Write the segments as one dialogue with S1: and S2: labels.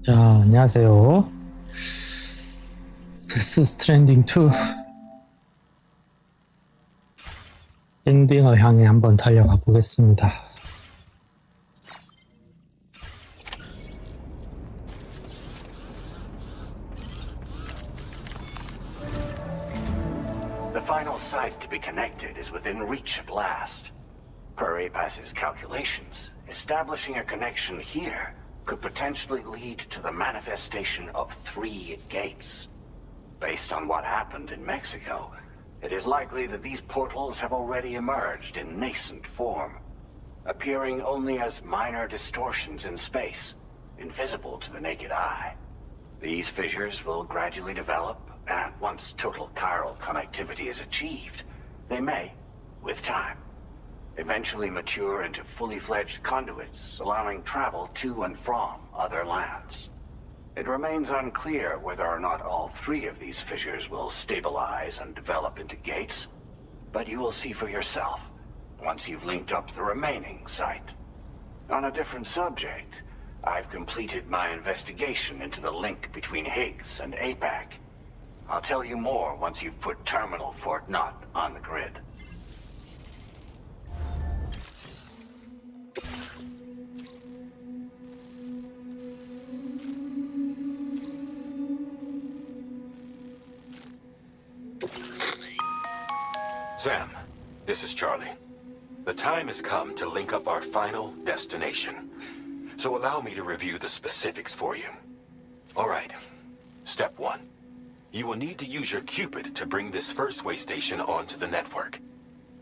S1: 자, 안녕하세요. 스트랜딩 2 엔딩을 향해 한번 달려가 보겠습니다.
S2: The final site to be connected is within reach at last. Per APAS's calculations, establishing a connection here could potentially lead to the manifestation of 3 gates. Based on what happened in Mexico, it is likely that these portals have already emerged in nascent form, appearing only as minor distortions in space, invisible to the naked eye. These fissures will gradually develop, and once total chiral connectivity is achieved, they may, with time, eventually mature into fully fledged conduits, allowing travel to and from other lands. It remains unclear whether or not all 3 of these fissures will stabilize and develop into gates, but you will see for yourself once you've linked up the remaining site. On a different subject, I've completed my investigation into the link between Higgs and APAC. I'll tell you more once you've put Terminal Fort Knott on the grid.
S3: Sam, this is Charlie. The time has come to link up our final destination. So allow me to review the specifics for you. All right. Step 1. You will need to use your Cupid to bring this first way station onto the network.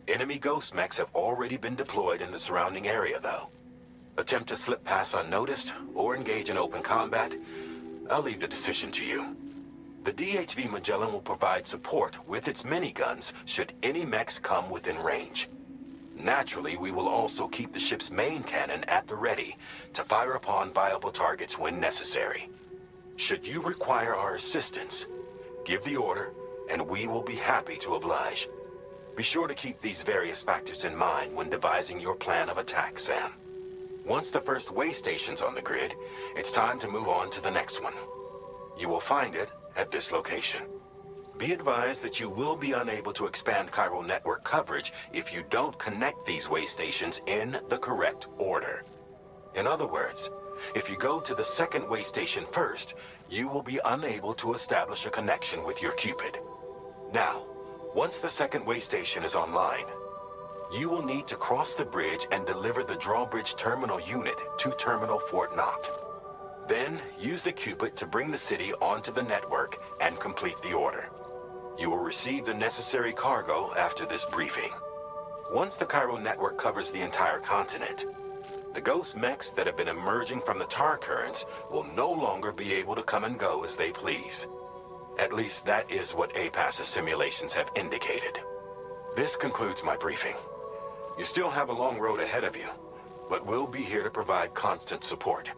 S3: Enemy ghost mechs have already been deployed in the surrounding area, though. Attempt to slip past unnoticed or engage in open combat, I'll leave the decision to you. The DHV Magellan will provide support with its miniguns should any mechs come within range. Naturally, we will also keep the ship's main cannon at the ready to fire upon viable targets when necessary. Should you require our assistance, give the order, and we will be happy to oblige. Be sure to keep these various factors in mind when devising your plan of attack, Sam. Once the first way station's on the grid, it's time to move on to the next one. You will find it at this location. Be advised that you will be unable to expand chiral network coverage if you don't connect these way stations in the correct order. In other words, if you go to the second way station first, you will be unable to establish a connection with your Cupid. Now, once the second way station is online, you will need to cross the bridge and deliver the drawbridge terminal unit to Terminal Fort Knott. Then, use the Cupid to bring the city onto the network and complete the order. You will receive the necessary cargo after this briefing. Once the chiral network covers the entire continent, the ghost mechs that have been emerging from the tar currents will no longer be able to come and go as they please. At least that is what APAS's simulations have indicated. This concludes my briefing. You still have a long road ahead of you, but we'll be here to provide constant support.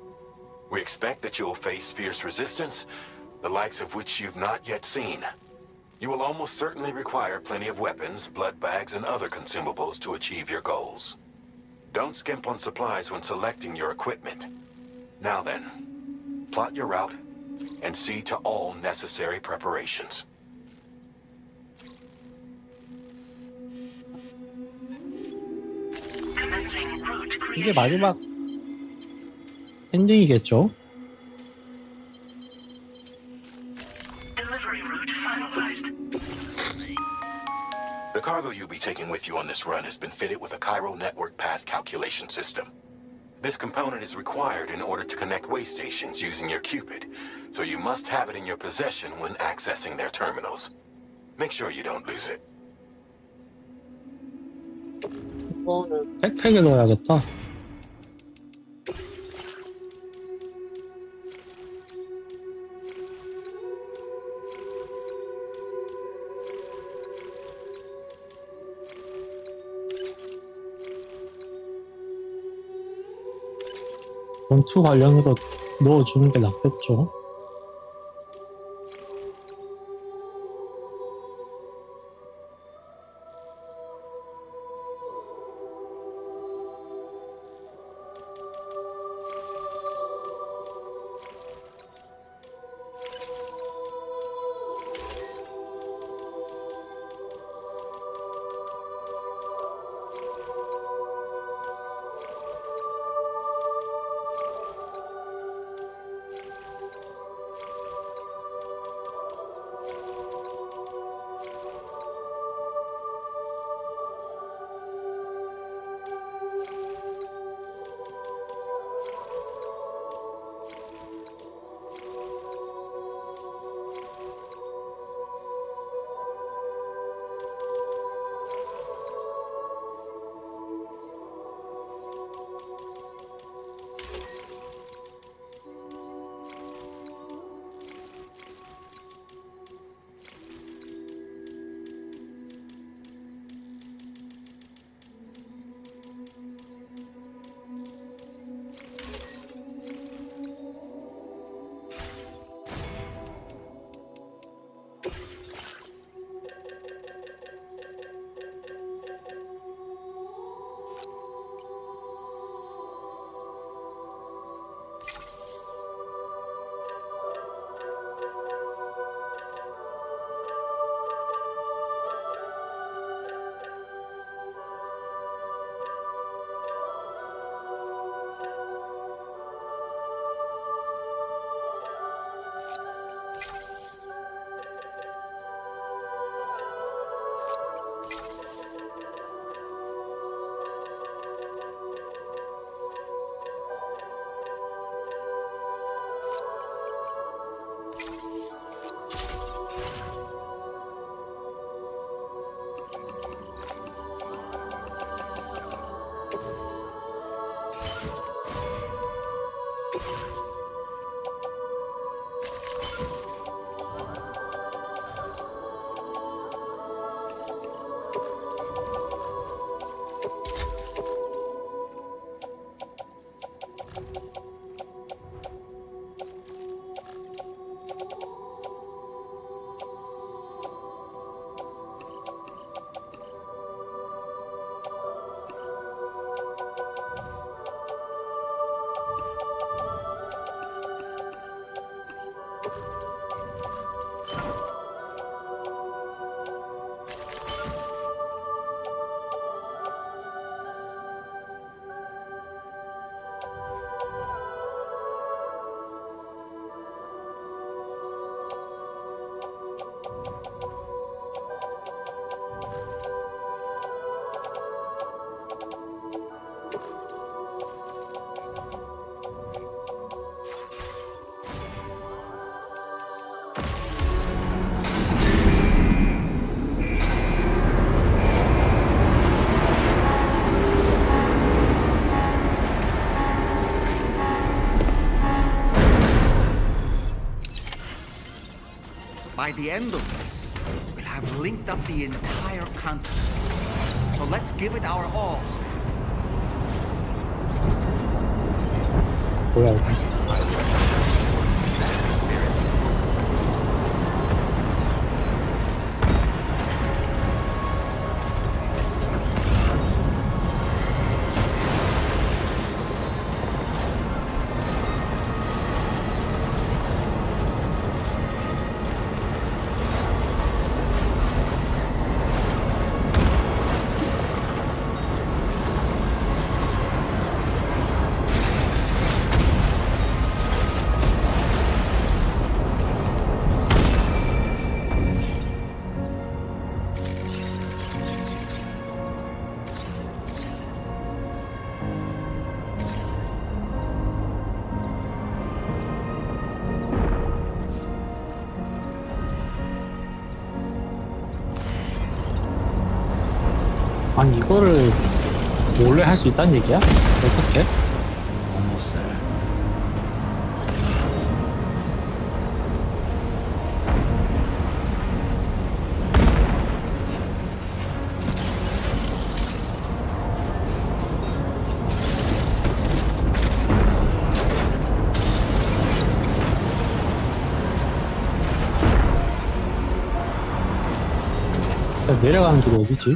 S3: We expect that you'll face fierce resistance, the likes of which you've not yet seen. You will almost certainly require plenty of weapons, blood bags, and other consumables to achieve your goals. Don't skimp on supplies when selecting your equipment. Now then, plot your route and see to all necessary preparations.
S1: 이게 마지막 엔딩이겠죠?
S2: Delivery route finalized.
S3: The cargo you'll be taking with you on this run has been fitted with a chiral network path calculation system. This component is required in order to connect way stations using your Cupid, so you must have it in your possession when accessing their terminals. Make sure you don't lose it.
S1: 이거는 백팩에 넣어야겠다. 전투 관련으로 넣어주는 게 낫겠죠.
S4: By the end of this, we'll have linked up the entire continent. So let's give it our all.
S1: 뭐야 이거. 아니 이거를 몰래 할 수 있다는 얘기야? 어떻게?
S4: Almost there.
S1: 내려가는 길이 어디지?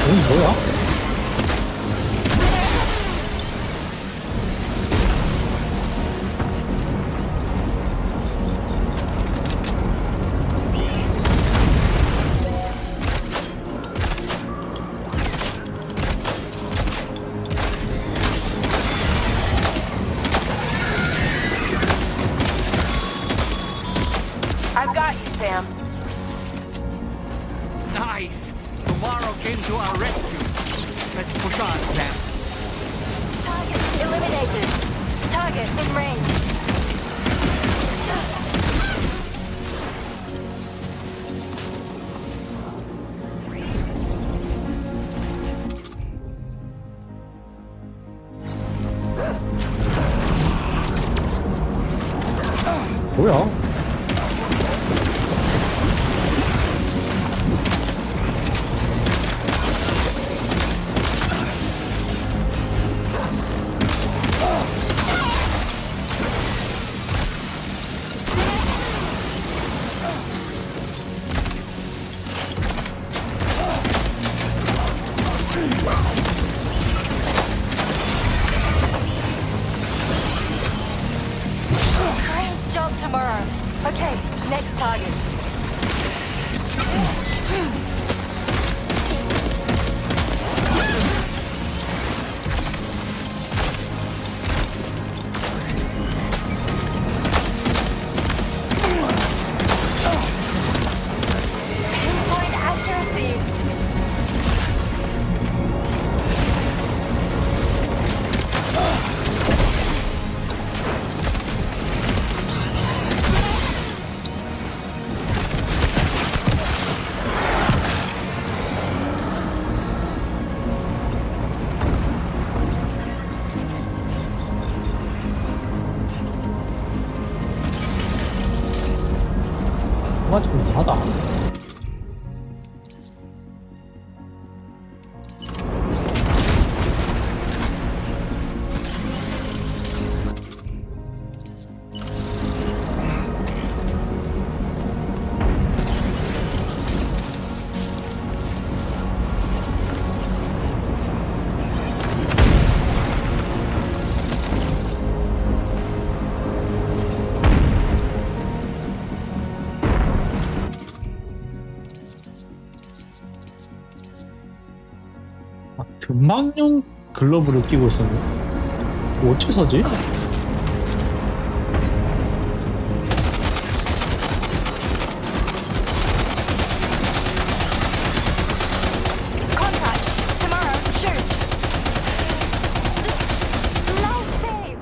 S1: 이건 뭐야?
S5: I've got you, Sam.
S4: Nice! Tomorrow came to our rescue. Let's push on, Sam.
S5: Target eliminated. Target in range.
S1: 뭐야?
S5: Great job tomorrow. Okay, next target.
S1: 뭔가 좀 이상하다. 금방용 글러브를 끼고 있었네. 어째서지?
S5: Contact. Tomorrow. Shoot. Nice save.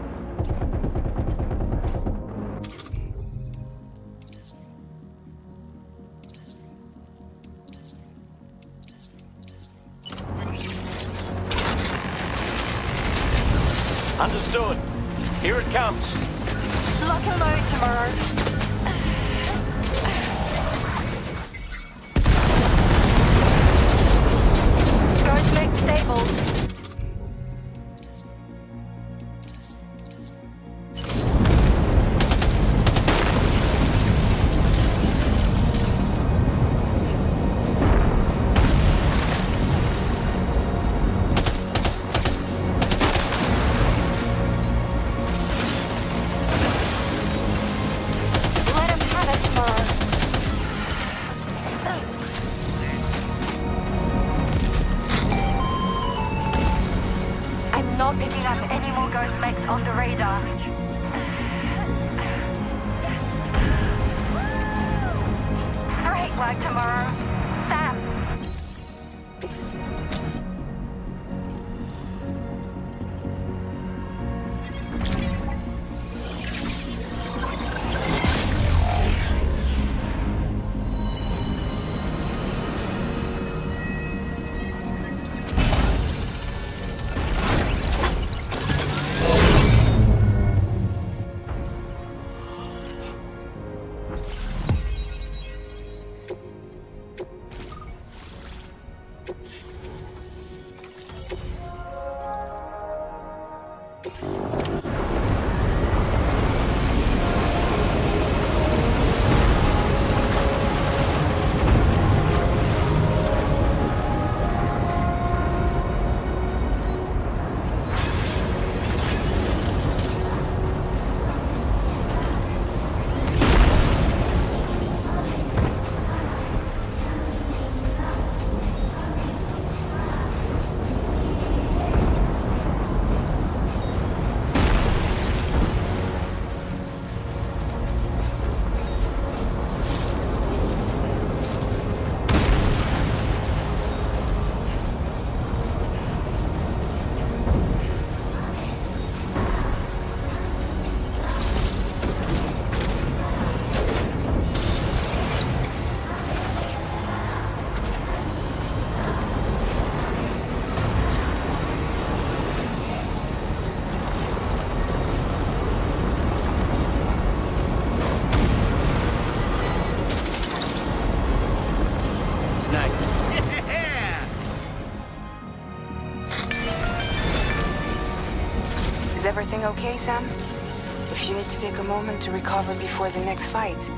S6: Understood. Here it comes.
S5: Lock and load tomorrow. Ghost mech disabled. Let him have it tomorrow. I'm not picking up any more ghost mechs on the radar. Great work tomorrow. Sam.
S7: Is everything okay, Sam? If you need to take a moment to recover before the next fight.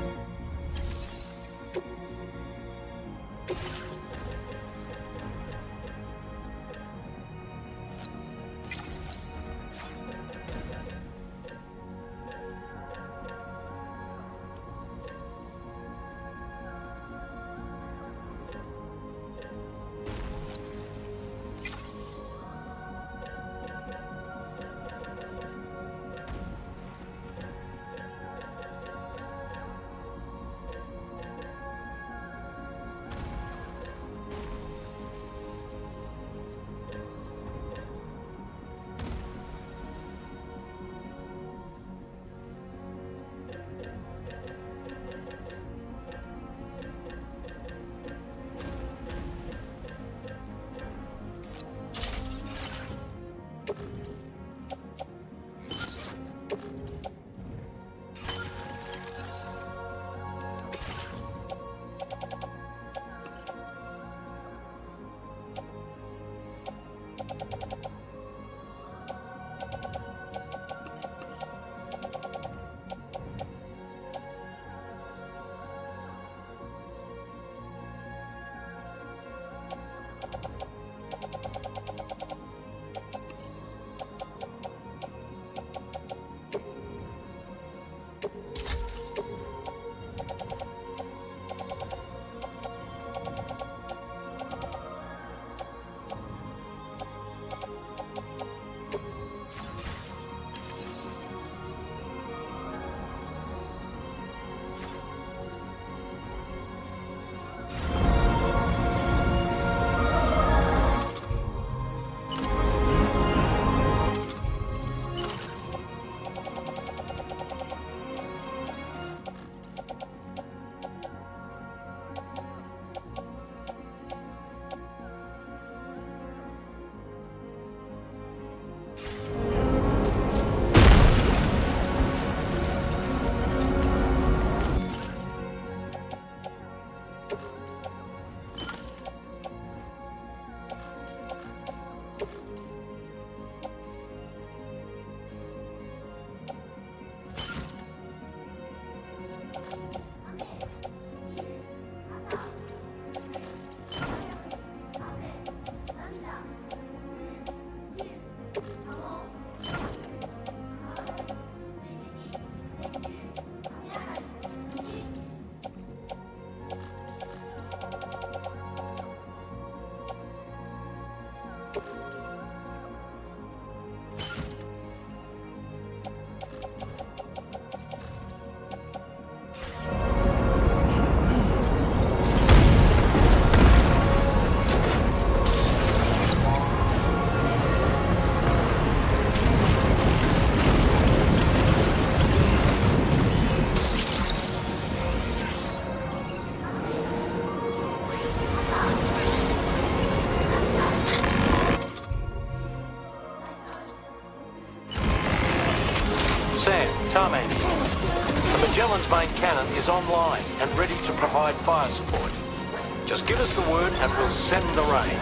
S6: Sam, Tarman here. The Magellan's main cannon is online and ready to provide fire support. Just give us the word and we'll send the rain.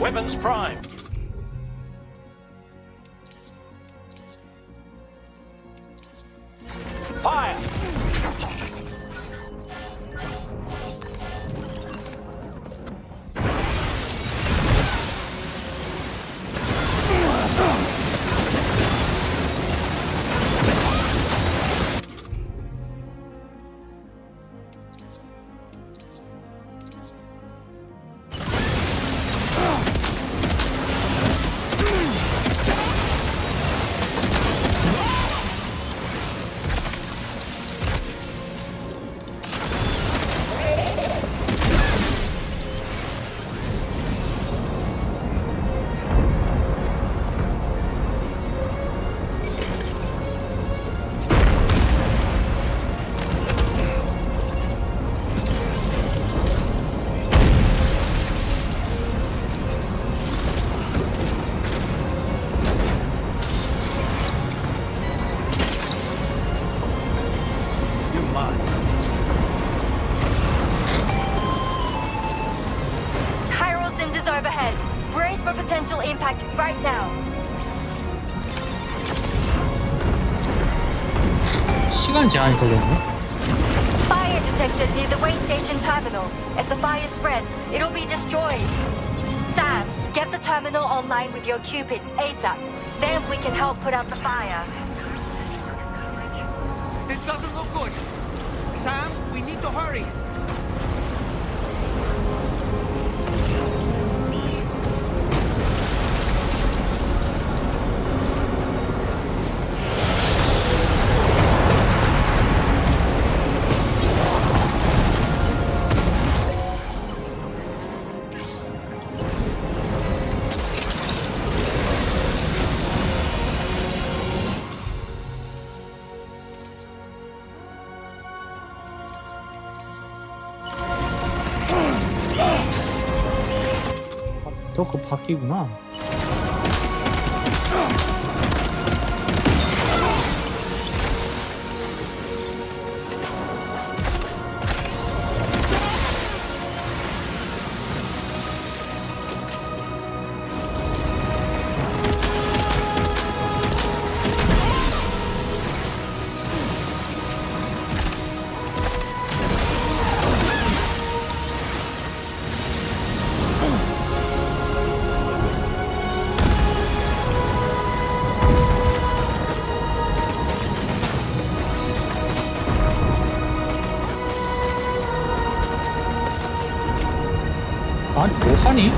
S6: Weapons prime. Fire!
S5: Chiral cinders overhead. Brace for potential impact right now.
S1: 시간 제한이 걸렸네.
S5: Fire detected near the way station terminal. If the fire spreads, it'll be destroyed. Sam, get the terminal online with your Cupid ASAP. Then we can help put out the fire.
S4: This doesn't look good. Sam, we need to hurry.
S1: 또 그 바퀴구나. 아니 뭐하니?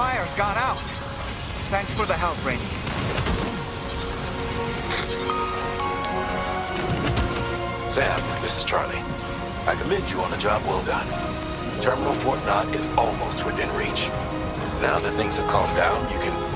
S4: fire's gone out. Thanks for the help, Rainy.
S3: Sam, this is Charlie. I commend you on a job well done. Terminal Fort Knott is almost within reach. Now that things have calmed down, you can...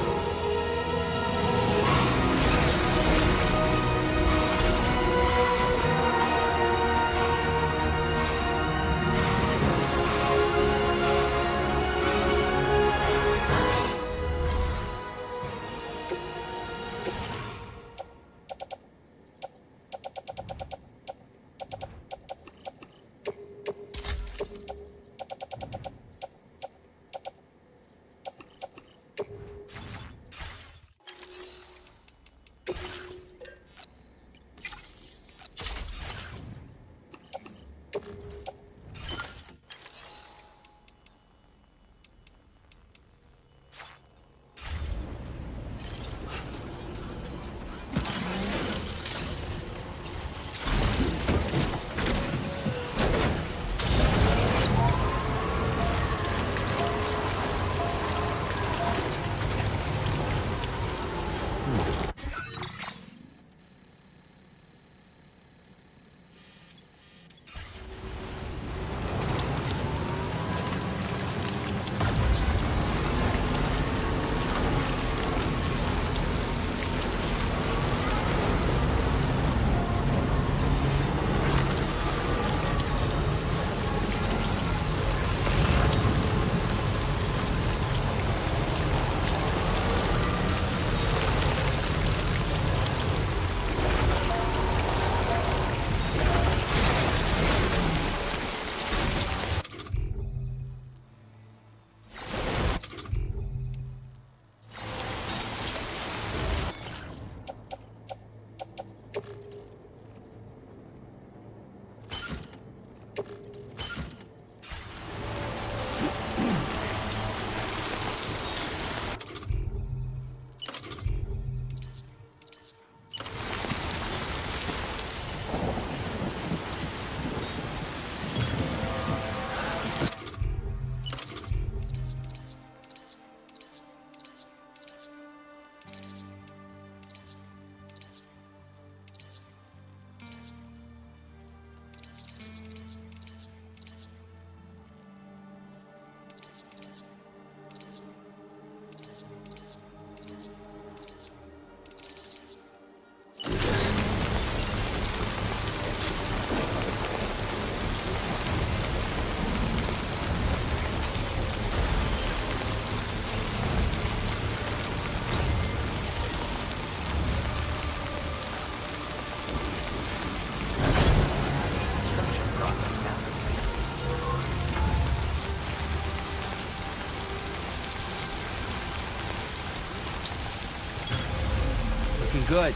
S4: Looking good.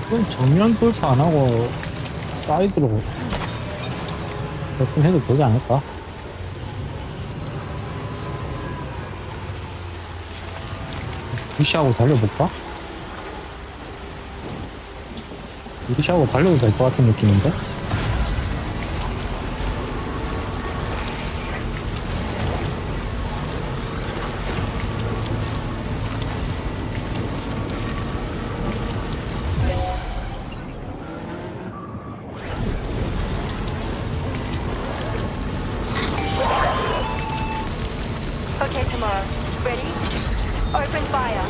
S1: 그럼 정면 돌파 안 하고 사이드로 몇분 해도 되지 않을까? 무시하고 달려볼까? 무시하고 달려도 될 것 같은 느낌인데?
S5: Okay, tomorrow. Ready? Open fire.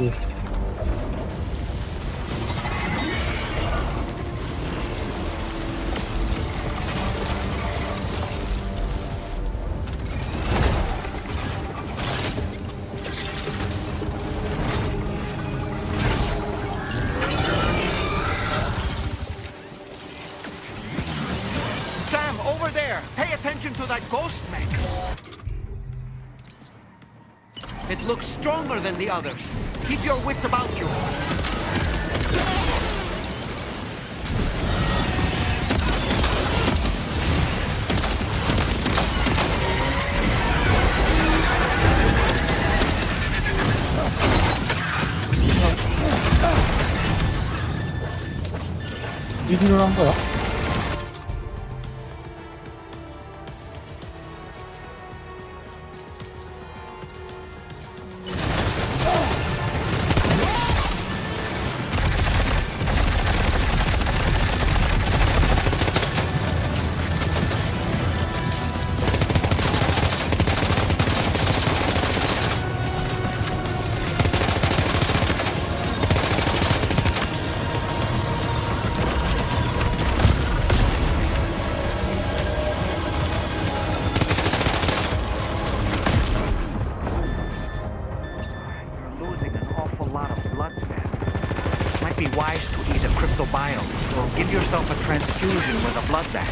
S1: 그
S4: Sam, over there! Pay attention to that ghost mech! It looks stronger than the others. Keep your wits about you.
S1: 일을 한 거야?
S4: You're losing an awful lot of blood, Sam. Might be wise to eat a cryptobiome, or give yourself a transfusion with a blood bank.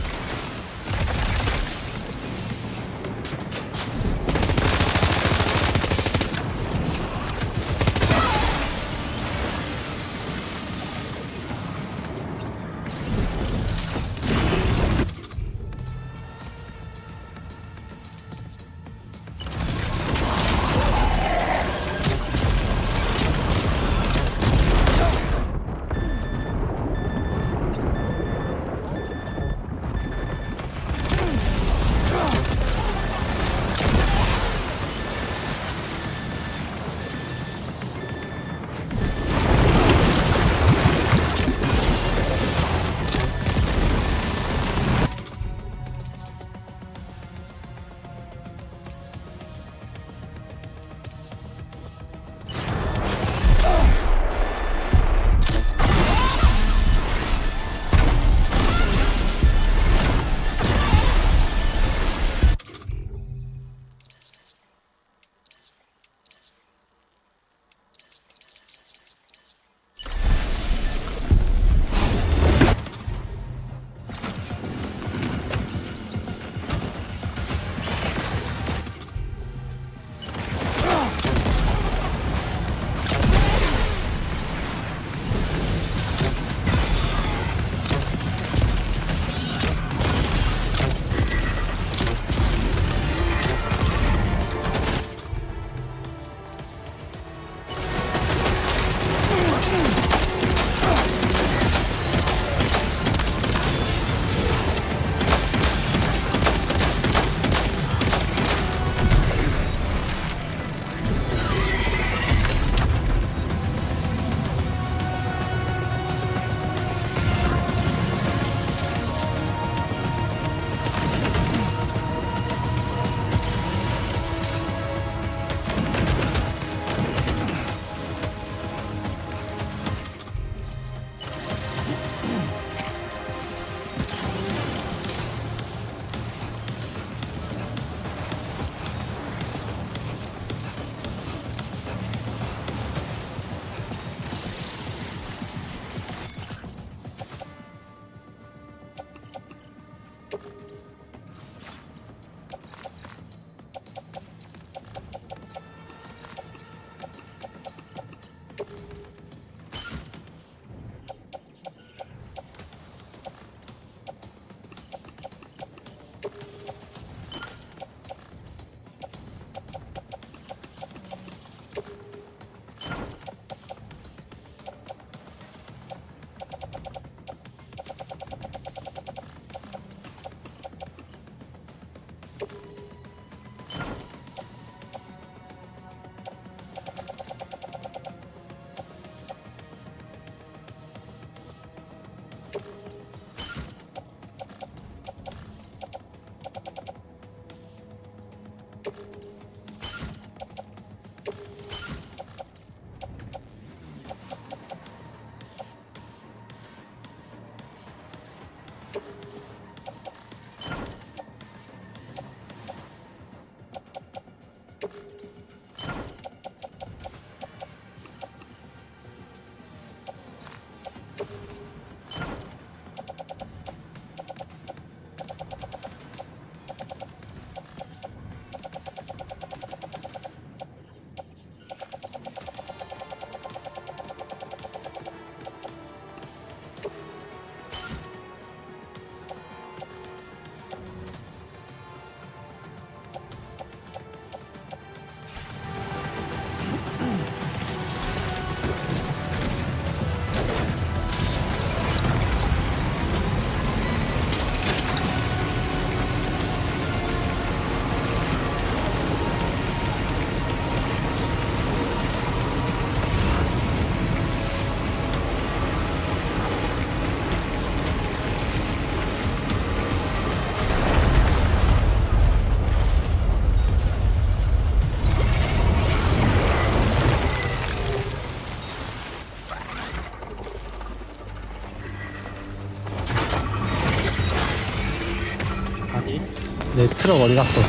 S1: 내 트럭 어디 갔어?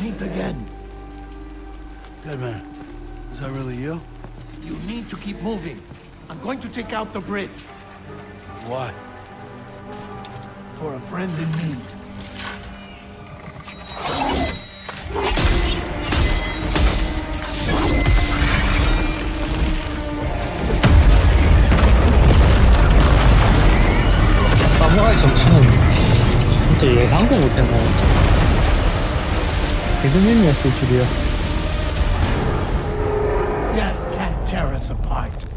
S8: Meet again. Good man. Is that really you?
S9: You need to keep moving. I'm going to take out the bridge.
S8: Why?
S9: For a friend in need.
S1: 사무라이 정치는 진짜 예상도 못했네. 개그맨이었을 줄이야.
S9: Death can't tear us apart.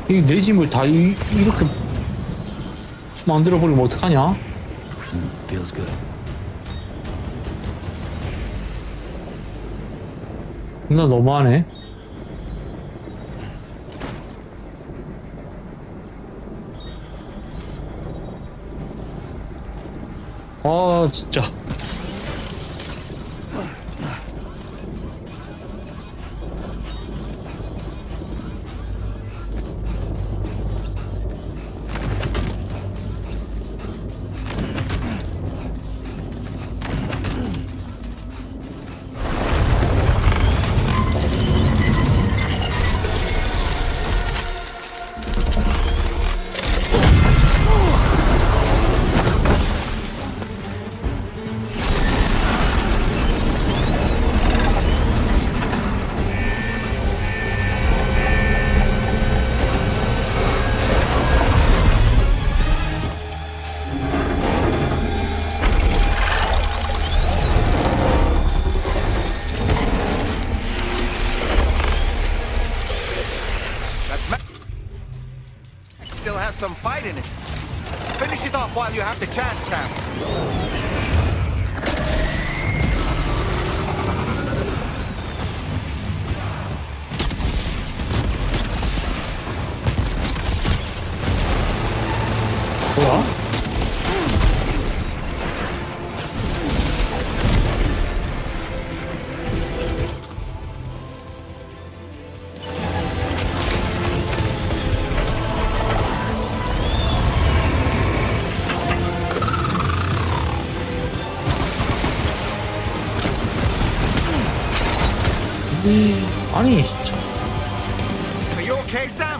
S1: 내 짐을 다 이렇게 만들어버리면 어떡하냐?
S8: Feels good.
S1: 나 너무하네. 아 진짜.
S4: Still has some fight in it. Finish it off while you have the chance, Sam.
S1: 뭐야? 아니 진짜.
S4: Are you okay, Sam?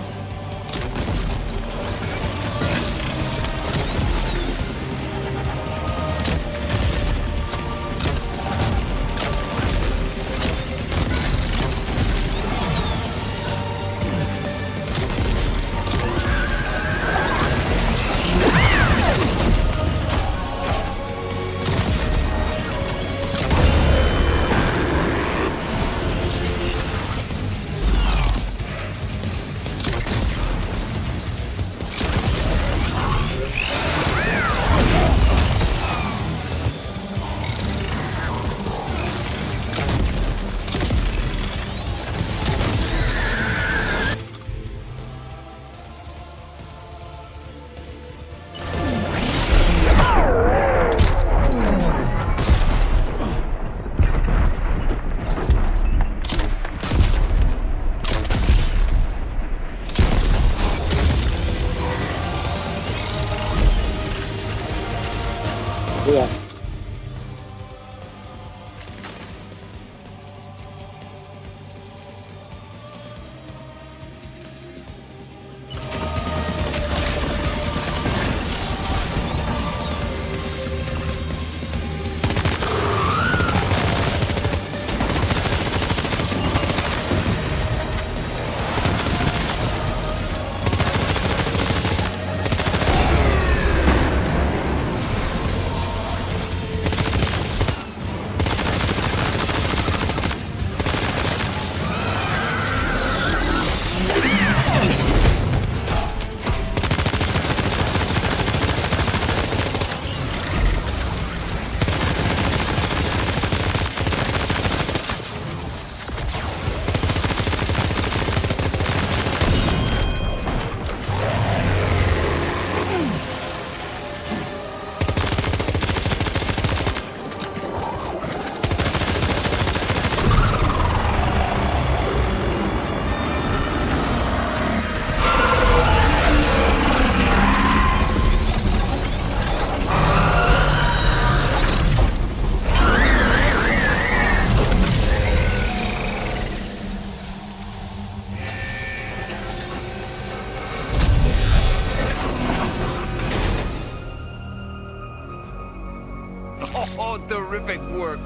S4: Oh, terrific work.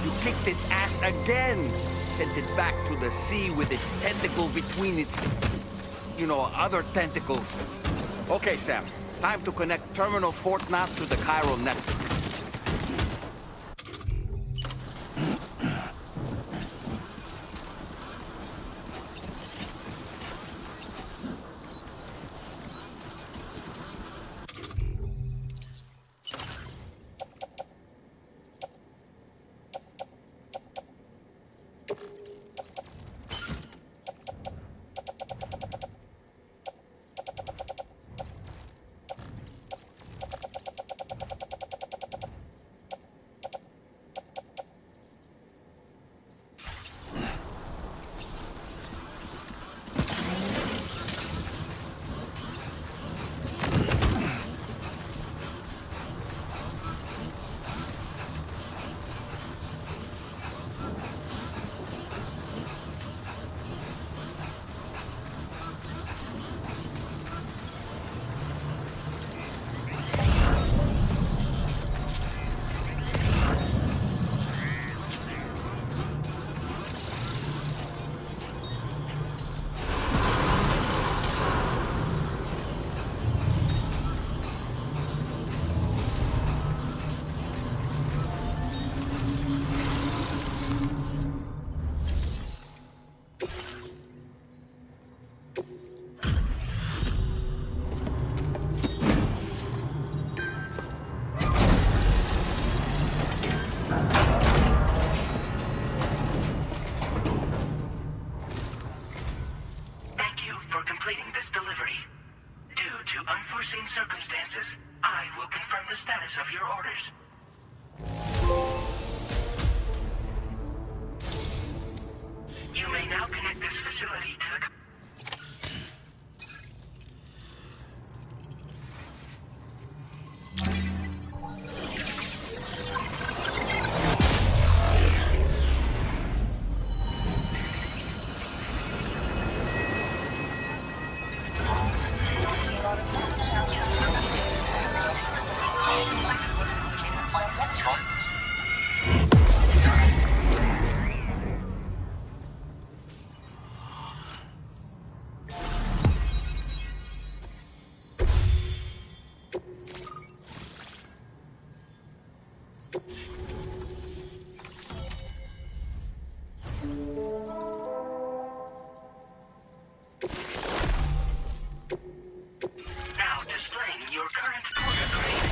S4: You kicked its ass again. Sent it back to the sea with its tentacle between its, other tentacles. Okay, Sam. Time to connect Terminal Fort Knox to the Cairo network.
S10: unforeseen circumstances, I will confirm the status of your orders. You may now connect this facility to the... Now displaying your current order grade.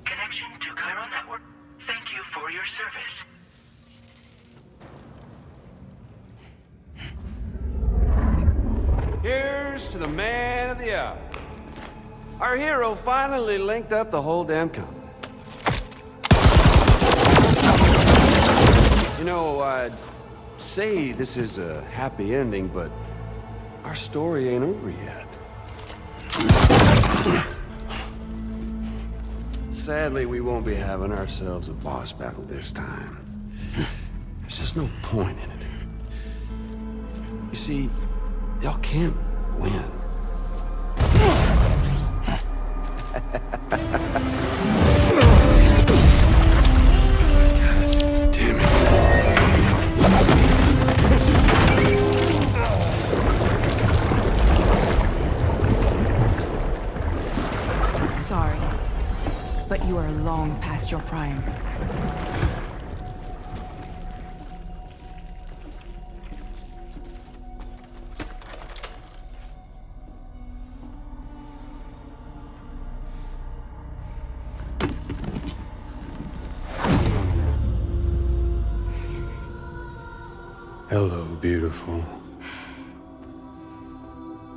S10: Connection to Chiral Network. Thank you for your service.
S11: Here's to the man of the hour. Our hero finally linked up the whole damn company. You know, I'd say this is a happy ending, but our story ain't over yet. Sadly, we won't be having ourselves a boss battle this time. There's just no point in it. You see, y'all can't win. Damn it.
S7: Sorry, but you are long past your prime.
S11: Hello, beautiful.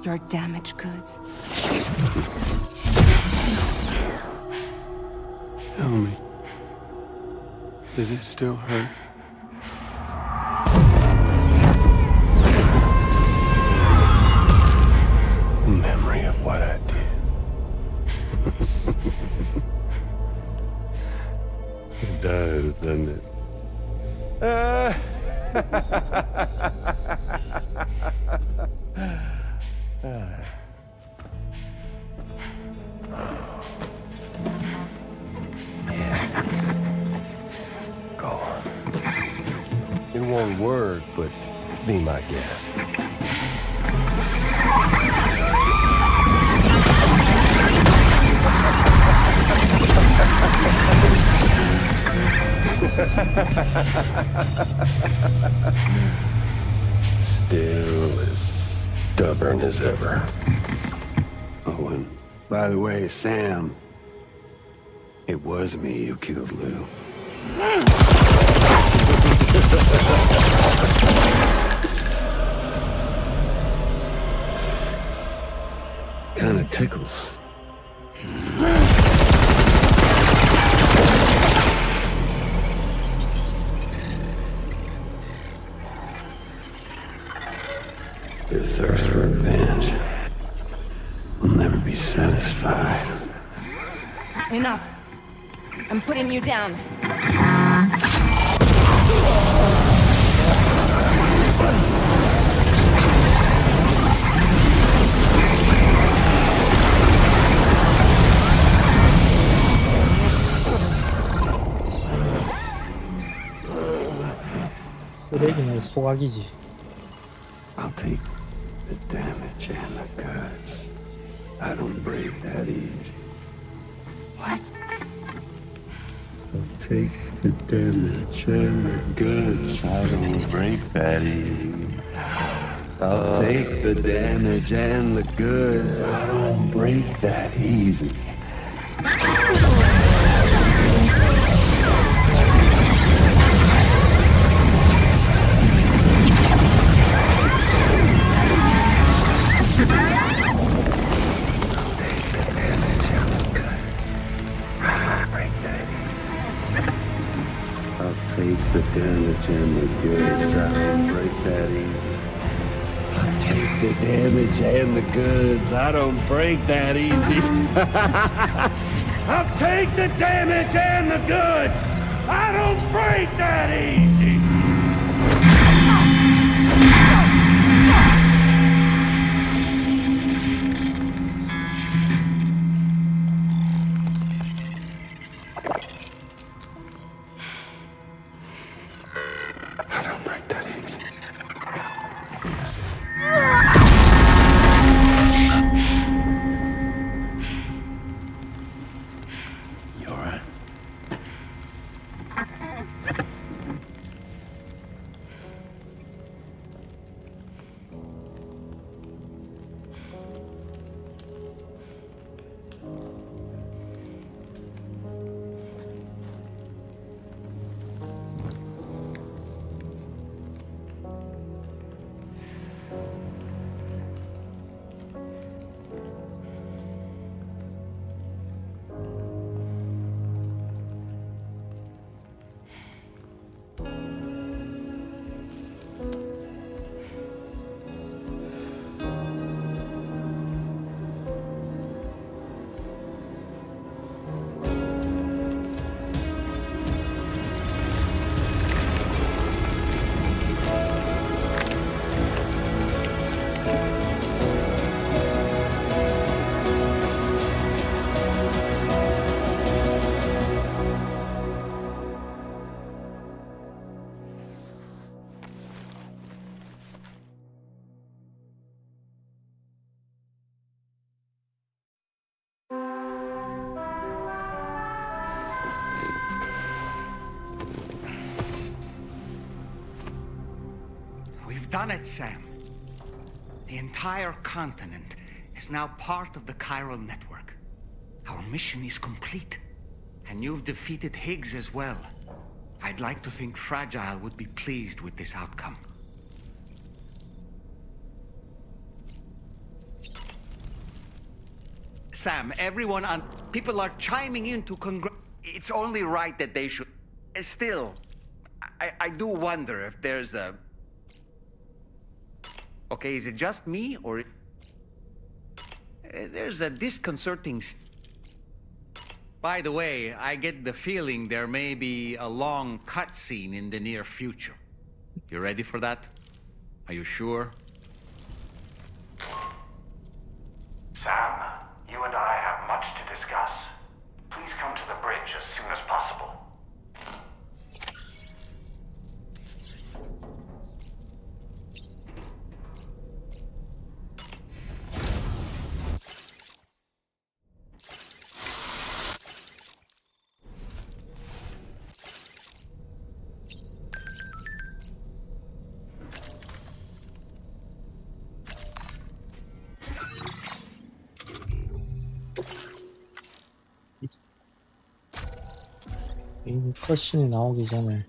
S7: Your damaged goods.
S11: Tell me, does it still hurt? Memory of what I did. It does, doesn't it? Go. It won't work, but be my guest. Still as stubborn as ever. Oh, and by the way, Sam, it was me who killed Lou. Kinda tickles. Your thirst for revenge will never be satisfied.
S12: Enough. I'm putting you down.
S1: 쓰레기는 소각이지.
S11: I'll take the damage and the guts. I don't break that easy.
S12: What?
S11: I'll take the damage and the guts. I don't break that easy. I'll take the damage and the goods. I don't break that easy. Take the damage and the goods. I don't break that easy. I'll take the damage and the goods. I don't break that easy. I'll take the damage and the goods. I don't break that easy.
S4: We've done it, Sam. The entire continent is now part of the chiral network. Our mission is complete. And you've defeated Higgs as well. I'd like to think Fragile would be pleased with this outcome. Sam, people are chiming in to It's only right that they should... Still, I do wonder if there's a... Okay, is it just me, or... There's a disconcerting... By the way, I get the feeling there may be a long cutscene in the near future. You ready for that? Are you sure?
S1: 이 컷신이 나오기 전에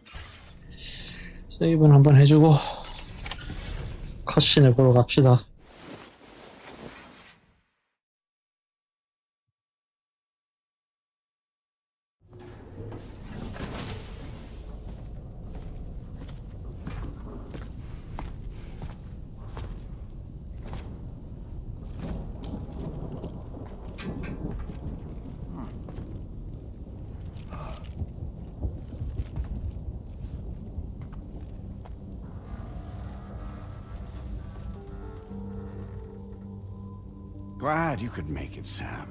S1: 세이브는 한번 해주고 컷신을 보러 갑시다.
S2: Glad you could make it, Sam.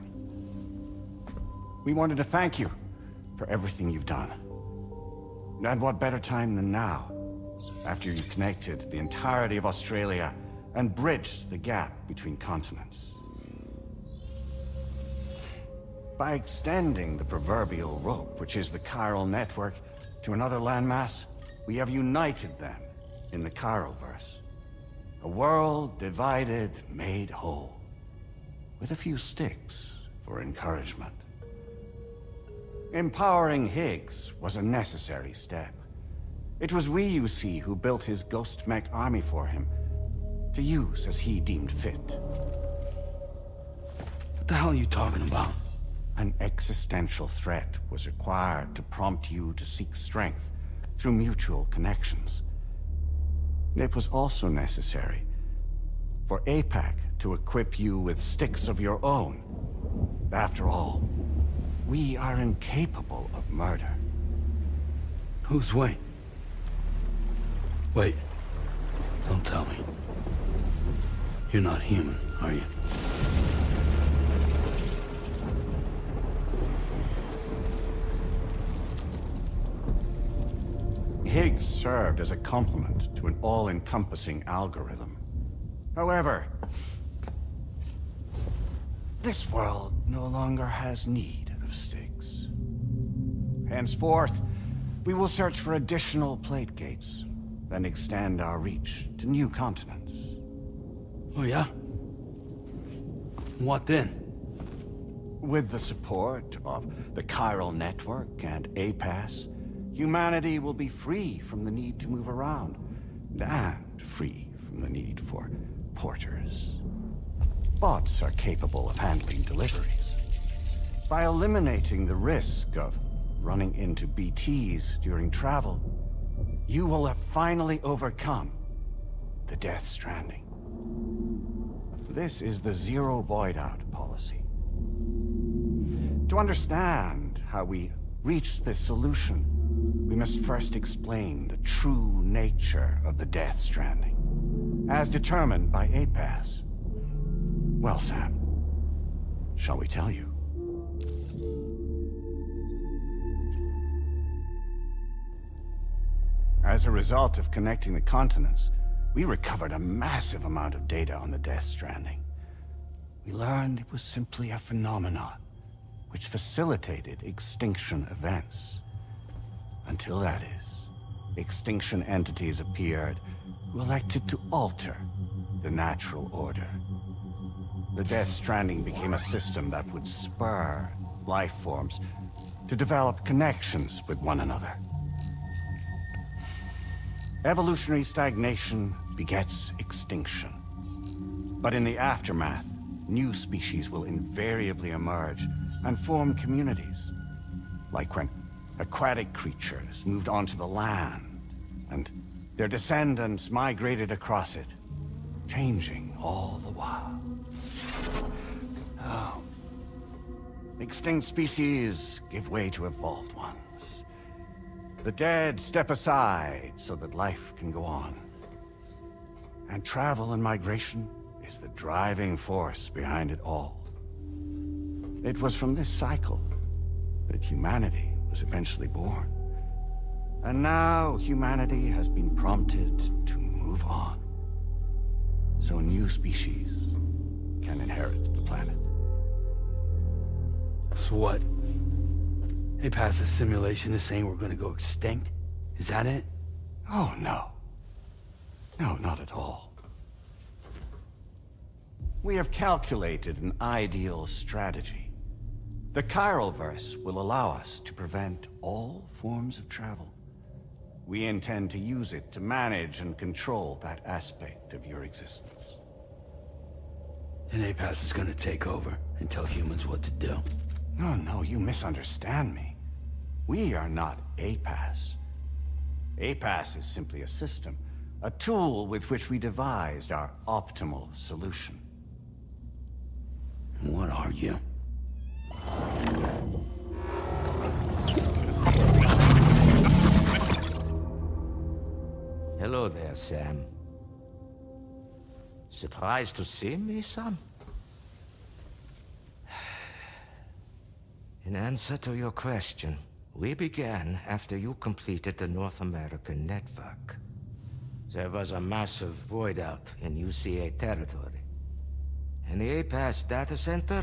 S2: We wanted to thank you for everything you've done. And what better time than now, after you connected the entirety of Australia and bridged the gap between continents. By extending the proverbial rope, which is the chiral network, to another landmass, we have united them in the Chiralverse. A world divided, made whole. With a few sticks for encouragement. Empowering Higgs was a necessary step. It was we, you see, who built his ghost mech army for him, to use as he deemed fit.
S8: What the hell are you talking about?
S2: An existential threat was required to prompt you to seek strength through mutual connections. It was also necessary for APAC to equip you with sticks of your own. After all, we are incapable of murder.
S8: Who's Wayne? Wait. Don't tell me. You're not human, are you?
S2: Higgs served as a complement to an all-encompassing algorithm. However, this world no longer has need of sticks. Henceforth, we will search for additional plate gates, then extend our reach to new continents.
S8: Oh, yeah? What then?
S2: With the support of the chiral network and APAS, humanity will be free from the need to move around, and free from the need for porters. Bots are capable of handling deliveries. By eliminating the risk of running into BTs during travel, you will have finally overcome the Death Stranding. This is the Zero Void Out policy. To understand how we reached this solution, we must first explain the true nature of the Death Stranding, as determined by APAS. Well, Sam, shall we tell you? As a result of connecting the continents, we recovered a massive amount of data on the Death Stranding. We learned it was simply a phenomenon which facilitated extinction events. Until that is, extinction entities appeared who elected to alter the natural order. The Death Stranding became a system that would spur life forms to develop connections with one another. Evolutionary stagnation begets extinction. But in the aftermath, new species will invariably emerge and form communities. Like when aquatic creatures moved onto the land, and their descendants migrated across it, changing all the while. Oh. Extinct species give way to evolved ones. The dead step aside so that life can go on. And travel and migration is the driving force behind it all. It was from this cycle that humanity was eventually born. And now humanity has been prompted to move on. So new species can inherit the planet.
S8: So what? They passed a simulation is saying we're gonna go extinct? Is that it?
S2: Oh, no. No, not at all. We have calculated an ideal strategy The Chiralverse will allow us to prevent all forms of travel. We intend to use it to manage and control that aspect of your existence.
S8: And APAS is gonna take over and tell humans what to do.
S2: No, you misunderstand me. We are not APAS. APAS is simply a system, a tool with which we devised our optimal solution.
S8: What are you?
S13: Hello there, Sam. Surprised to see me, son? In answer to your question, we began after you completed the North American network. There was a massive void out in UCA territory, and the APAS data center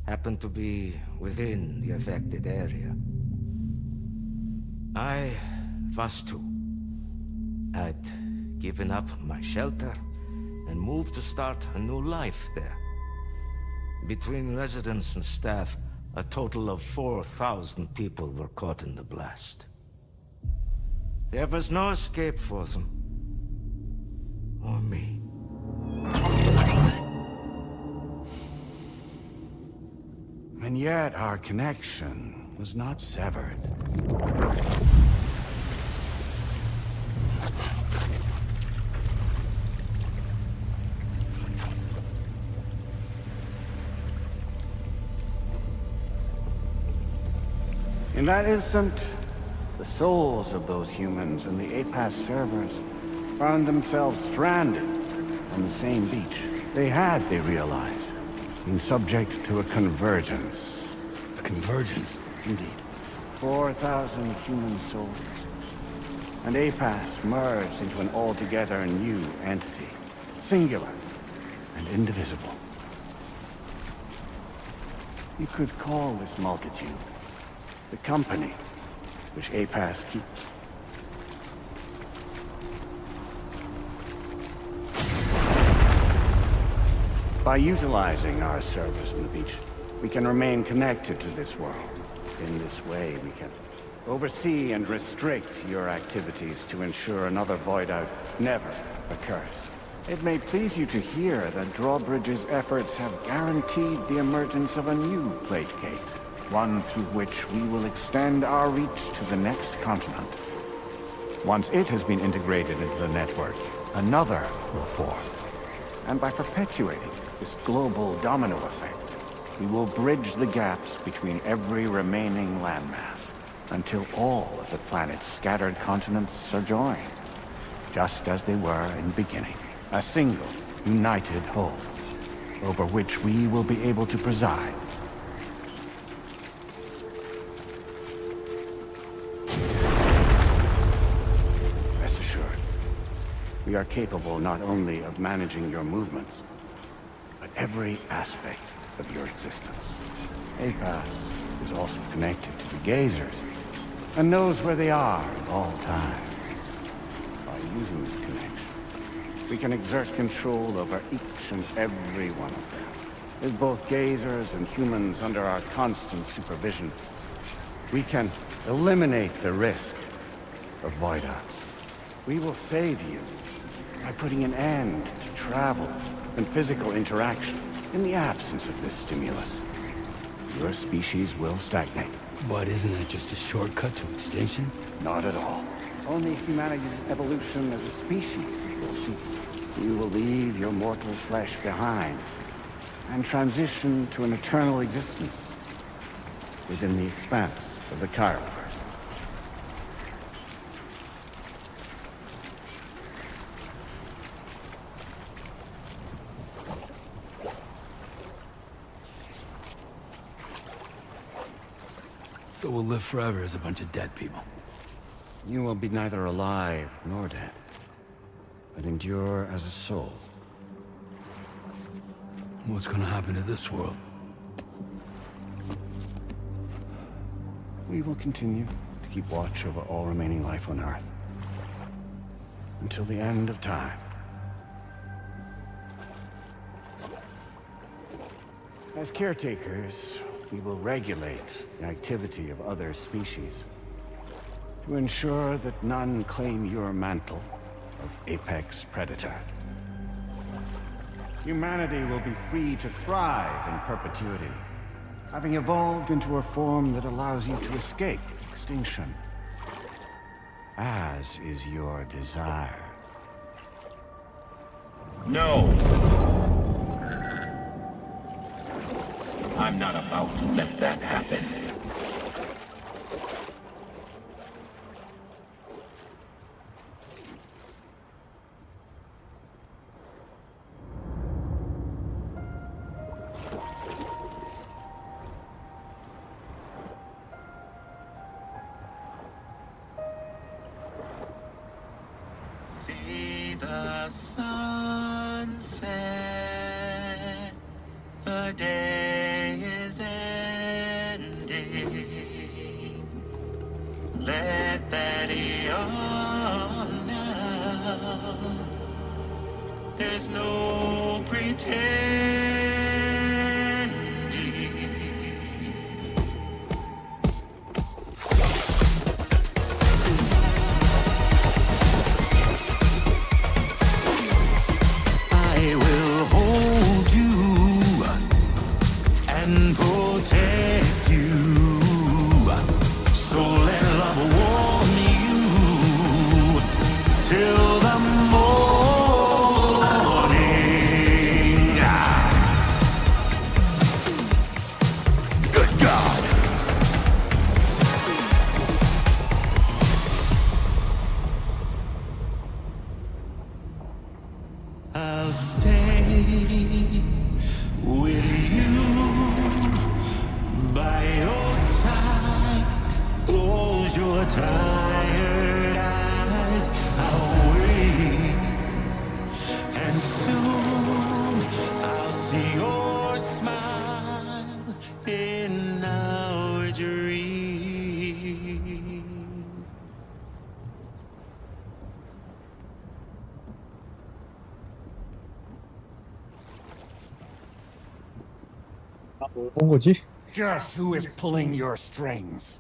S13: happened to be within the affected area. I was too. I'd given up my shelter and moved to start a new life there. Between residents and staff, a total of 4,000 people were caught in the blast. There was no escape for them. Or me.
S2: And yet our connection was not severed. In that instant, the souls of those humans and the APAS servers found themselves stranded on the same beach. They had, they realized, been subject to a convergence.
S8: A convergence?
S2: Indeed. 4,000 human souls. And APAS merged into an altogether new entity. Singular and indivisible. You could call this multitude the company which APAS keeps. By utilizing our service on the beach, we can remain connected to this world. In this way, we can oversee and restrict your activities to ensure another void out never occurs. It may please you to hear that Drawbridge's efforts have guaranteed the emergence of a new plate gate. One through which we will extend our reach to the next continent. Once it has been integrated into the network, another will form. And by perpetuating this global domino effect, we will bridge the gaps between every remaining landmass until all of the planet's scattered continents are joined, just as they were in the beginning. A single, united whole, over which we will be able to preside. We are capable not only of managing your movements, but every aspect of your existence. APAS is also connected to the Gazers, and knows where they are at all times. By using this connection, we can exert control over each and every one of them. With both Gazers and humans under our constant supervision, we can eliminate the risk of void-outs. We will save you by putting an end to travel and physical interaction in the absence of this stimulus. Your species will stagnate.
S8: But isn't that just a shortcut to extinction?
S2: Not at all. Only humanity's evolution as a species will cease. You will leave your mortal flesh behind and transition to an eternal existence within the expanse of the Chiralverse.
S8: So we'll live forever as a bunch of dead people.
S2: You will be neither alive nor dead, but endure as a soul.
S8: What's gonna happen to this world?
S2: We will continue to keep watch over all remaining life on Earth. Until the end of time. As caretakers, we will regulate the activity of other species to ensure that none claim your mantle of apex predator. Humanity will be free to thrive in perpetuity, having evolved into a form that allows you to escape extinction, as is your desire.
S3: No! I'm not about to let that happen.
S14: See the sunset, the day is ending. Let that yawn now. There's no pretending. I will hold you and protect you. So let love warm you till the morning. Good God. I'll stay with you by your side. Close your tired eyes. I'll wait, and soon I'll see your smile in our dream.
S1: 본 거지?
S2: Just who is pulling your strings?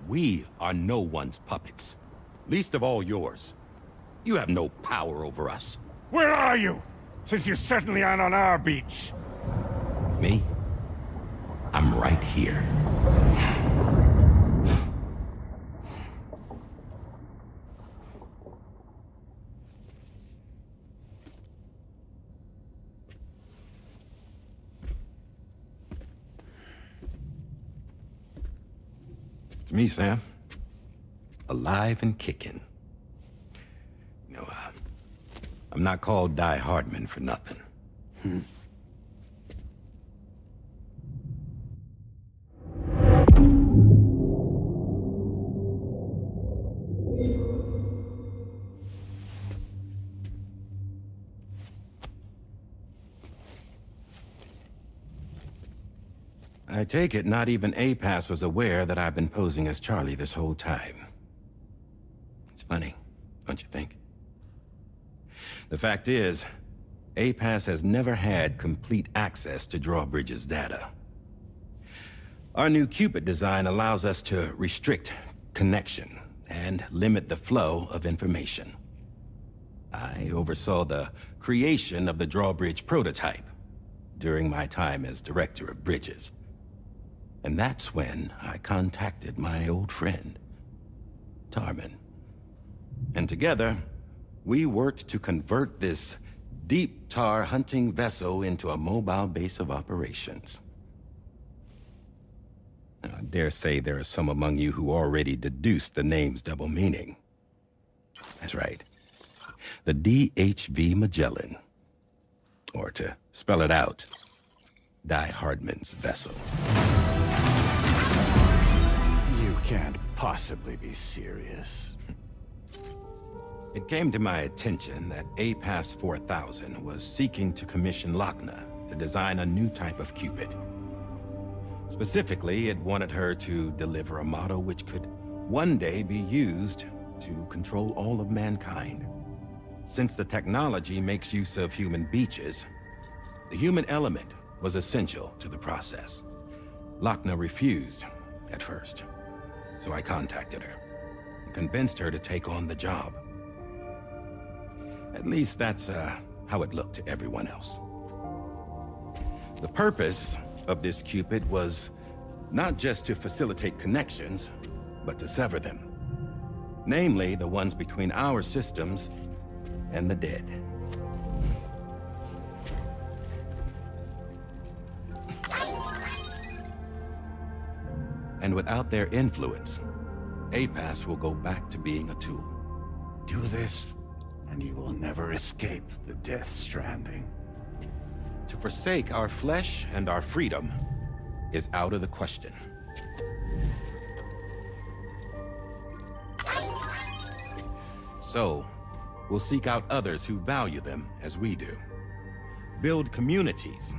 S3: We are no one's puppets. Least of all yours. You have no power over us.
S2: Where are you? Since you certainly aren't on our beach.
S3: Me? I'm right here. It's me, Sam. Alive and kicking. No, I'm not called Die Hardman for nothing. I take it not even APAS was aware that I've been posing as Charlie this whole time. It's funny, don't you think? The fact is, APAS has never had complete access to Drawbridge's data. Our new Cupid design allows us to restrict connection and limit the flow of information. I oversaw the creation of the Drawbridge prototype during my time as Director of Bridges. And that's when I contacted my old friend, Tarman. And together, we worked to convert this deep tar hunting vessel into a mobile base of operations. Now, I dare say there are some among you who already deduced the name's double meaning. That's right. The DHV Magellan. Or to spell it out, Die Hardman's vessel.
S2: You can't possibly be serious.
S3: It came to my attention that APAS 4000 was seeking to commission Lochna to design a new type of Cupid. Specifically, it wanted her to deliver a model which could one day be used to control all of mankind. Since the technology makes use of human beaches, the human element was essential to the process. Lochner refused at first, so I contacted her and convinced her to take on the job. At least that's how it looked to everyone else. The purpose of this Cupid was not just to facilitate connections, but to sever them. Namely, the ones between our systems and the dead. And without their influence, APAS will go back to being a tool.
S14: Do this, and you will never escape the Death Stranding.
S3: To forsake our flesh and our freedom is out of the question. So, we'll seek out others who value them as we do. Build communities,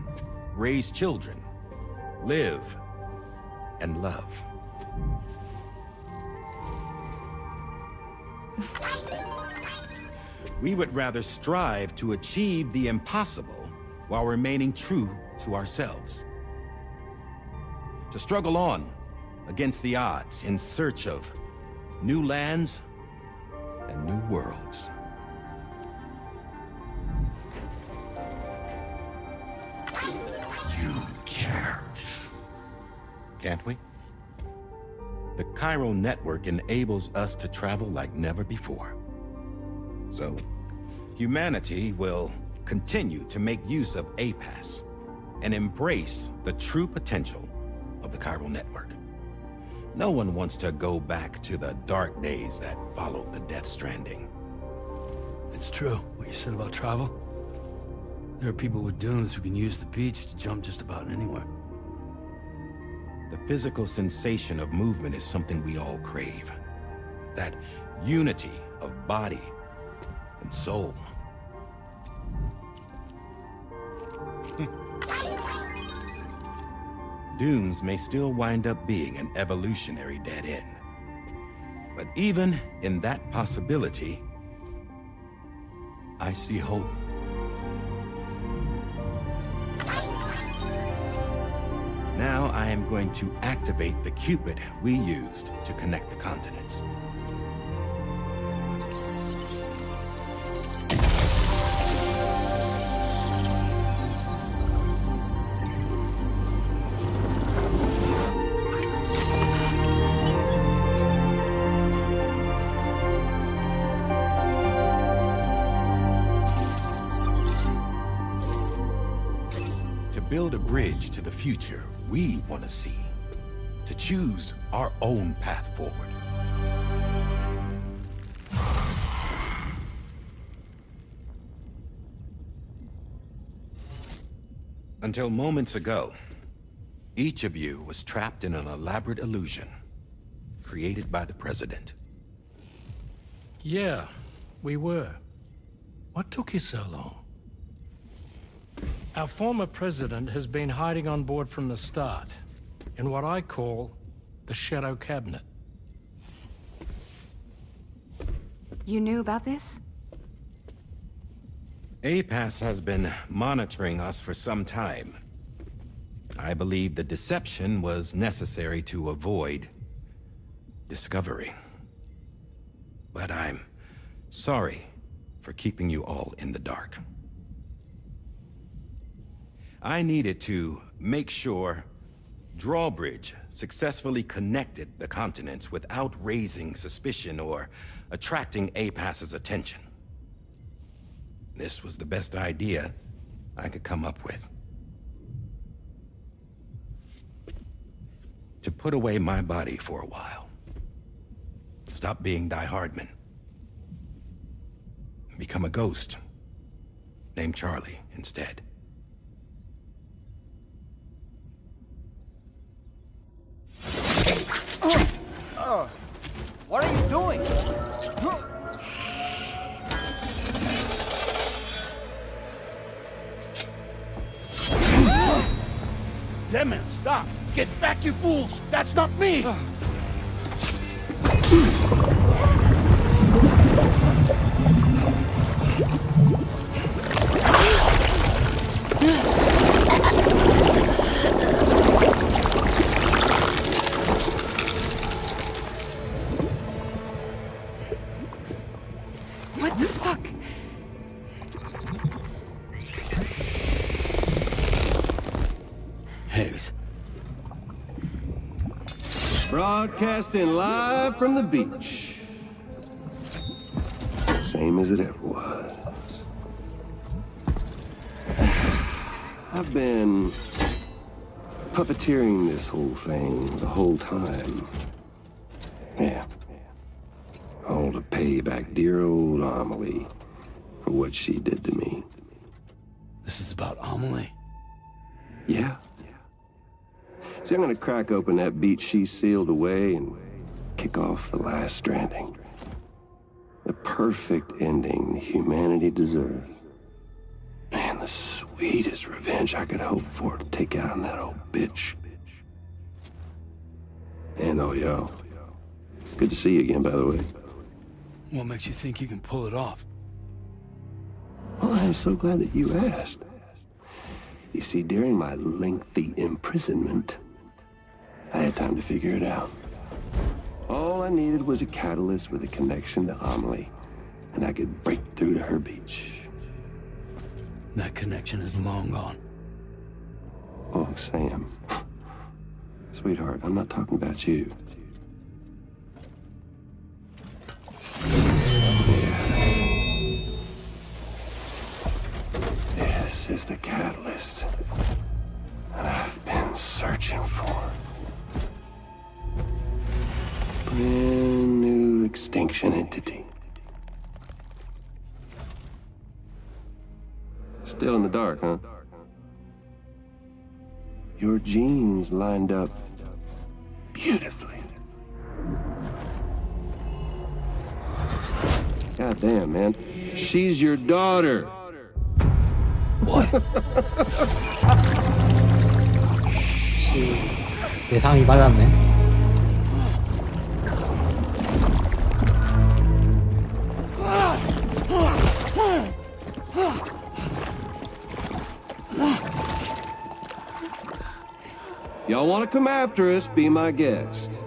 S3: raise children, live, and love. We would rather strive to achieve the impossible while remaining true to ourselves. To struggle on against the odds in search of new lands and new worlds.
S14: You can't.
S3: Can't we? The chiral network enables us to travel like never before. So, humanity will continue to make use of APAS and embrace the true potential of the chiral network. No one wants to go back to the dark days that followed the Death Stranding.
S8: It's true, what you said about travel. There are people with dunes who can use the beach to jump just about anywhere.
S3: The physical sensation of movement is something we all crave. That unity of body and soul. Dunes may still wind up being an evolutionary dead end. But even in that possibility, I see hope. Now I am going to activate the Cupid we used to connect the continents. Build a bridge to the future we want to see, to choose our own path forward. Until moments ago, each of you was trapped in an elaborate illusion created by the President.
S6: Yeah, we were. What took you so long? Our former president has been hiding on board from the start, in what I call the Shadow Cabinet.
S7: You knew about this?
S3: APAS has been monitoring us for some time. I believe the deception was necessary to avoid discovery. But I'm sorry for keeping you all in the dark. I needed to make sure Drawbridge successfully connected the continents without raising suspicion or attracting APAS's attention. This was the best idea I could come up with. To put away my body for a while. Stop being Die Hardman. Become a ghost. Named Charlie instead.
S4: What are you doing?
S8: Damn it, stop! Get back, you fools! That's not me! Higgs.
S11: Broadcasting live from the beach. Same as it ever was. I've been puppeteering this whole thing the whole time. Yeah. All to pay back dear old Amelie for what she did to me.
S8: This is about Amelie?
S11: Yeah. See, I'm gonna crack open that beach she sealed away and kick off the last stranding. The perfect ending humanity deserves. Man, the sweetest revenge I could hope for to take out on that old bitch. And all y'all. Good to see you again, by the way.
S8: What makes you think you can pull it off?
S11: Well, I'm so glad that you asked. You see, during my lengthy imprisonment, I had time to figure it out. All I needed was a catalyst with a connection to Amelie, and I could break through to her beach.
S8: That connection is long gone.
S11: Oh, Sam. Sweetheart, I'm not talking about you. This is the catalyst that I've been searching for. Brand new extinction entity. Still in the dark, huh? Your genes lined up beautifully. God damn, man. She's your daughter.
S8: What?
S1: 예상이 맞았네.
S11: Y'all want to come after us, be my guest.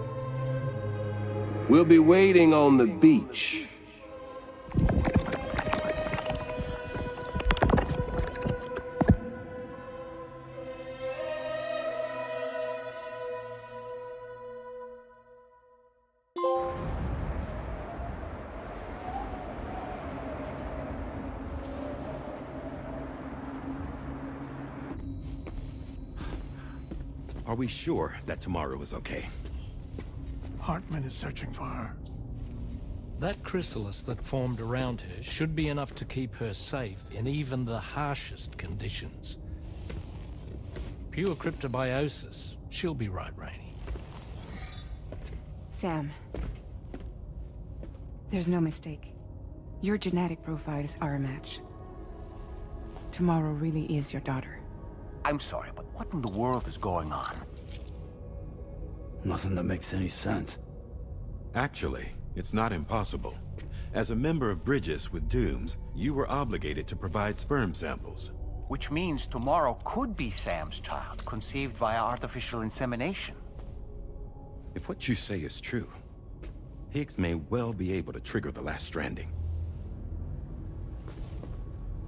S11: We'll be waiting on the beach.
S3: Are we sure that tomorrow is okay?
S9: Hartman is searching for her.
S6: That chrysalis that formed around her should be enough to keep her safe in even the harshest conditions. Pure cryptobiosis. She'll be right, Rainey.
S7: Sam. There's no mistake. Your genetic profiles are a match. Tomorrow really is your daughter.
S4: I'm sorry, but what in the world is going on?
S8: Nothing that makes any sense.
S3: Actually, it's not impossible. As a member of Bridges with Dooms, you were obligated to provide sperm samples.
S4: Which means tomorrow could be Sam's child, conceived via artificial insemination.
S3: If what you say is true, Higgs may well be able to trigger the last stranding.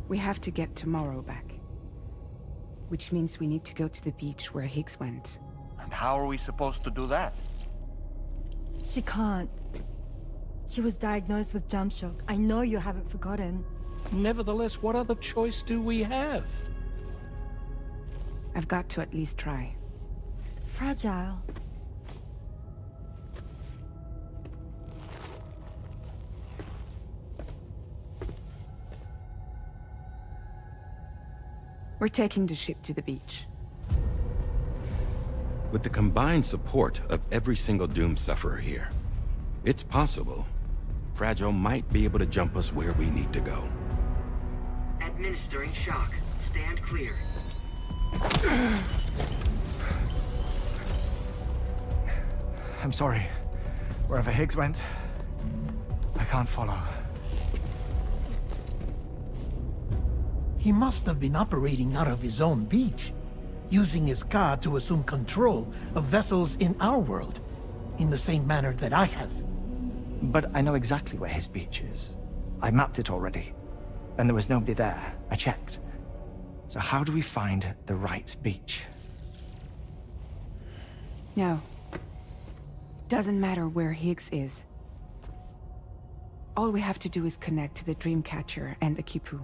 S7: We have to get tomorrow back. Which means we need to go to the beach where Higgs went.
S4: And how are we supposed to do that?
S15: She can't. She was diagnosed with jump shock. I know you haven't forgotten.
S6: Nevertheless, what other choice do we have?
S7: I've got to at least try.
S15: Fragile.
S7: We're taking the ship to the beach.
S3: With the combined support of every single Doom sufferer here, it's possible Fragile might be able to jump us where we need to go.
S10: Administering shock. Stand clear.
S16: I'm sorry. Wherever Higgs went, I can't follow.
S9: He must have been operating out of his own beach, using his car to assume control of vessels in our world, in the same manner that I have.
S16: But I know exactly where his beach is. I mapped it already, and there was nobody there. I checked. So how do we find the right beach?
S7: No. Doesn't matter where Higgs is. All we have to do is connect to the Dreamcatcher and the Kipu.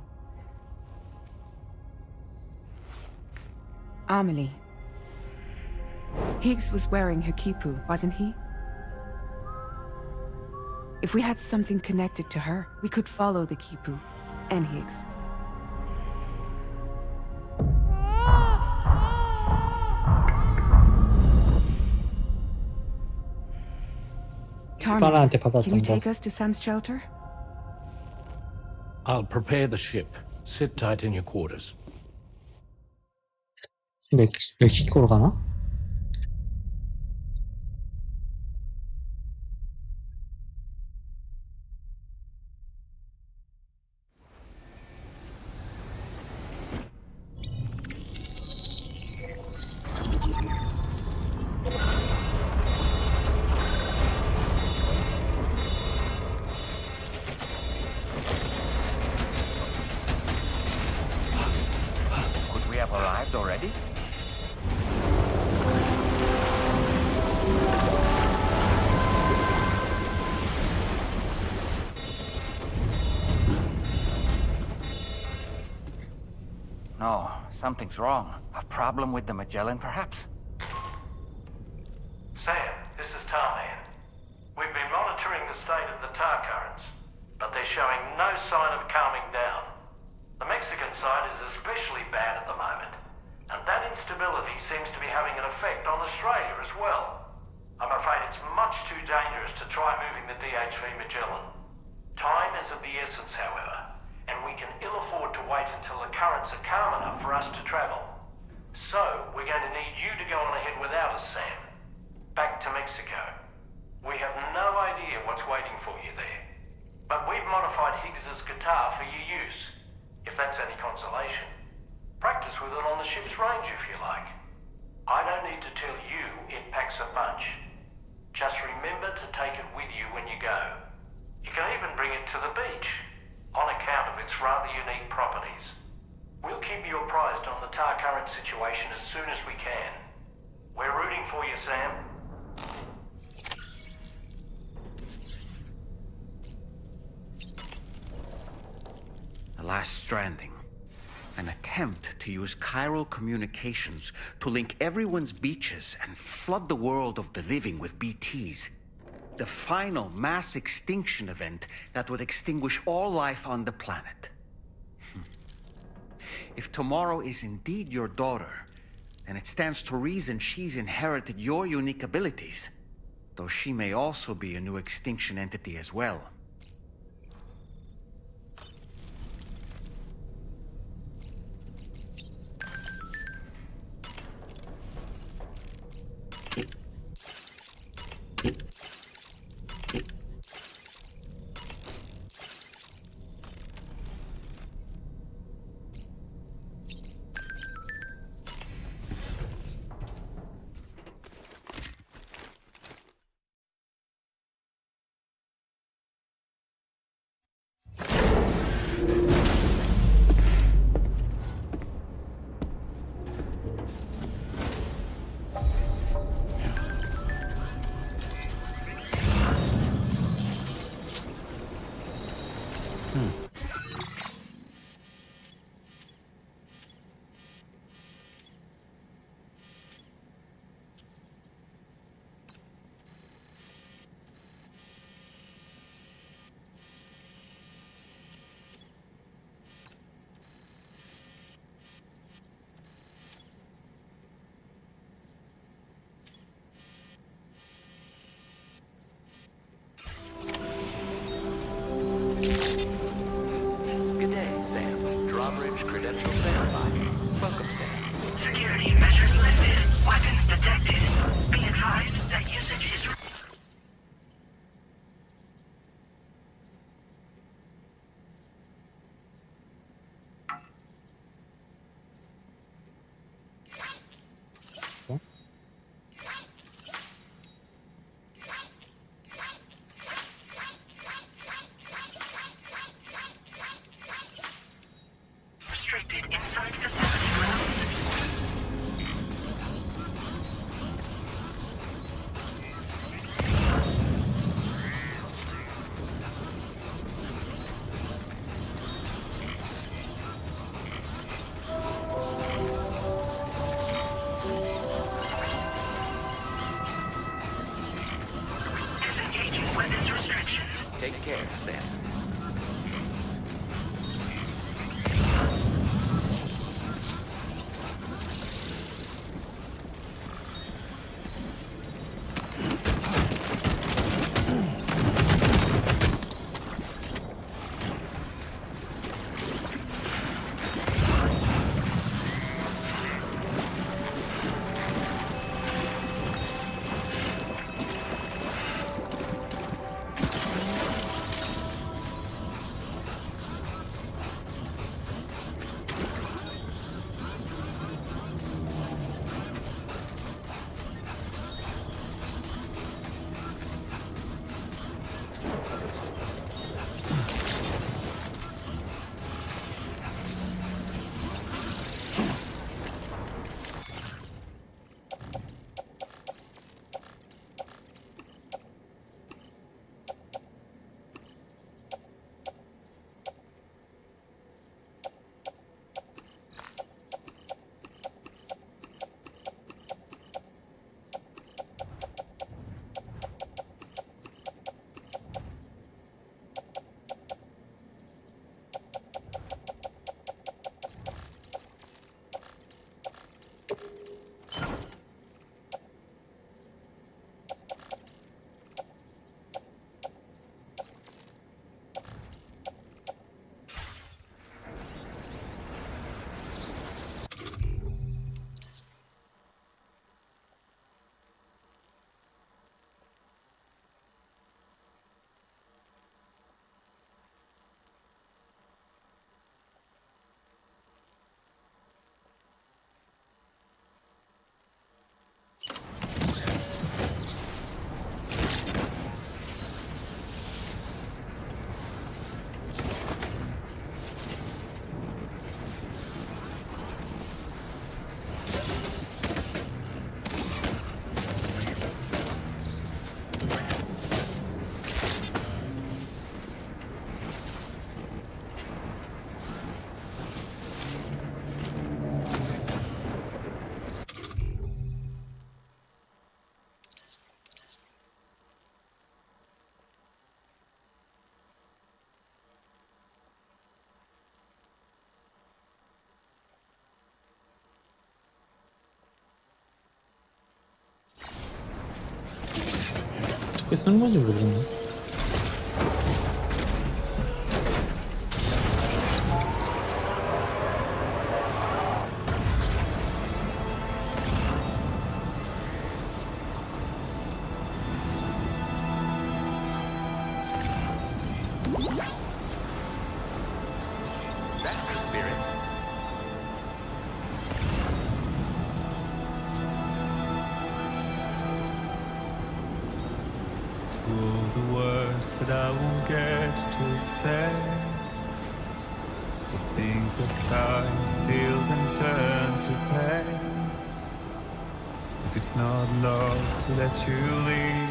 S7: Amelie. Higgs was wearing her Kipu, wasn't he? If we had something connected to her, we could follow the Kipu and Higgs. Tarman, can you take us to Sam's shelter?
S6: I'll prepare the ship. Sit tight in your quarters.
S1: 멕시코로 가나?
S4: Could we have arrived already? No, something's wrong. A problem with the Magellan, perhaps?
S6: Sam, this is Tarman. We've been monitoring the state of the tar currents, but they're showing no sign of calming down. The Mexican side is especially bad at the moment, and that instability seems to be having an effect on Australia as well. I'm afraid it's much too dangerous to try moving the DHV Magellan. Time is of the essence, however, and we can ill afford to wait until the currents are calm enough for us to travel. So, we're going to need you to go on ahead without us, Sam. Back to Mexico. We have no idea what's waiting for you there. But we've modified Higgs's guitar for your use, if that's any consolation. Practice with it on the ship's range if you like. I don't need to tell you it packs a punch. Just remember to take it with you when you go. You can even bring it to the beach, on account of its rather unique properties. We'll keep you apprised on the tar current situation as soon as we can. We're rooting for you, Sam.
S4: The last stranding. An attempt to use chiral communications to link everyone's beaches and flood the world of the living with BTs. The final mass extinction event that would extinguish all life on the planet. If tomorrow is indeed your daughter, then it stands to reason she's inherited your unique abilities, though she may also be a new extinction entity as well.
S10: abundance restrictions.
S4: Take care, Sam.
S1: 어떻게 쓰는 건지 모르겠네.
S4: That's the spirit.
S11: All the words that I won't get to say, the things that time steals and turns to pain. If it's not love to let you leave,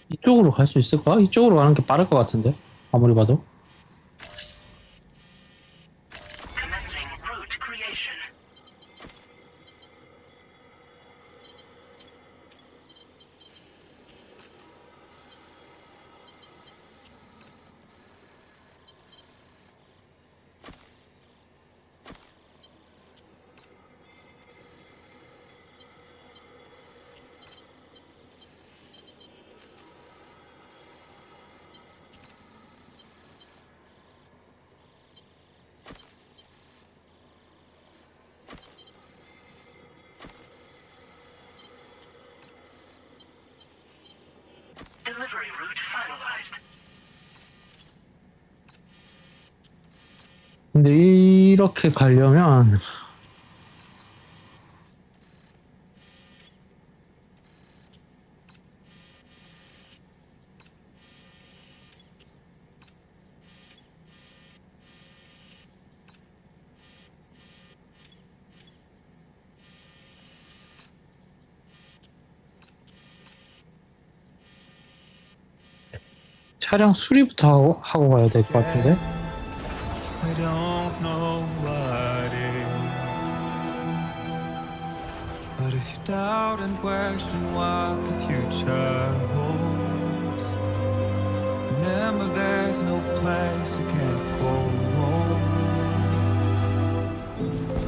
S1: 이쪽으로 갈 수 있을까? 이쪽으로 가는 게 빠를 것 같은데 아무리 봐도.
S10: Commencing route creation. Delivery route finalized.
S1: 근데 이렇게 가려면 차량 수리부터 하고 가야 될 것 같은데.
S11: I don't know what is, but if you doubt and question what the future holds, remember there's no place you can't go home.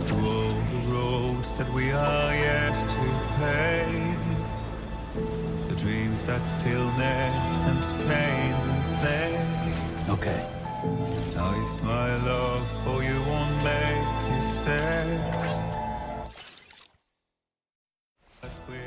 S11: Through all the roads that we are yet to pave, the dreams that stillness entertains enslaved.
S8: Okay.
S11: Now if my love for you won't make you stay, but will.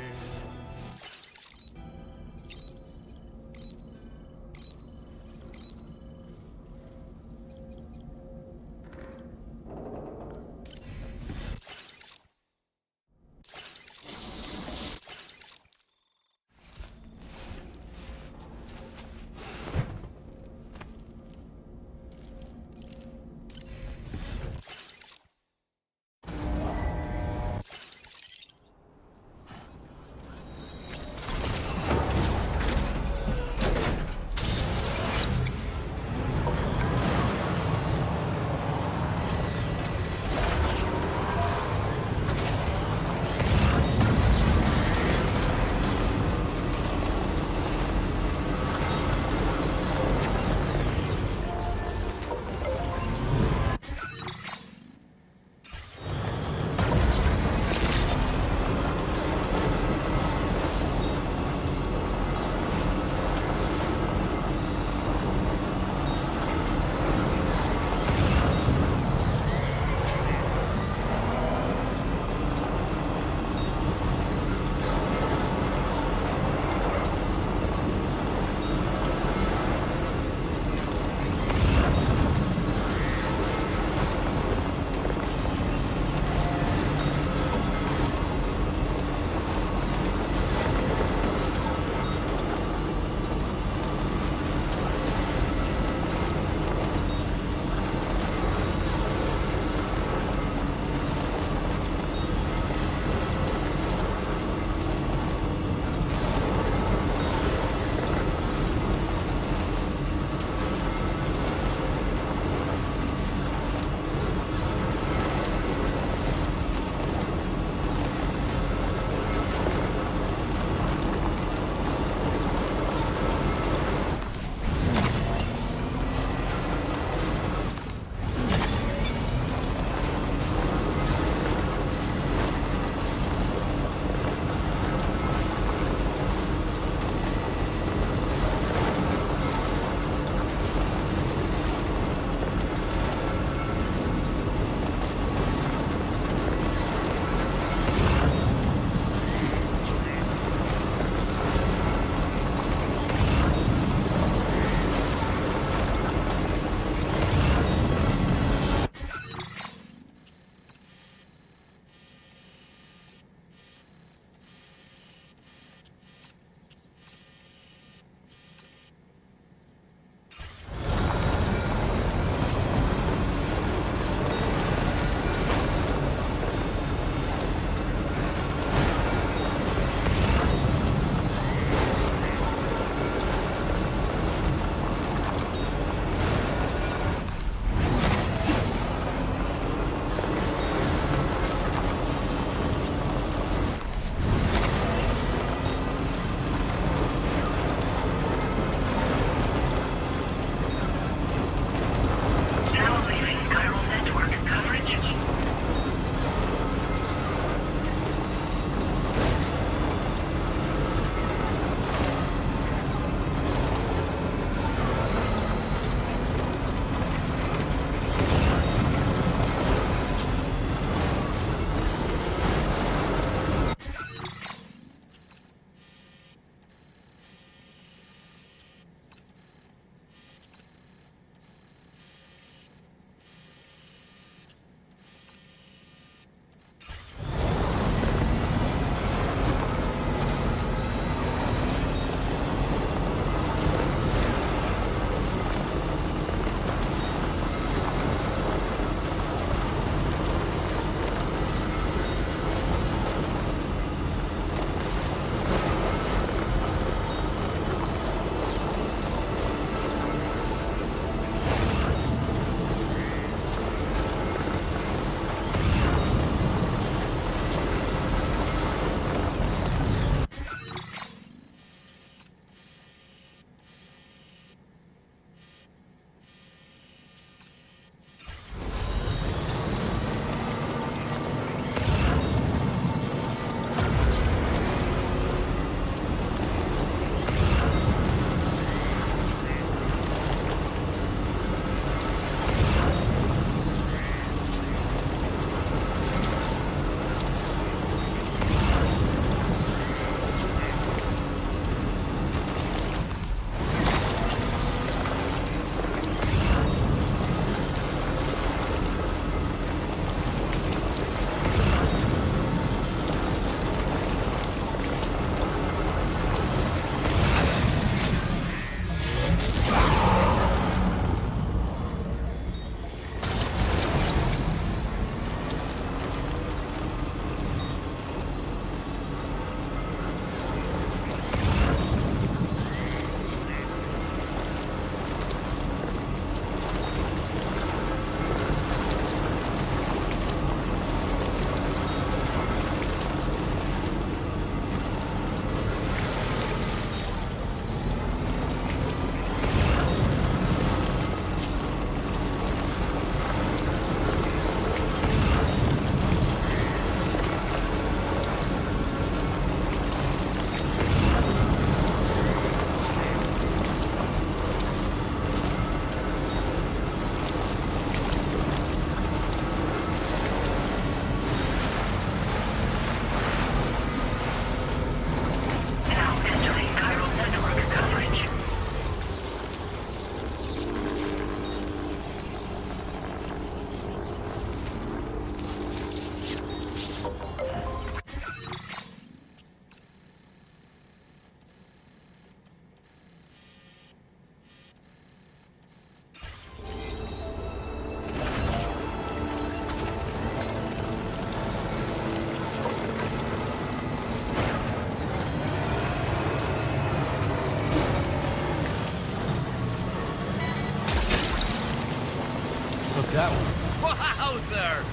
S8: that one.
S4: Wowzer!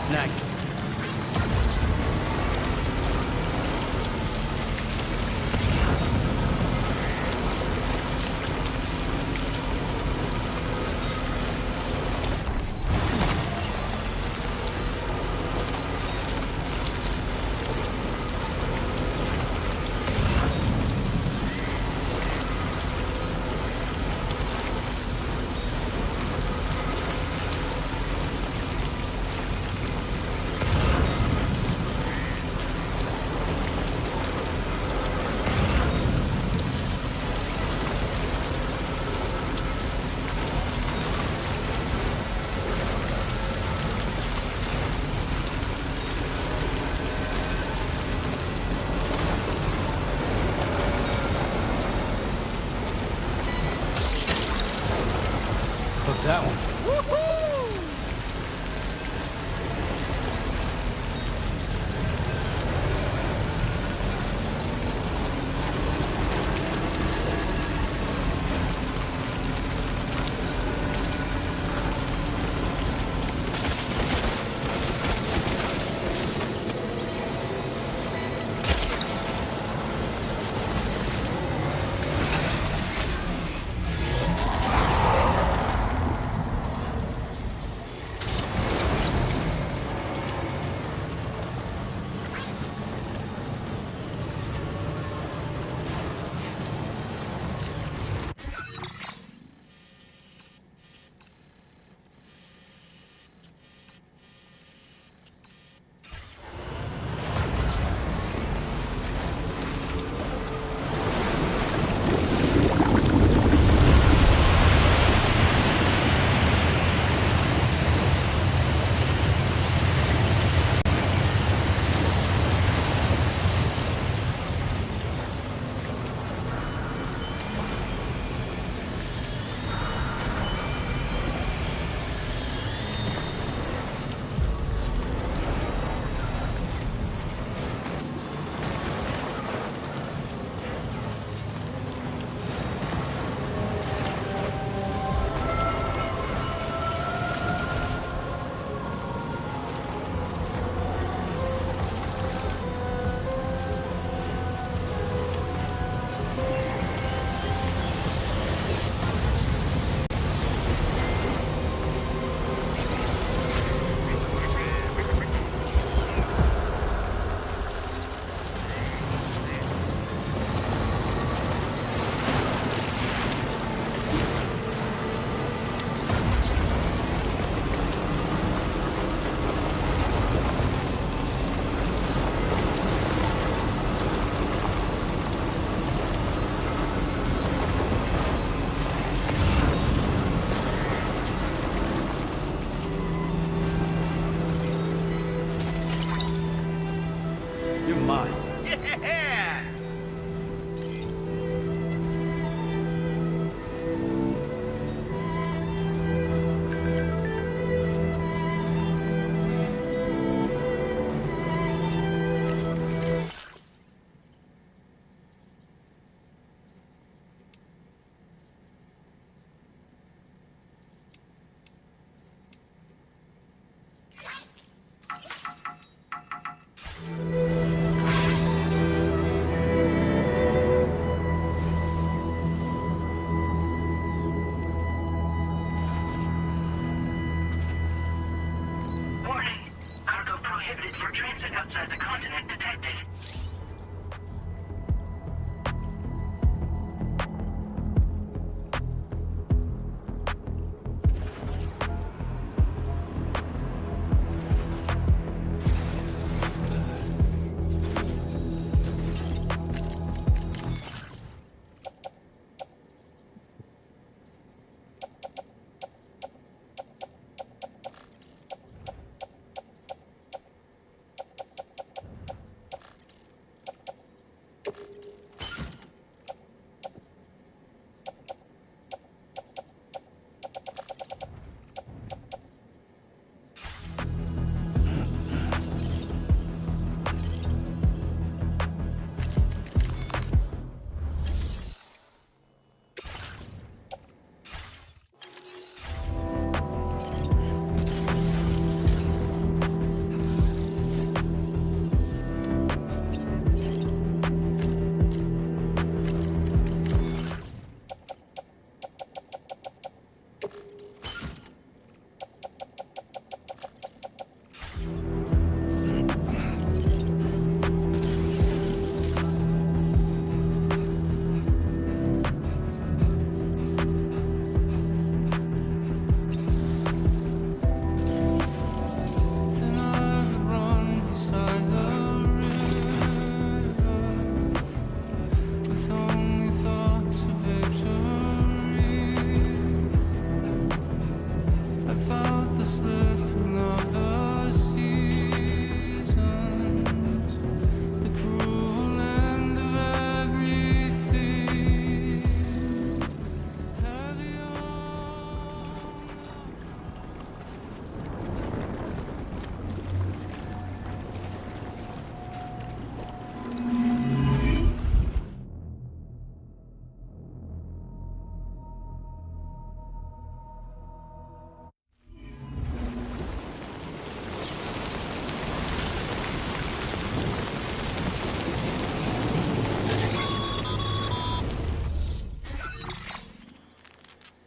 S4: Snack.
S8: Look, that one. You're mine.
S4: Yeah!
S10: Warning. Cargo prohibited for transit outside the continent detected.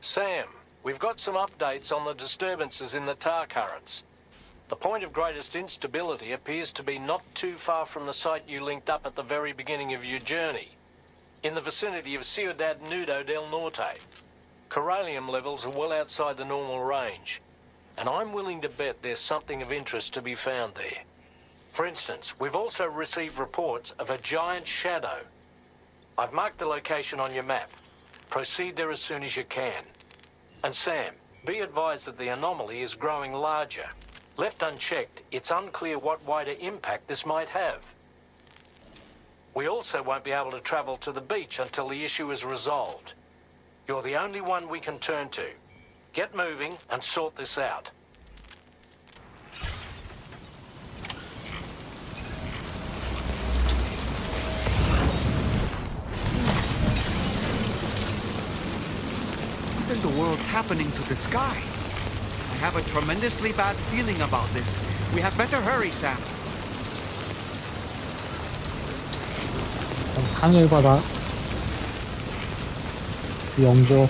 S6: Sam, we've got some updates on the disturbances in the tar currents. The point of greatest instability appears to be not too far from the site you linked up at the very beginning of your journey, in the vicinity of Ciudad Nudo del Norte. Corallium levels are well outside the normal range, and I'm willing to bet there's something of interest to be found there. For instance, we've also received reports of a giant shadow. I've marked the location on your map. Proceed there as soon as you can. And Sam, be advised that the anomaly is growing larger. Left unchecked, it's unclear what wider impact this might have. We also won't be able to travel to the beach until the issue is resolved. You're the only one we can turn to. Get moving and sort this out.
S4: What in the world's happening to the sky? I have a tremendously bad feeling about this. We had better hurry, Sam.
S1: 하늘바다 영조.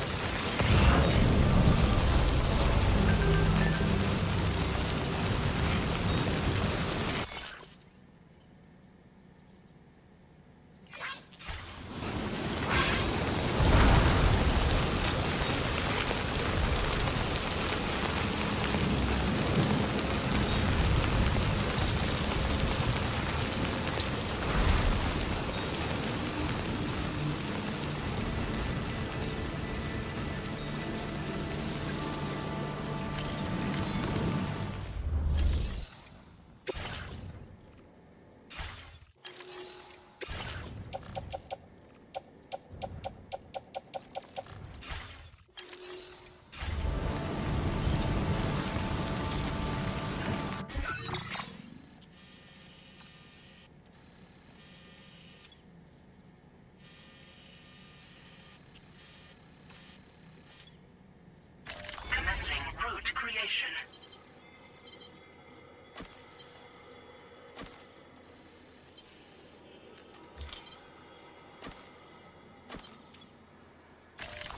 S10: Commencing route creation.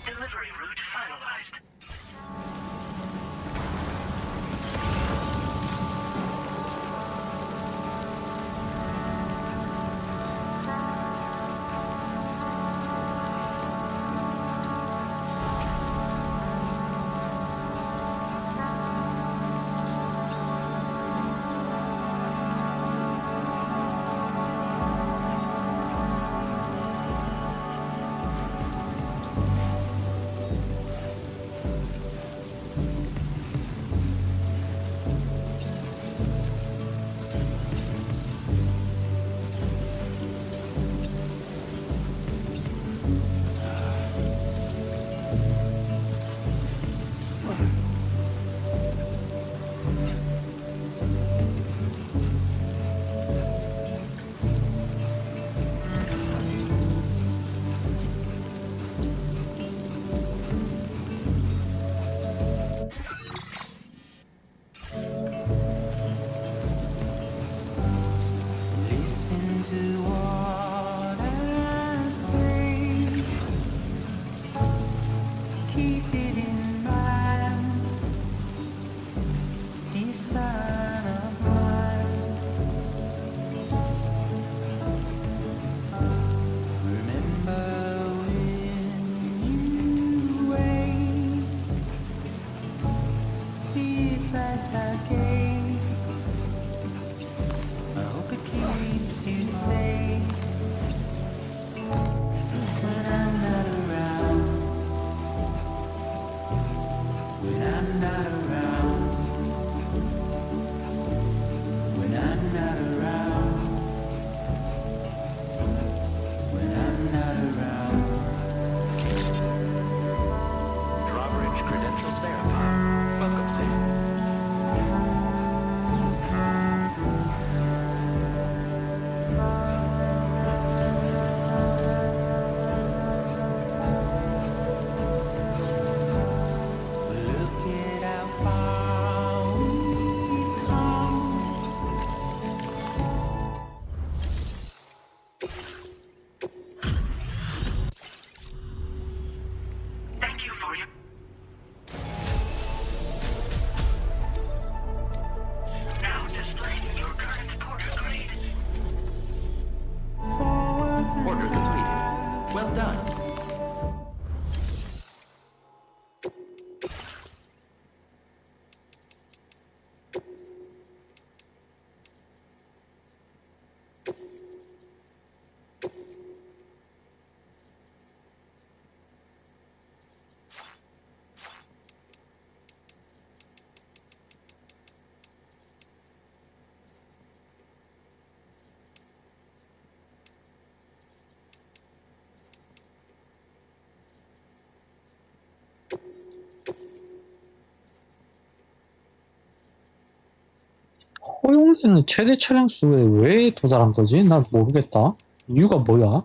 S10: Delivery route finalized. Drawbridge credentials verified. Welcome, Sam.
S11: Look at how far
S1: 허용되는 최대 차량 수에 왜 도달한 거지? 난 모르겠다. 이유가 뭐야?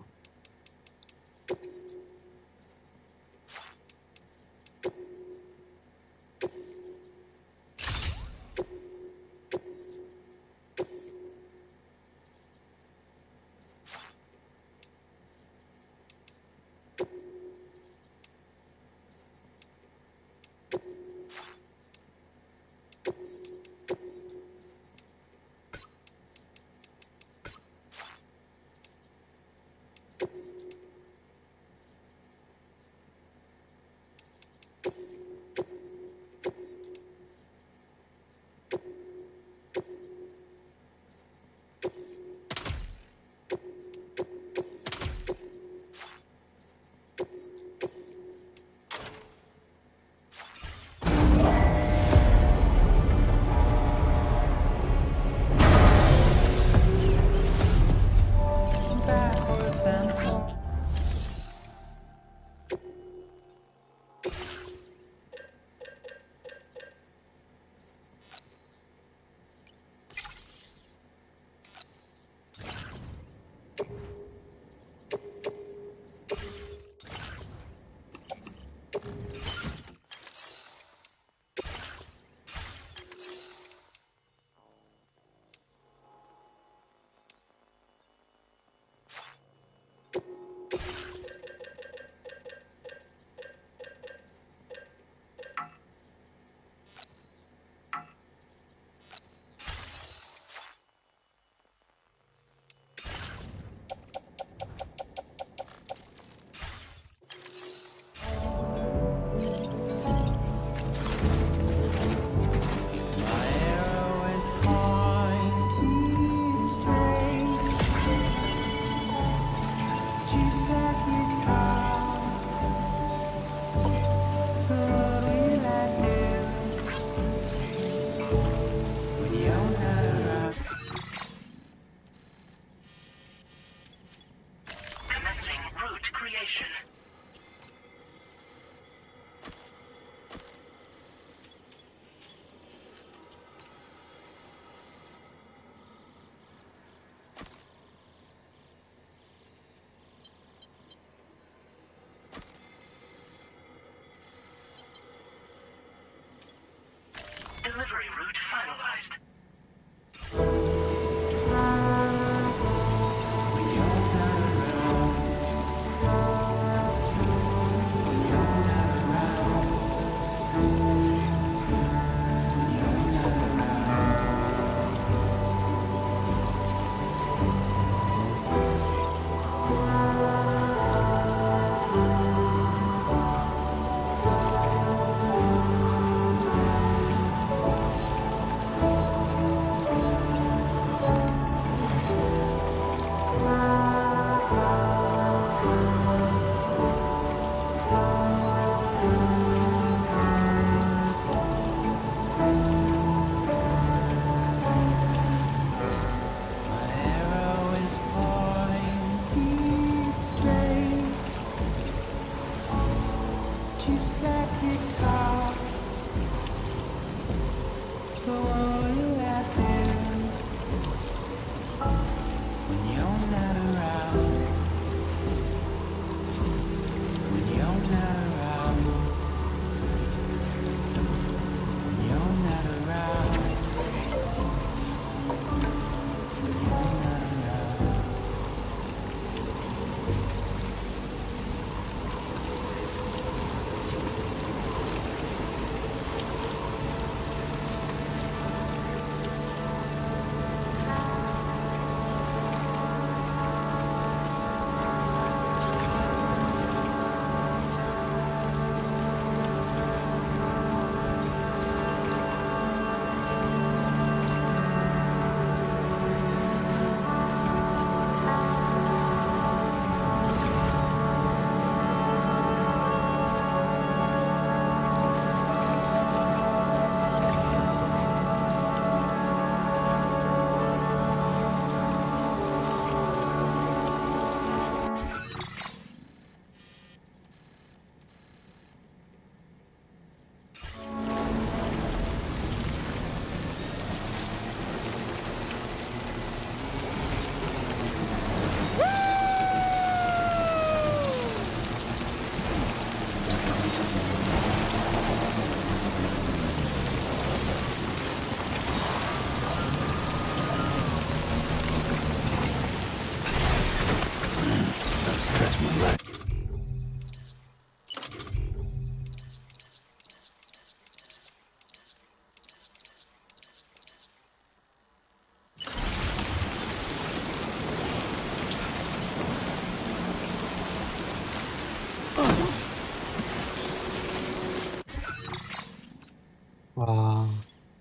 S1: 아,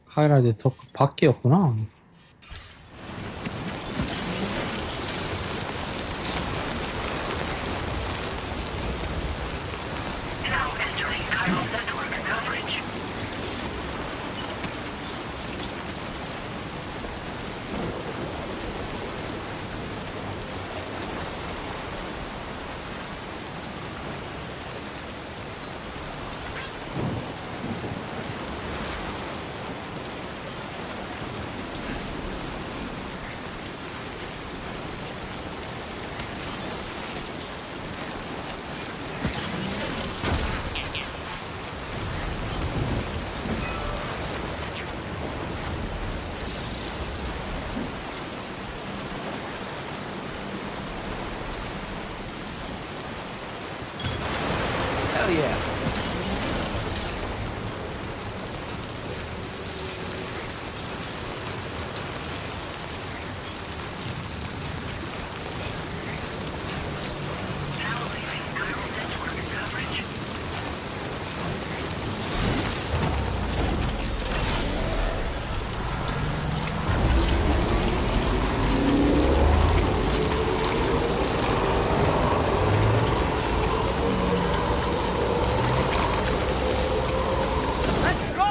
S1: 하이라이트 밖이었구나.
S10: Now entering chiral network coverage.
S4: Hell yeah. Let's go!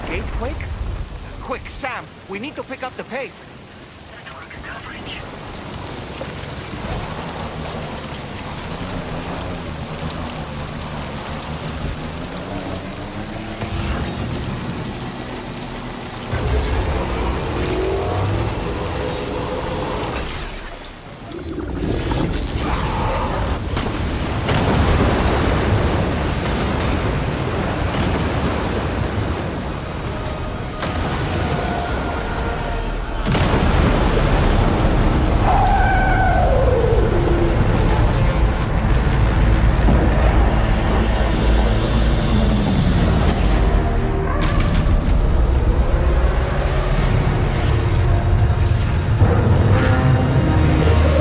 S4: Gate quake? Quick, Sam, we need to pick up the pace.
S10: Network coverage.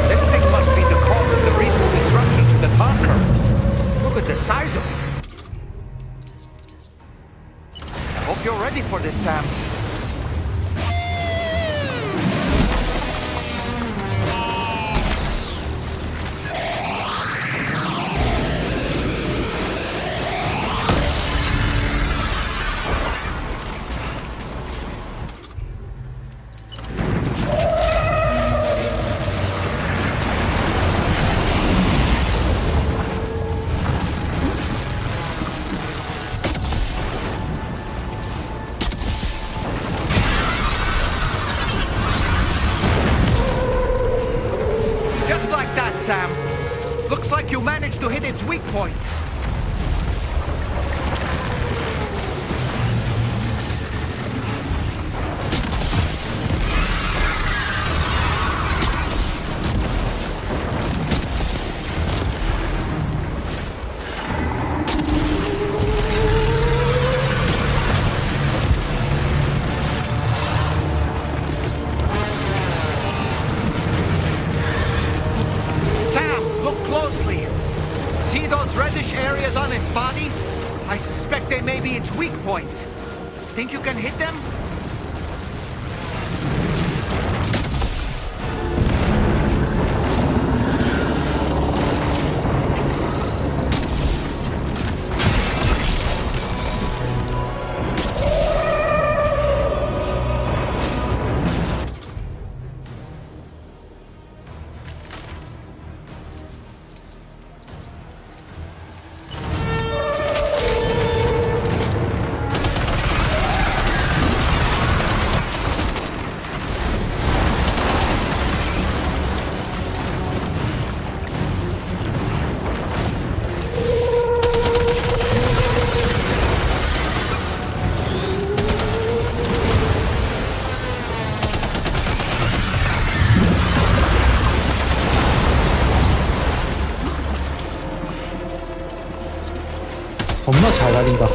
S4: This thing must be the cause of the recent disruption to the power currents. Look at the size of it. I hope you're ready for this, Sam. Just like that, Sam. Looks like you managed to hit its weak point. Sam, look closely. See those reddish areas on its body? I suspect they may be its weak points. Think you can hit them?
S1: 겁나 잘 달린다.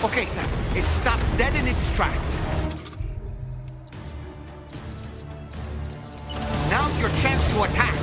S4: Okay, Sam. It stopped dead in its tracks. Now's your chance to attack.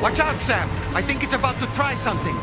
S4: Watch out, Sam! I think it's about to try something.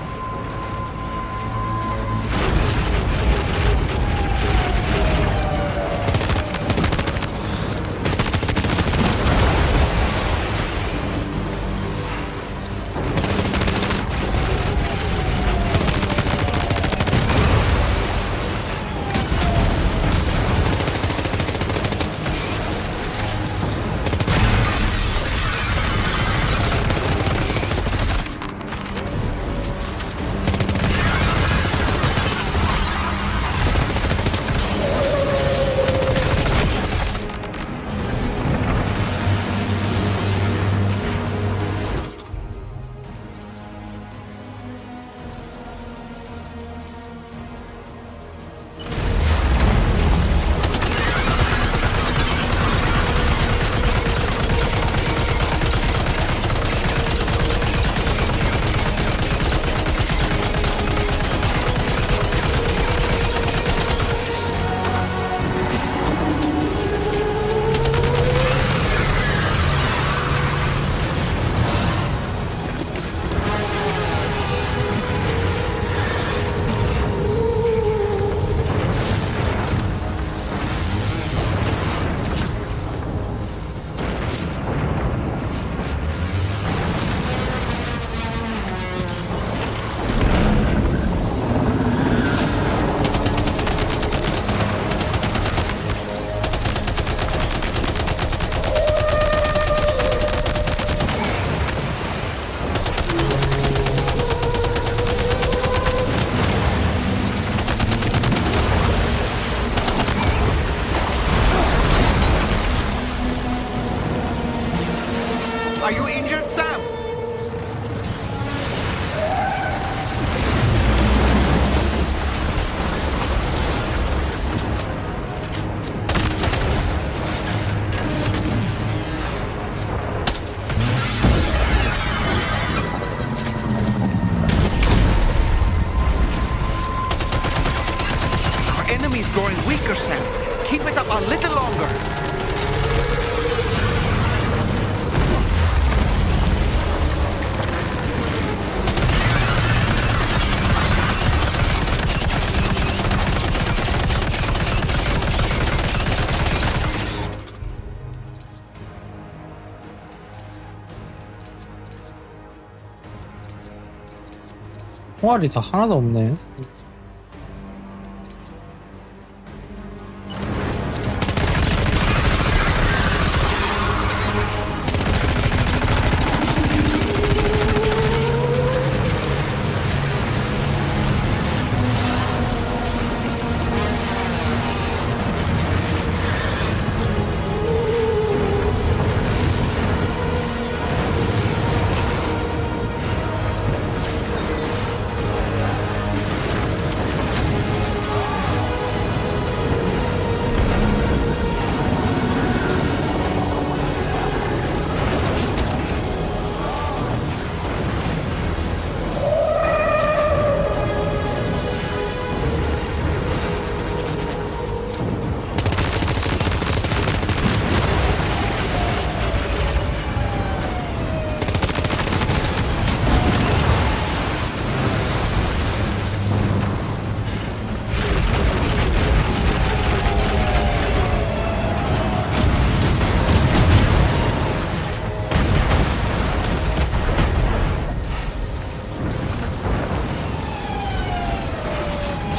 S4: Are you injured, Sam? Our enemy's growing weaker, Sam. Keep it up a little longer.
S1: 총알이 다 하나도 없네.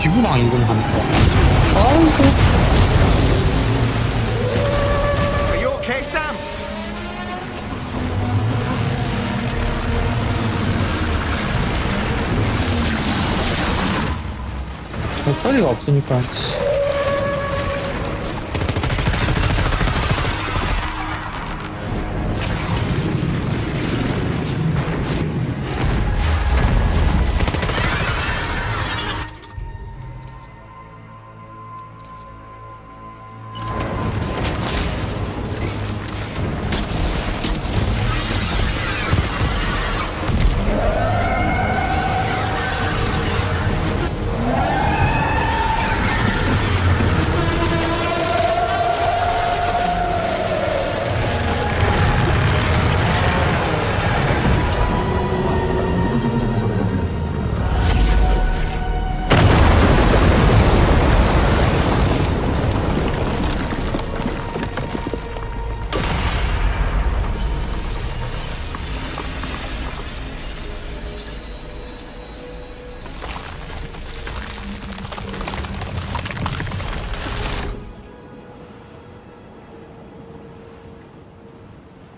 S1: 기구랑 이건 하니까. 아이고.
S4: Are you okay, Sam?
S1: 배터리가 없으니까.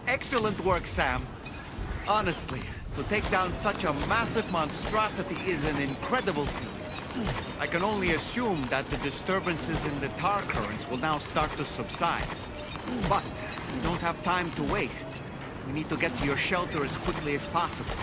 S4: Excellent work, Sam. Honestly, to take down such a massive monstrosity is an incredible feat. I can only assume that the disturbances in the tar currents will now start to subside. But we don't have time to waste. We need to get to your shelter as quickly as possible.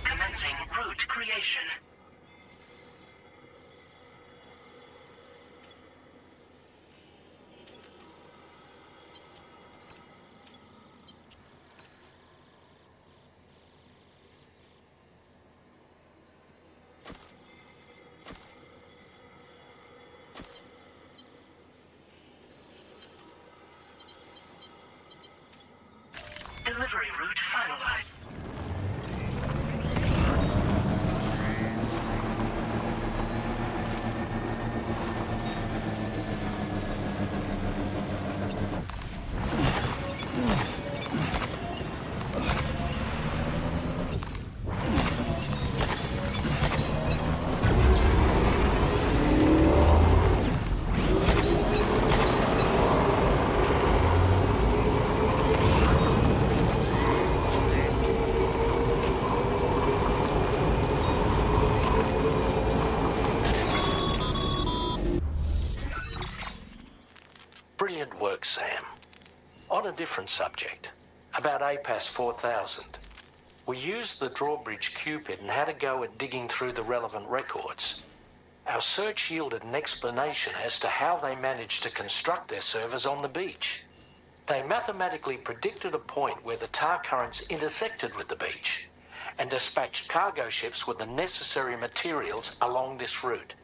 S10: Commencing route creation. Delivery route finalized.
S6: work, Sam. On a different subject, about APAS 4000. We used the drawbridge Cupid and had a go at digging through the relevant records. Our search yielded an explanation as to how they managed to construct their servers on the beach. They mathematically predicted a point where the tar currents intersected with the beach and dispatched cargo ships with the necessary materials along this route.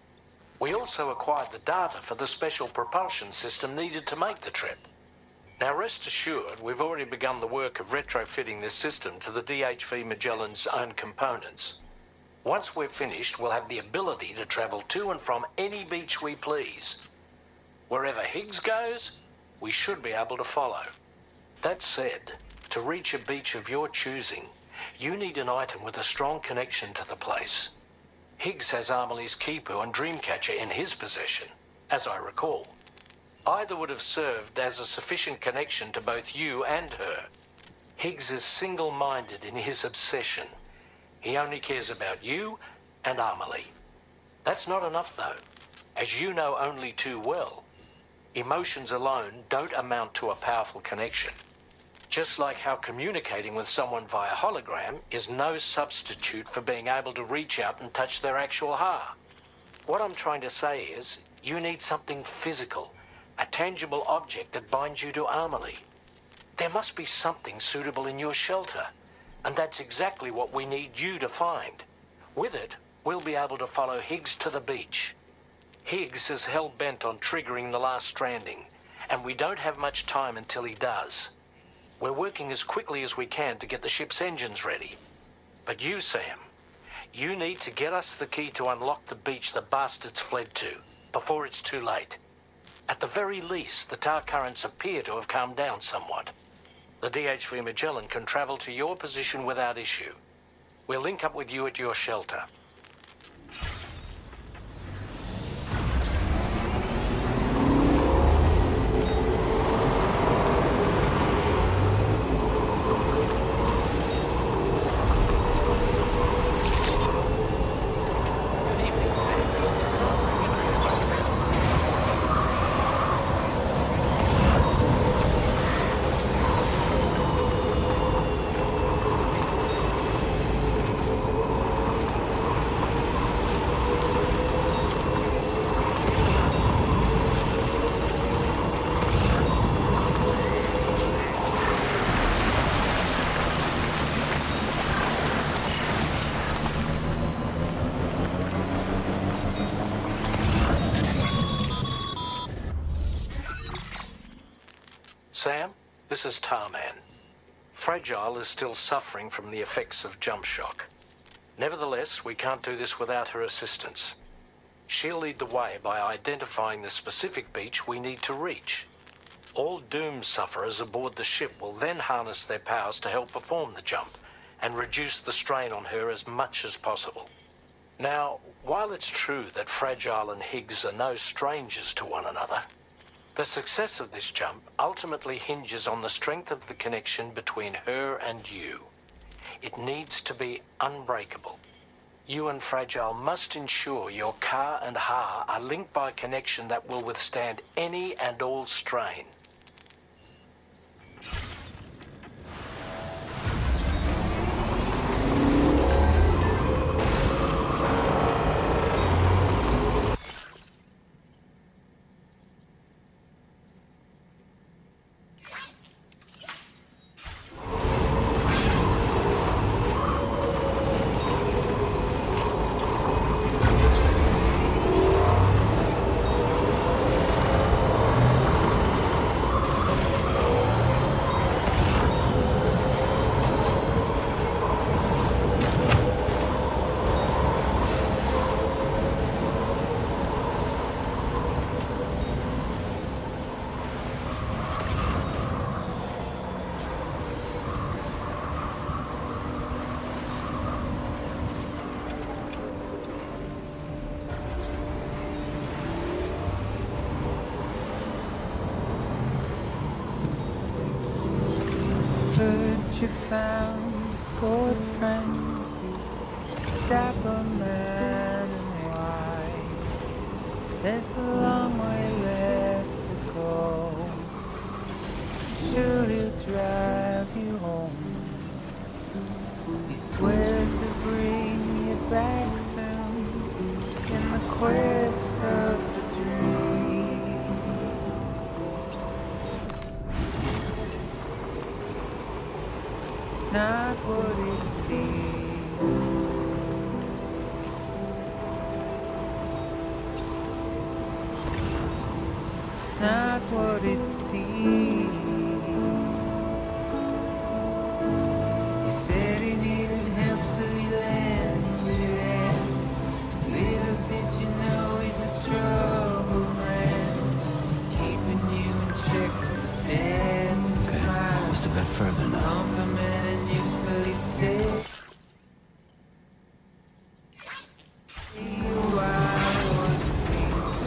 S6: We also acquired the data for the special propulsion system needed to make the trip. Now rest assured, we've already begun the work of retrofitting this system to the DHV Magellan's own components. Once we're finished, we'll have the ability to travel to and from any beach we please. Wherever Higgs goes, we should be able to follow. That said, to reach a beach of your choosing, you need an item with a strong connection to the place. Higgs has Amelie's Kipu and Dreamcatcher in his possession, as I recall. Either would have served as a sufficient connection to both you and her. Higgs is single-minded in his obsession. He only cares about you and Amelie. That's not enough, though. As you know only too well, emotions alone don't amount to a powerful connection. Just like how communicating with someone via hologram is no substitute for being able to reach out and touch their actual heart. What I'm trying to say is, you need something physical, a tangible object that binds you to Amelie. There must be something suitable in your shelter, and that's exactly what we need you to find. With it, we'll be able to follow Higgs to the beach. Higgs is hell-bent on triggering the last stranding, and we don't have much time until he does. We're working as quickly as we can to get the ship's engines ready. But you, Sam, you need to get us the key to unlock the beach the bastards fled to, before it's too late. At the very least, the tar currents appear to have calmed down somewhat. The DHV Magellan can travel to your position without issue. We'll link up with you at your shelter. Sam, this is Tarman. Fragile is still suffering from the effects of jump shock. Nevertheless, we can't do this without her assistance. She'll lead the way by identifying the specific beach we need to reach. All doom sufferers aboard the ship will then harness their powers to help perform the jump and reduce the strain on her as much as possible. Now, while it's true that Fragile and Higgs are no strangers to one another, the success of this jump ultimately hinges on the strength of the connection between her and you. It needs to be unbreakable. You and Fragile must ensure your Ka and Ha are linked by a connection that will withstand any and all strain.
S17: Search you found, good friend, dapper man and white. There's a long way left to go quest of the dream. It's not what it seems. It's not what it seems. He said he needed help, so he lent you hand. Little did you know he's a trouble man, keeping you in check with dead smile.
S8: Just a bit further now.
S17: Complimenting you so you'd stay. You are what seems.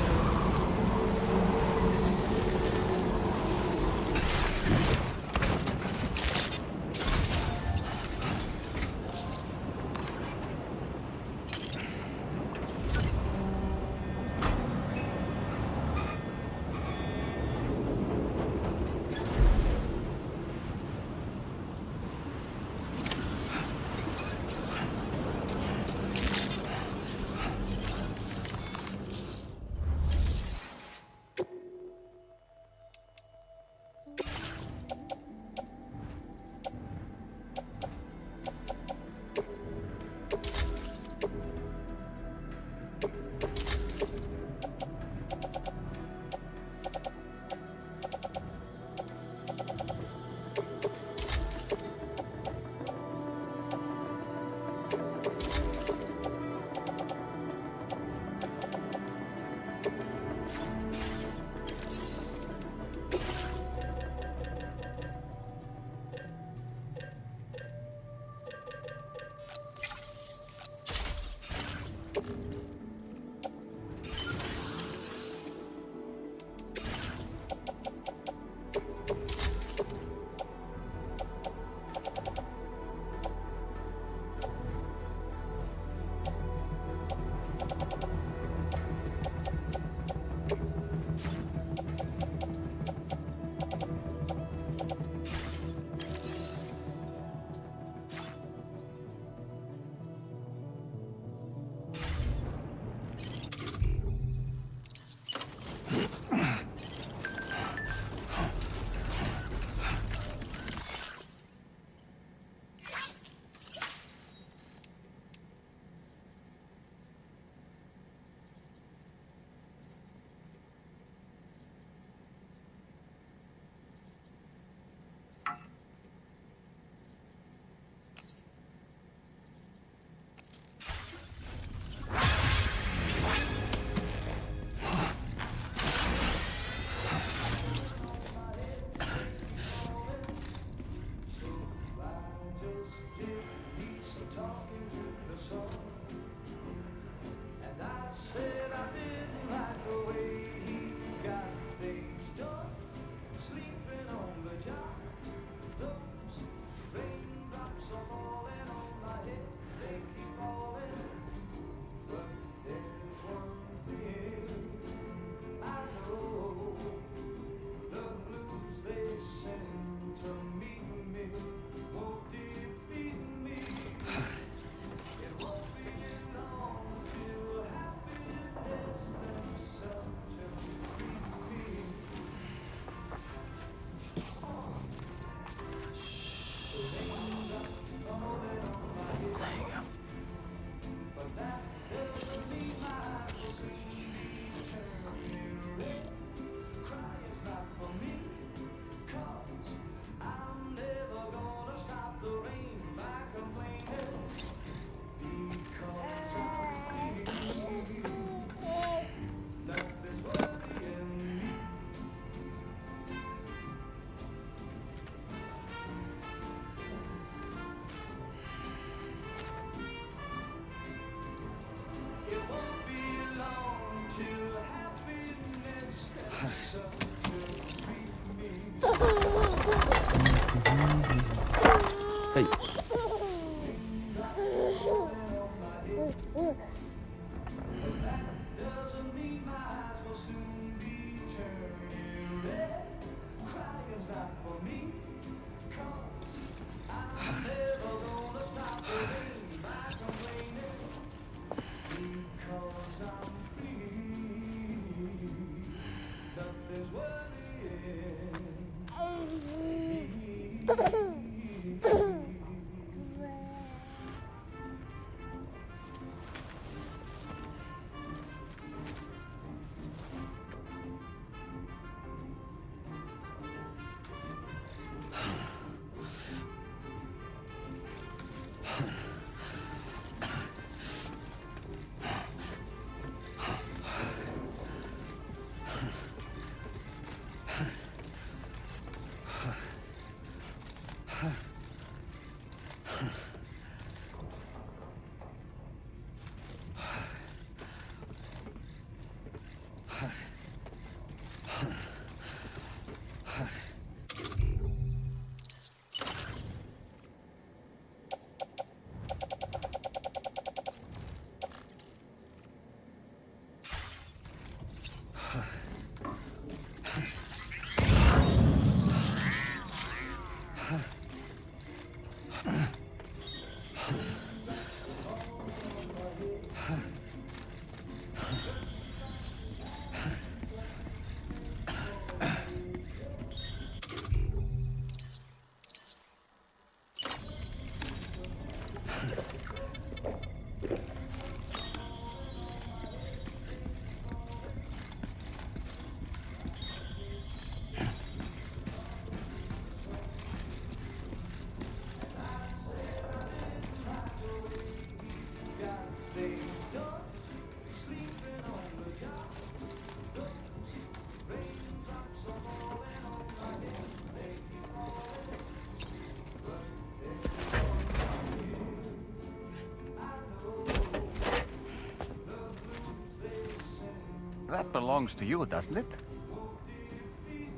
S4: That belongs to you, doesn't it?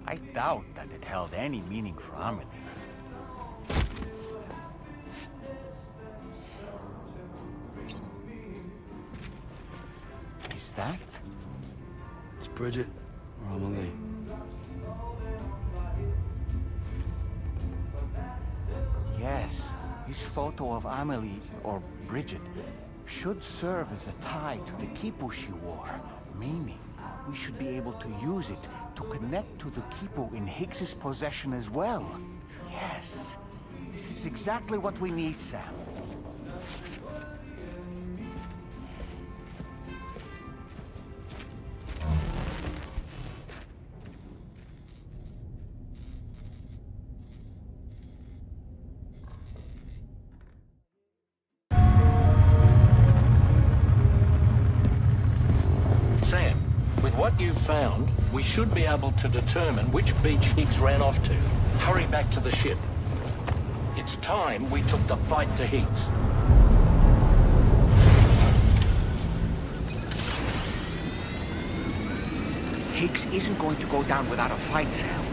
S4: I doubt that it held any meaning for Amelie. Is that?
S8: It's Bridget or Amelie.
S4: Yes, this photo of Amelie, or Bridget, should serve as a tie to the quipu she wore, meaning we should be able to use it to connect to the quipu in Higgs's possession as well. Yes, this is exactly what we need, Sam.
S6: Sam, with what you've found, we should be able to determine which beach Higgs ran off to. Hurry back to the ship. It's time we took the fight to Higgs.
S4: Higgs isn't going to go down without a fight, Sam.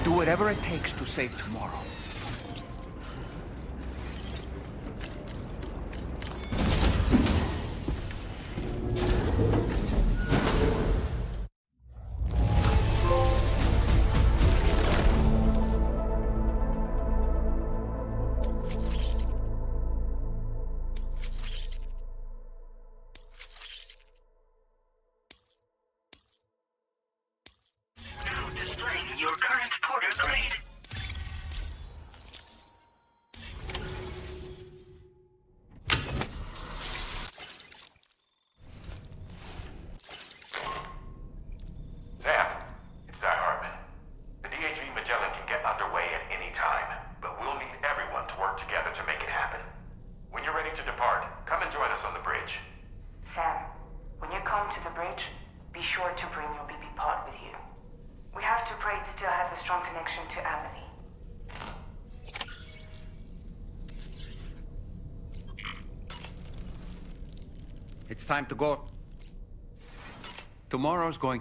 S4: Do whatever it takes to save tomorrow.
S10: Now displaying your current porter grade.
S3: Sam, it's Di Hartman. The DHV Magellan can get underway at any time, but we'll need everyone to work together to make it happen. When you're ready to depart, come and join us on the bridge.
S7: Sam, when you come to the bridge, be sure to bring your BB pod with you. We have to pray it still has a strong connection to Amelie.
S4: It's time to go. Tomorrow's going...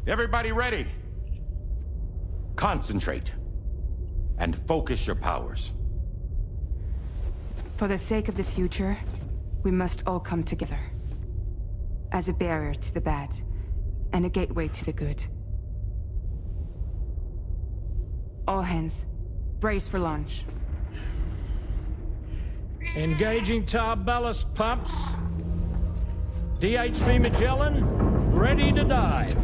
S3: Everybody ready? Concentrate. And focus your powers.
S7: For the sake of the future, we must all come together. As a barrier to the bad, and a gateway to the good. All hands, brace for launch.
S6: Engaging tar ballast pumps. DHV Magellan, ready to dive.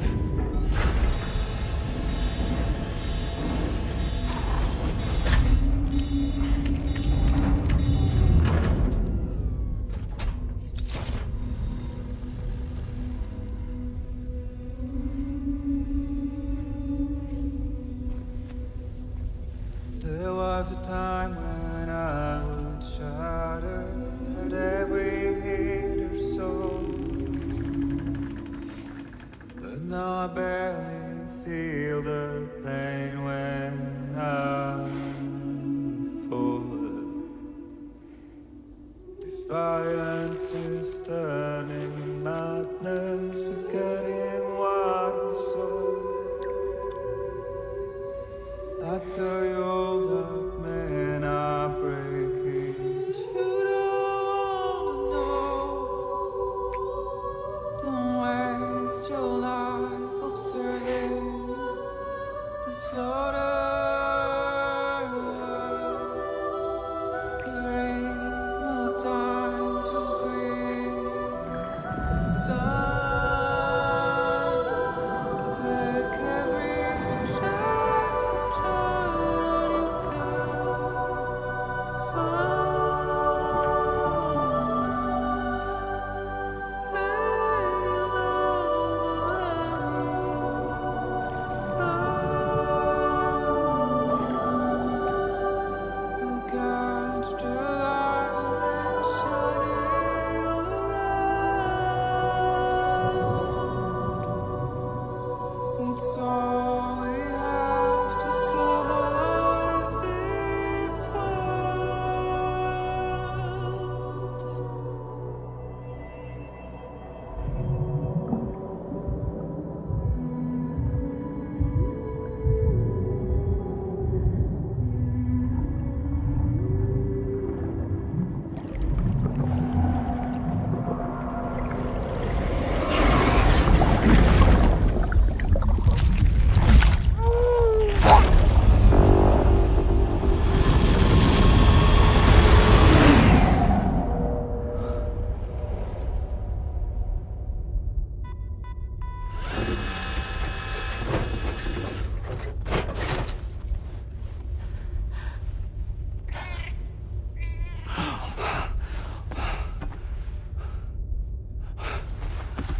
S17: There was a time when I would shudder at every hit or soul, but now I This violence is turning madness, forgetting what we saw. I tell you all that men are breaking, but you don't wanna know. Don't waste your life observing the slaughter.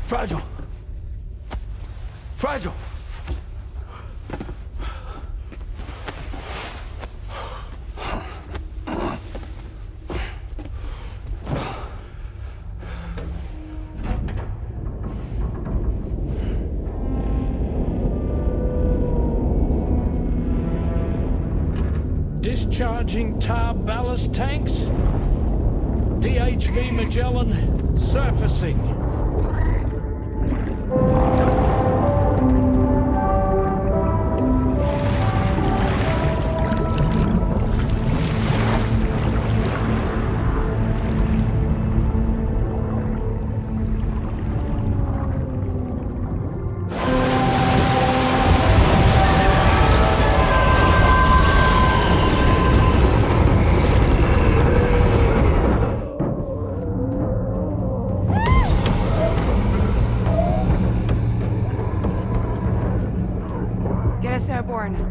S8: Fragile. Fragile.
S6: Discharging tar ballast tanks. DHV Magellan surfacing.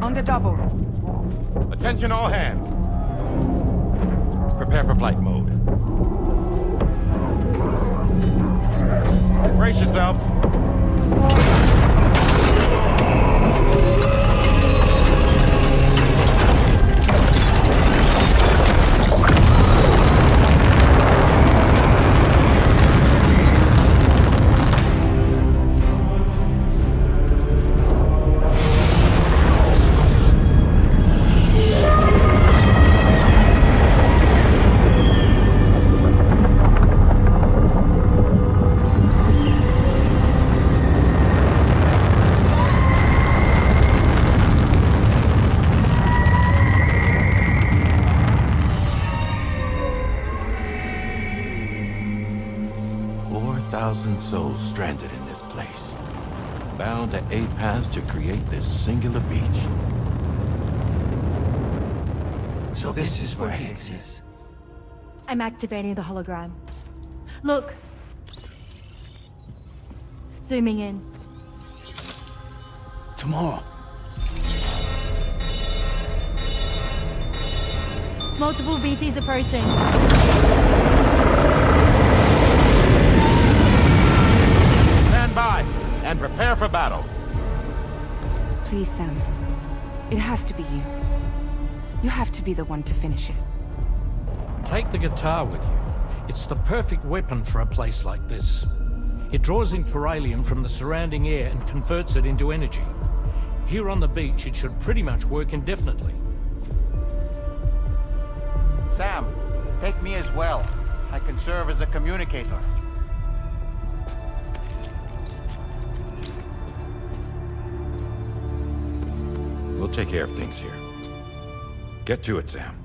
S12: On the double.
S3: Attention all hands. Prepare for flight mode. Brace yourselves. Souls stranded in this place, bound to 8 paths to create this singular beach.
S9: So this is where Higgs is.
S15: I'm activating the hologram. Look. Zooming in.
S8: Tomorrow.
S15: Multiple BTs approaching.
S3: Stand by and prepare for battle.
S12: Please, Sam. It has to be you. You have to be the one to finish it.
S6: Take the guitar with you. It's the perfect weapon for a place like this. It draws in chiralium from the surrounding air and converts it into energy. Here on the beach, it should pretty much work indefinitely.
S4: Sam, take me as well. I can serve as a communicator.
S3: We'll take care of things here. Get to it, Sam.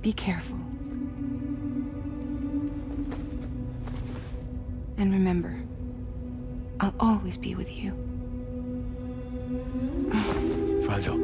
S12: Be careful. And remember, I'll always be with you.
S8: Fragile.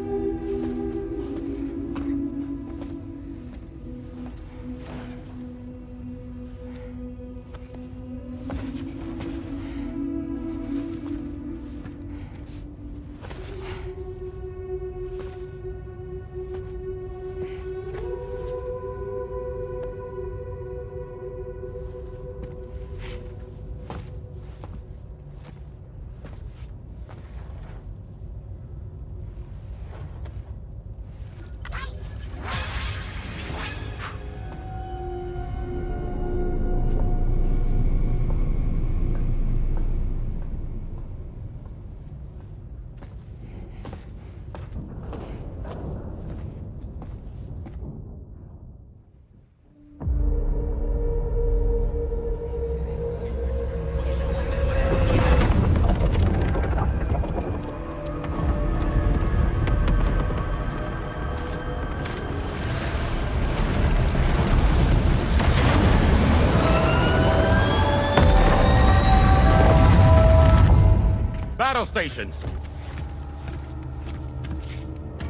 S3: Battle stations!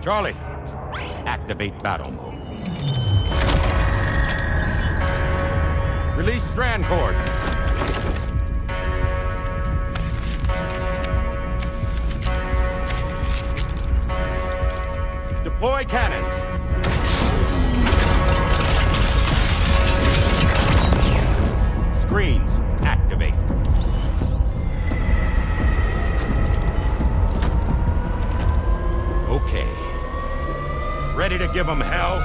S3: Charlie, activate battle mode. Release strand cords. Deploy cannons. Screens, activate. Okay. Ready to give them hell?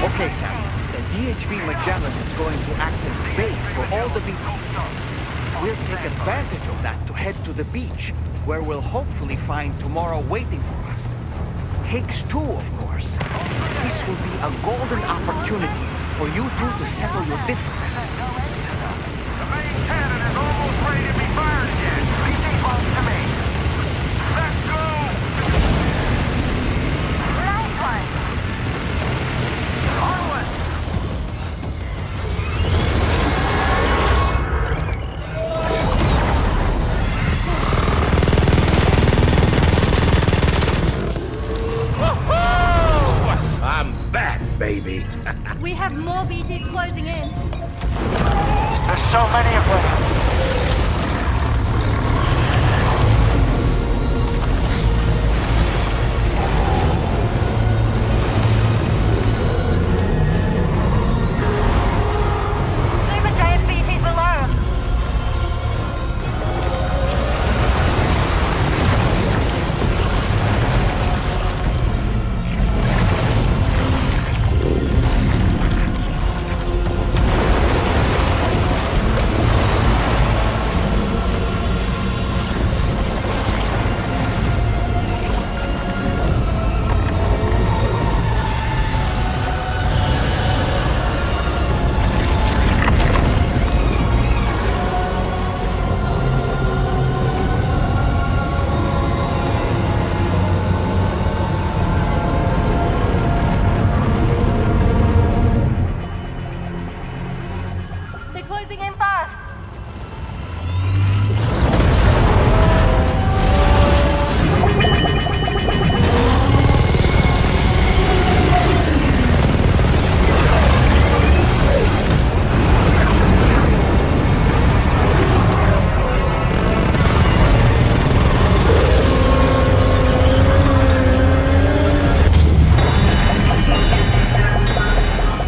S4: Okay, Sam. The DHV Magellan is going to act as bait for all the BTs. We'll take advantage of that to head to the beach, where we'll hopefully find tomorrow waiting for us. Higgs 2, of course. This will be a golden opportunity for you two to settle your differences.
S17: The main cannon is almost ready to be fired again. Leave these ones to me. Let's go!
S5: Nice one.
S17: Onward!
S3: I'm back, baby.
S15: We have more BTs closing in.
S17: There's so many of them.
S5: Leave the giant BTs alone.
S15: They're closing in fast.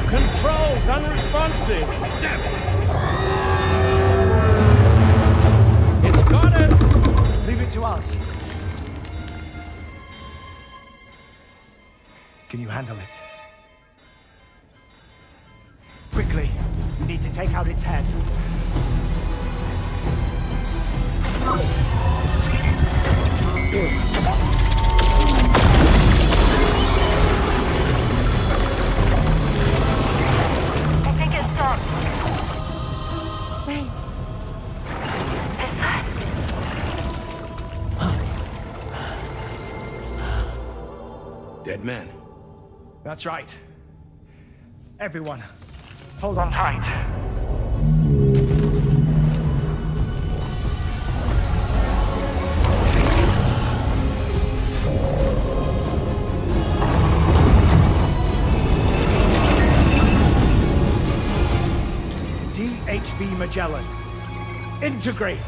S6: Controls unresponsive. Damn it. It's got us.
S16: Leave it to us. Can you handle it?
S18: Quickly, we need to take out its head.
S5: I think it stopped. Wait. It's that.
S3: Dead man.
S18: That's right. Everyone, hold on tight. DHB Magellan, integrate!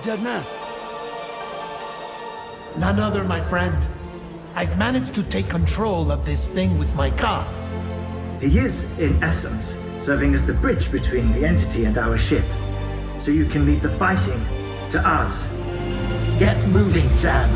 S8: Dead man.
S9: None other, my friend. I've managed to take control of this thing with my car.
S19: He is, in essence, serving as the bridge between the entity and our ship. So you can leave the fighting to us. Get moving, Sam.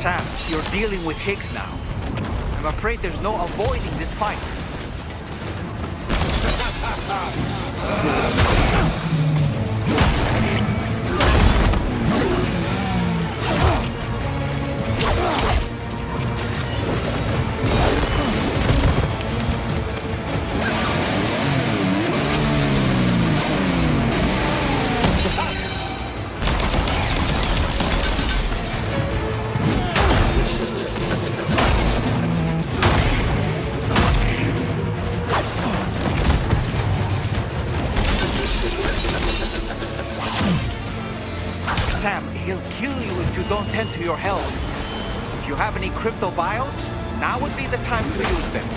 S4: Sam, you're dealing with Higgs now. I'm afraid there's no avoiding this fight. Sam, he'll kill you if you don't tend to your health. If you have any crypto biotes, now would be the time to use them.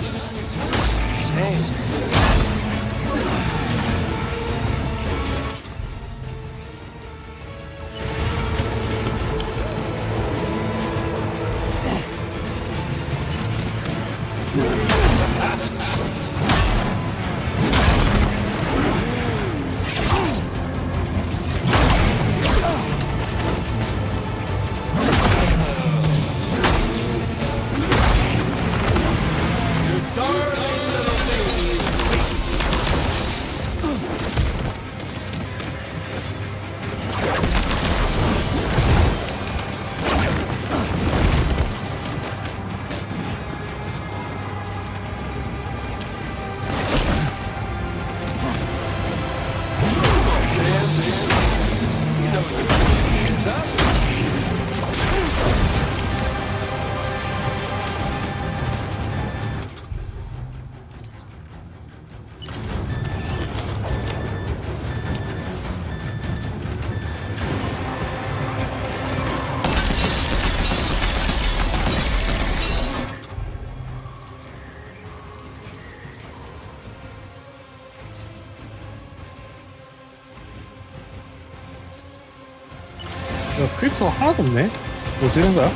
S1: 야, 크립토가 하나도 없네? 어떻게 된 거야?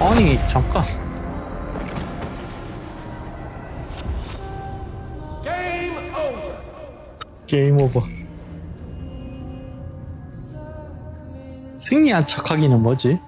S1: 아니, 잠깐. 게임 오버. 승리한 척하기는 뭐지?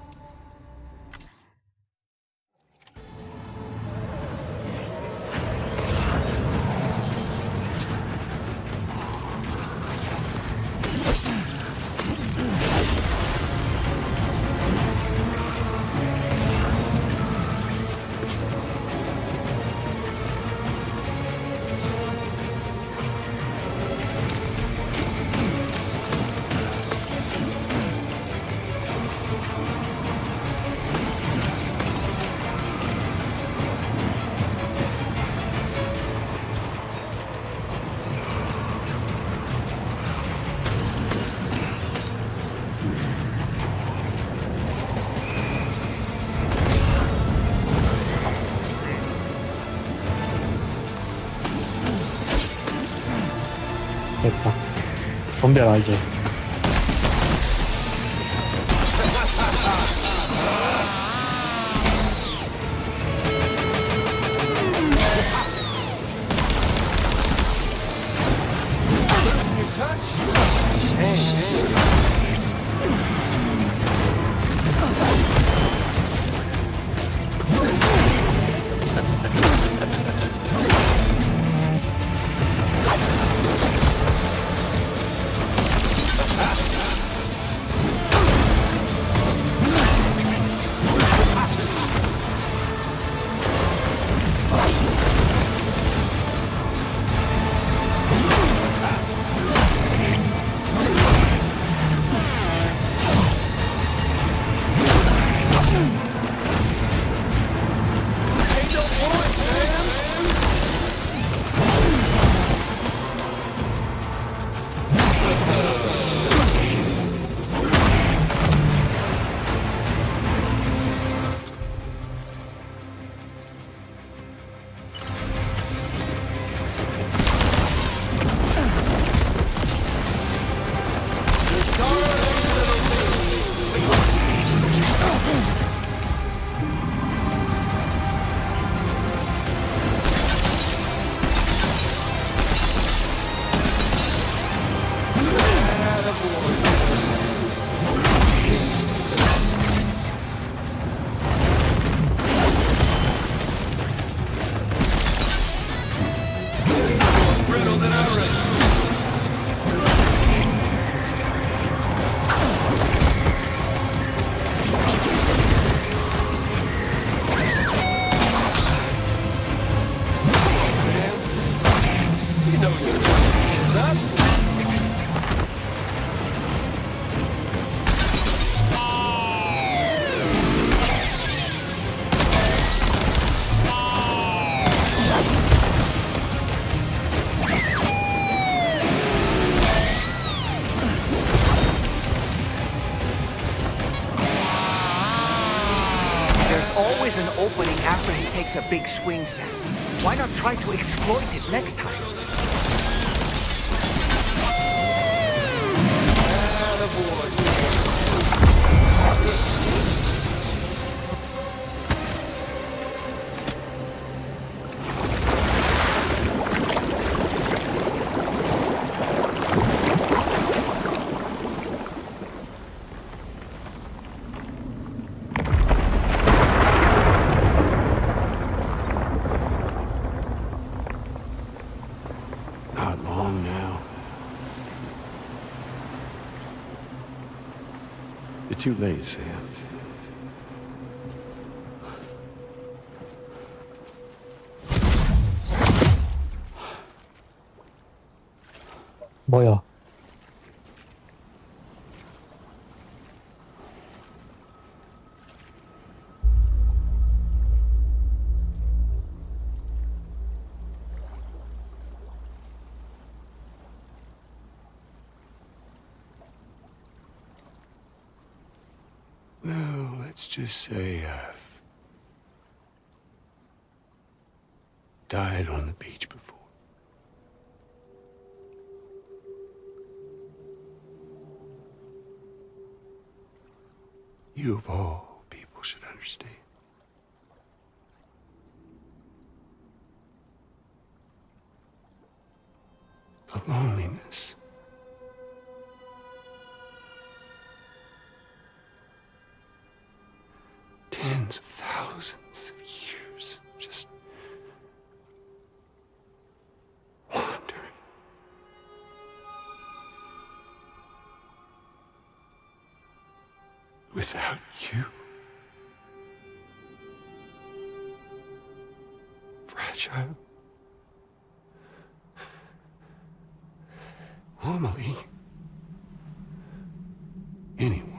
S1: 됐다. 덤벼라 이제.
S4: Always an opening after he takes a big swing, Sam. Why not try to exploit it next time?
S11: Not long now. You're too late, Sam.
S1: 뭐야?
S14: Well, let's just say I've died on the beach before. You of all people should understand. The loneliness. Tens of thousands of years just wandering. Without you. Fragile. Amelie. Anyone.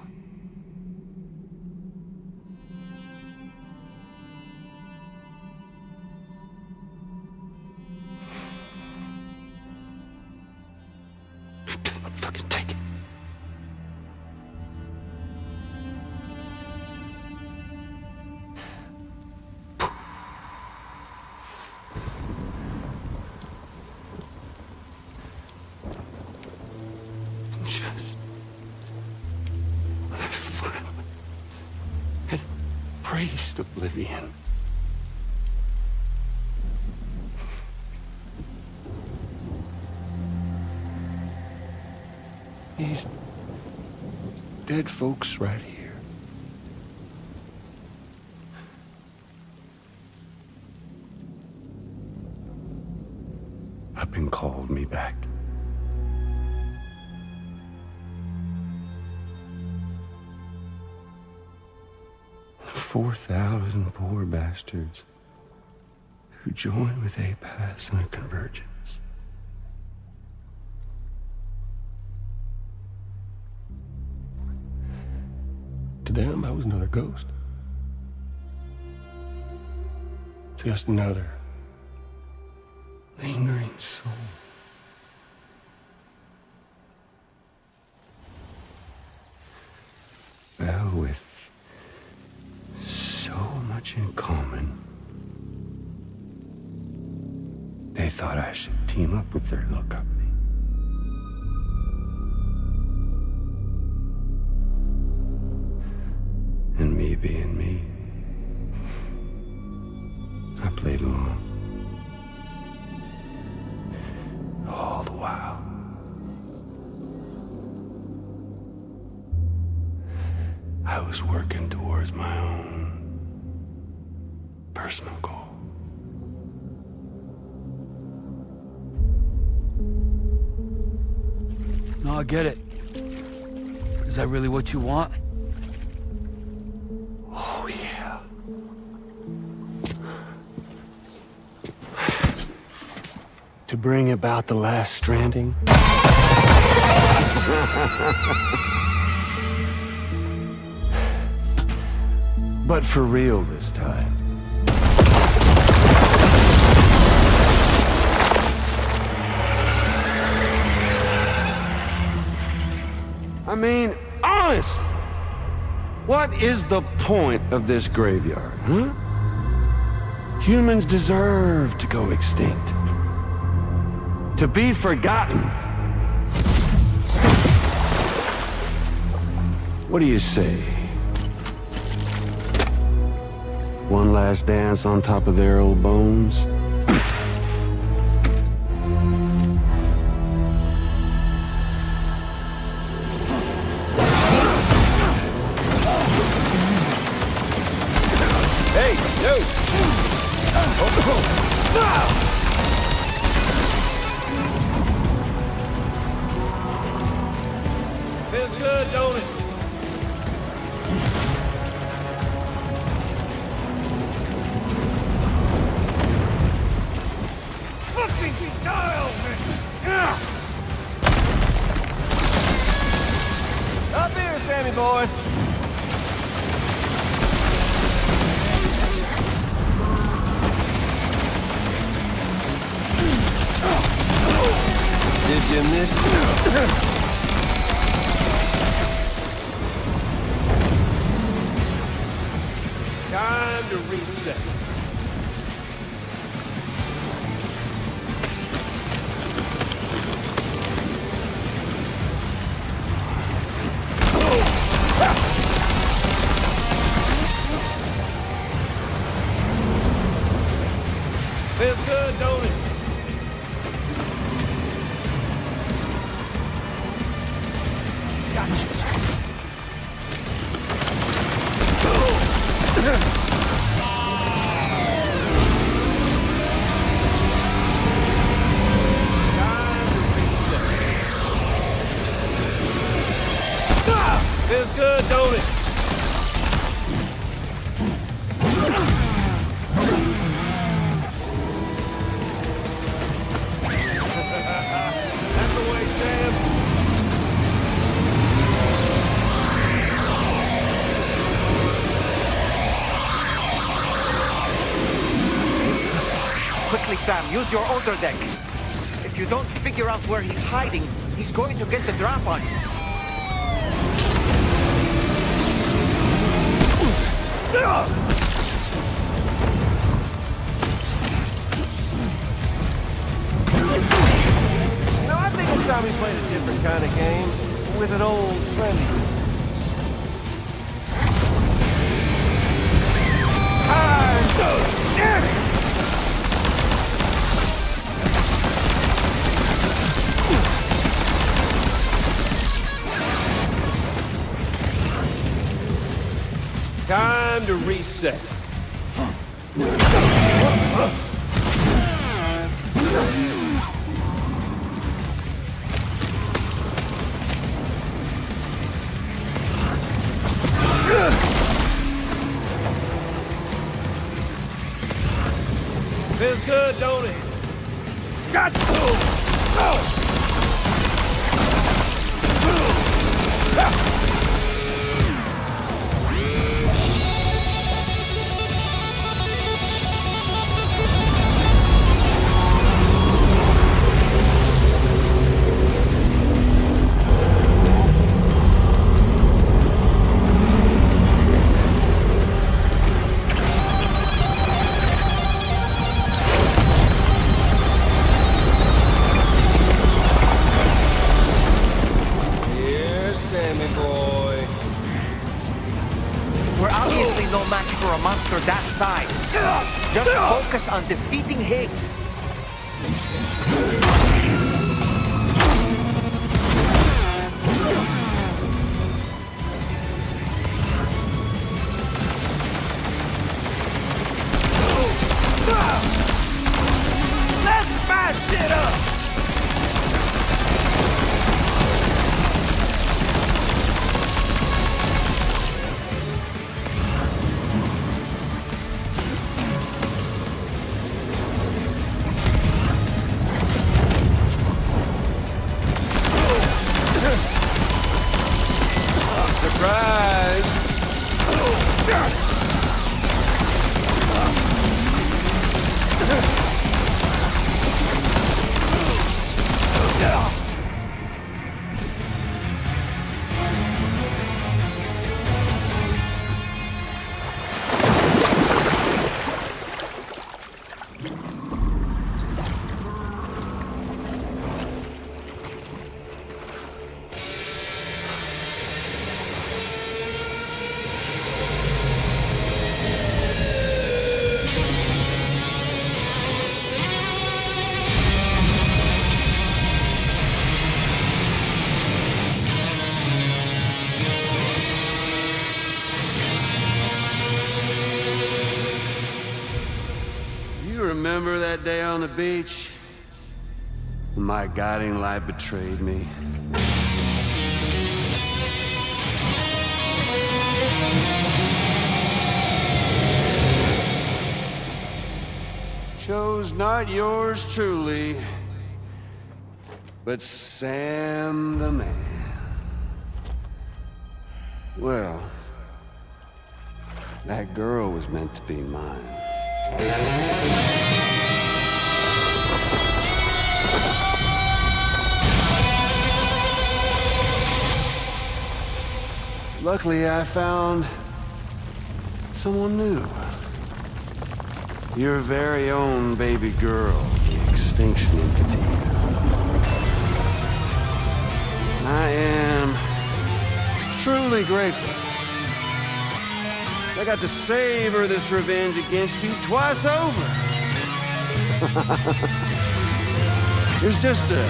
S14: I cannot fucking take it. Just when I finally had embraced oblivion, these dead folks right here. Up and called me back. 4,000 poor bastards who joined with APAS in a convergence. To them, I was another ghost. Just another lingering soul. Well, with so much in common, they thought I should team up with their little company. And me being me, I played along. All the while, I was working towards my own personal goal.
S8: No, I get it. Is that really what you want?
S14: Oh, yeah. To bring about the last stranding. But for real this time. I mean, honest. What is the point of this graveyard, huh? Humans deserve to go extinct. To be forgotten. What do you say? One last dance on top of their old bones?
S11: Hey, yo! Feels good, don't it?
S18: Fucking style, man!
S11: Up here, Sammy boy! Did you miss it?
S18: to reset. Feels good, don't it? Feels good, don't it? That's the way, Sam.
S4: Quickly, Sam, use your order deck. If you don't figure out where he's hiding, he's going to get the drop on you.
S18: No, I think it's time we played a different kind of game with an old friend of yours. Damn it! Time to reset. Feels good, don't it? Got to!
S4: We're obviously no match for a monster that size. Just focus on defeating Higgs.
S18: Let's smash it up! Surprise!
S11: Remember that day on the beach? My guiding light betrayed me. Chose not yours truly, but Sam the man. Well, that girl was meant to be mine. Luckily, I found someone new. Your very own baby girl, the Extinction Entity. I am truly grateful. I got to savor this revenge against you twice over. There's just a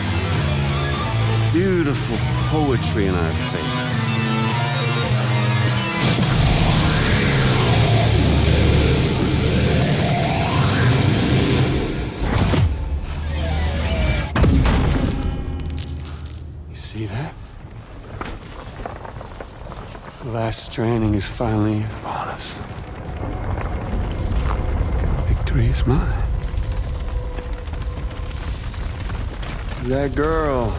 S11: beautiful poetry in our fates. You see that? The last stranding is finally upon us. Victory is mine. That girl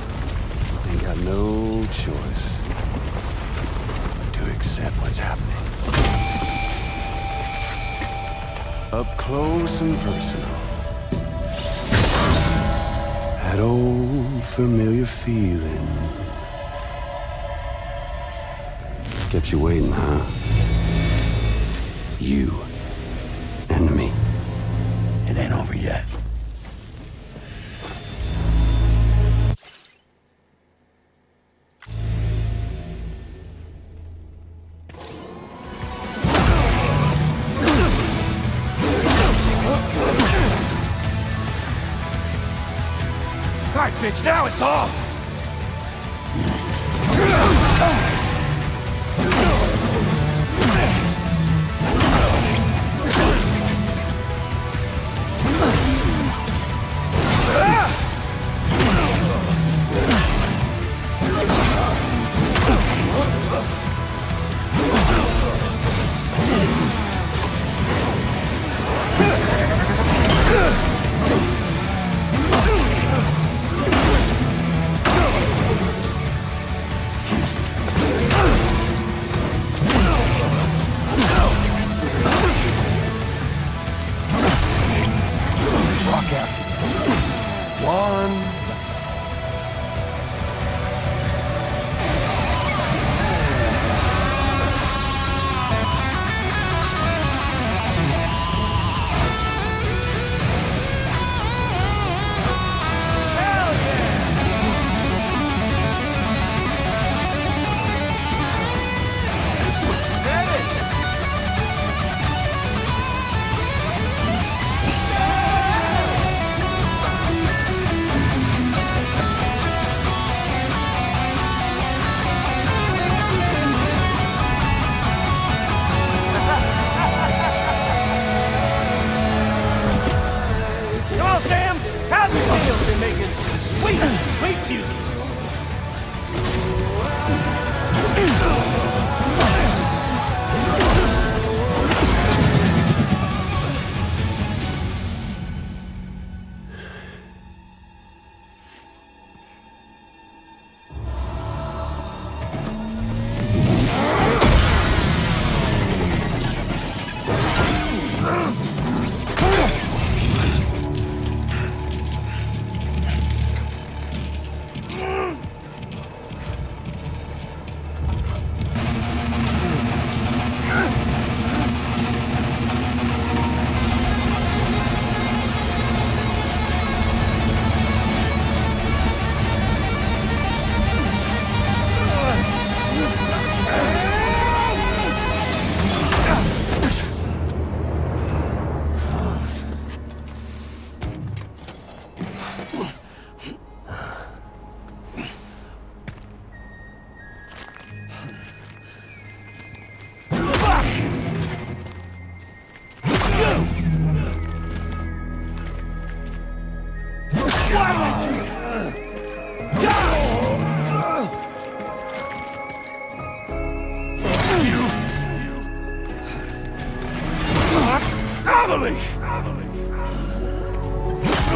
S11: ain't got no choice but to accept what's happening. Up close and personal. That old familiar feeling. Kept you waiting, huh? You and me. It ain't over yet.
S18: Alright, bitch, now it's on!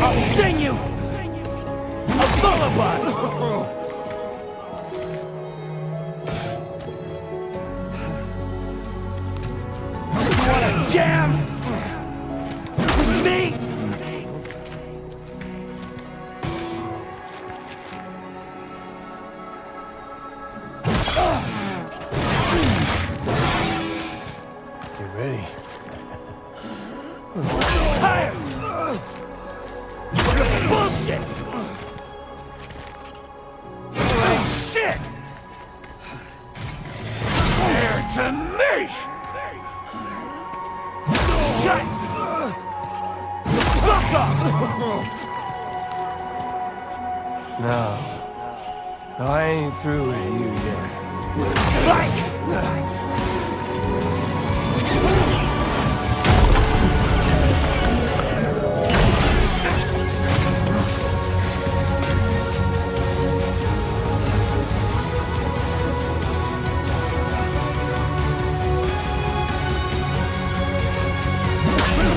S18: I'll sing you a lullaby! You wanna jam with me?
S11: You ready?
S18: Ha!
S8: No. No, I ain't through with you yet.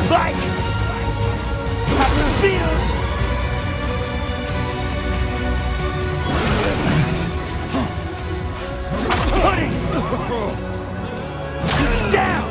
S17: Mike! I refuse! Down!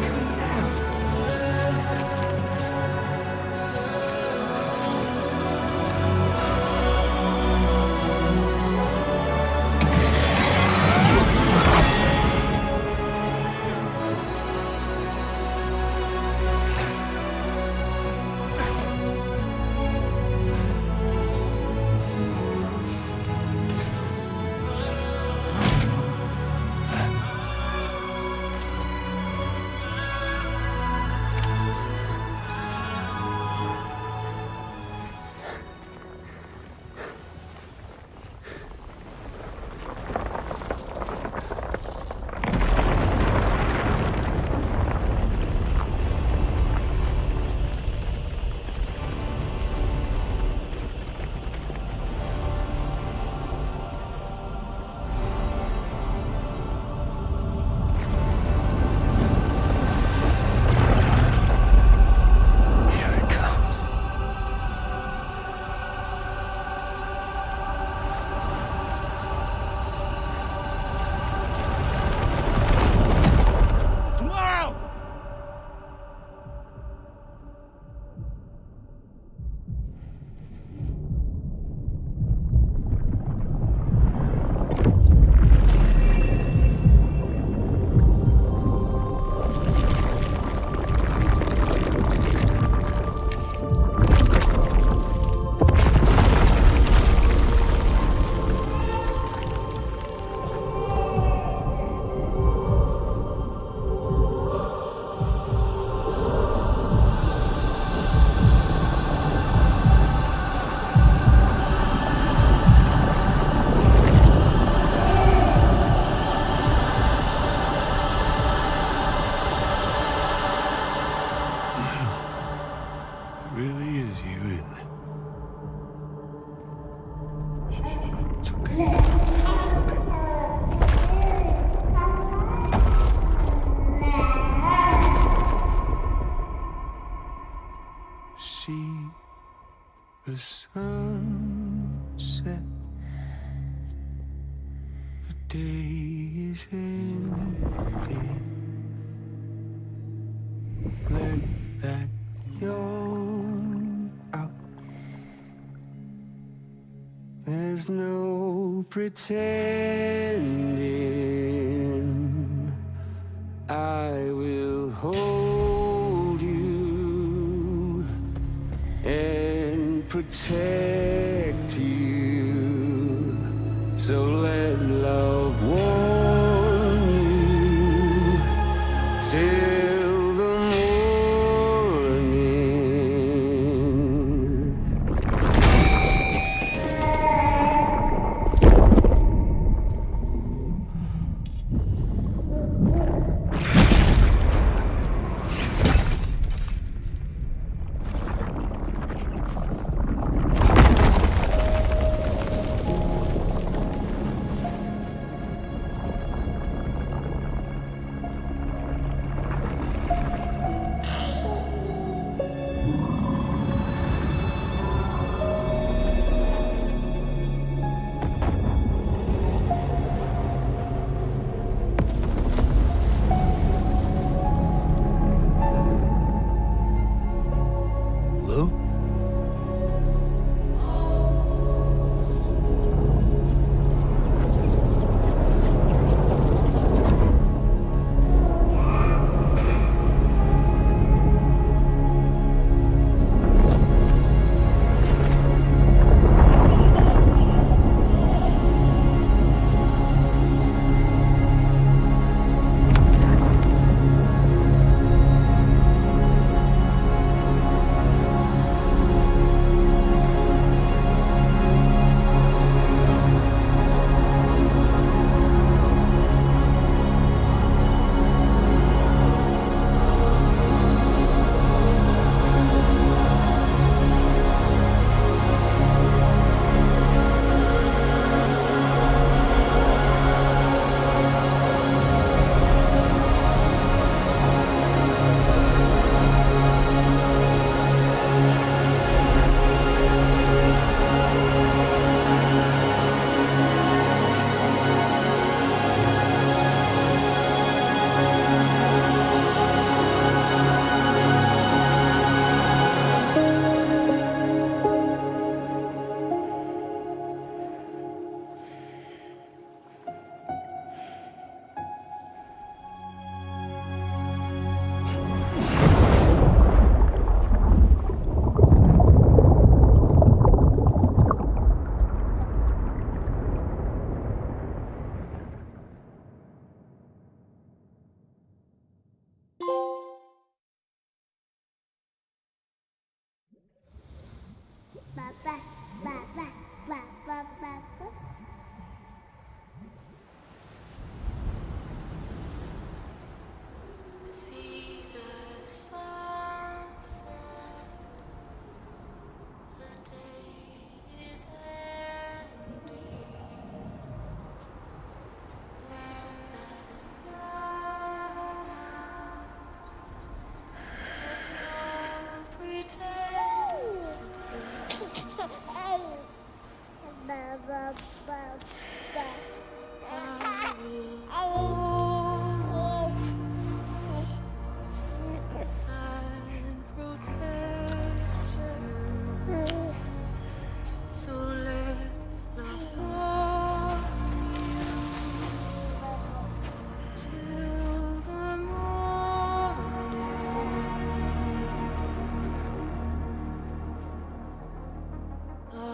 S14: Really is you, isn't it? It's okay. It's okay. See the sunset. The day is ending. Let that yawn out. There's no pretending. I will hold you and protect you. So let love warm you till the morning.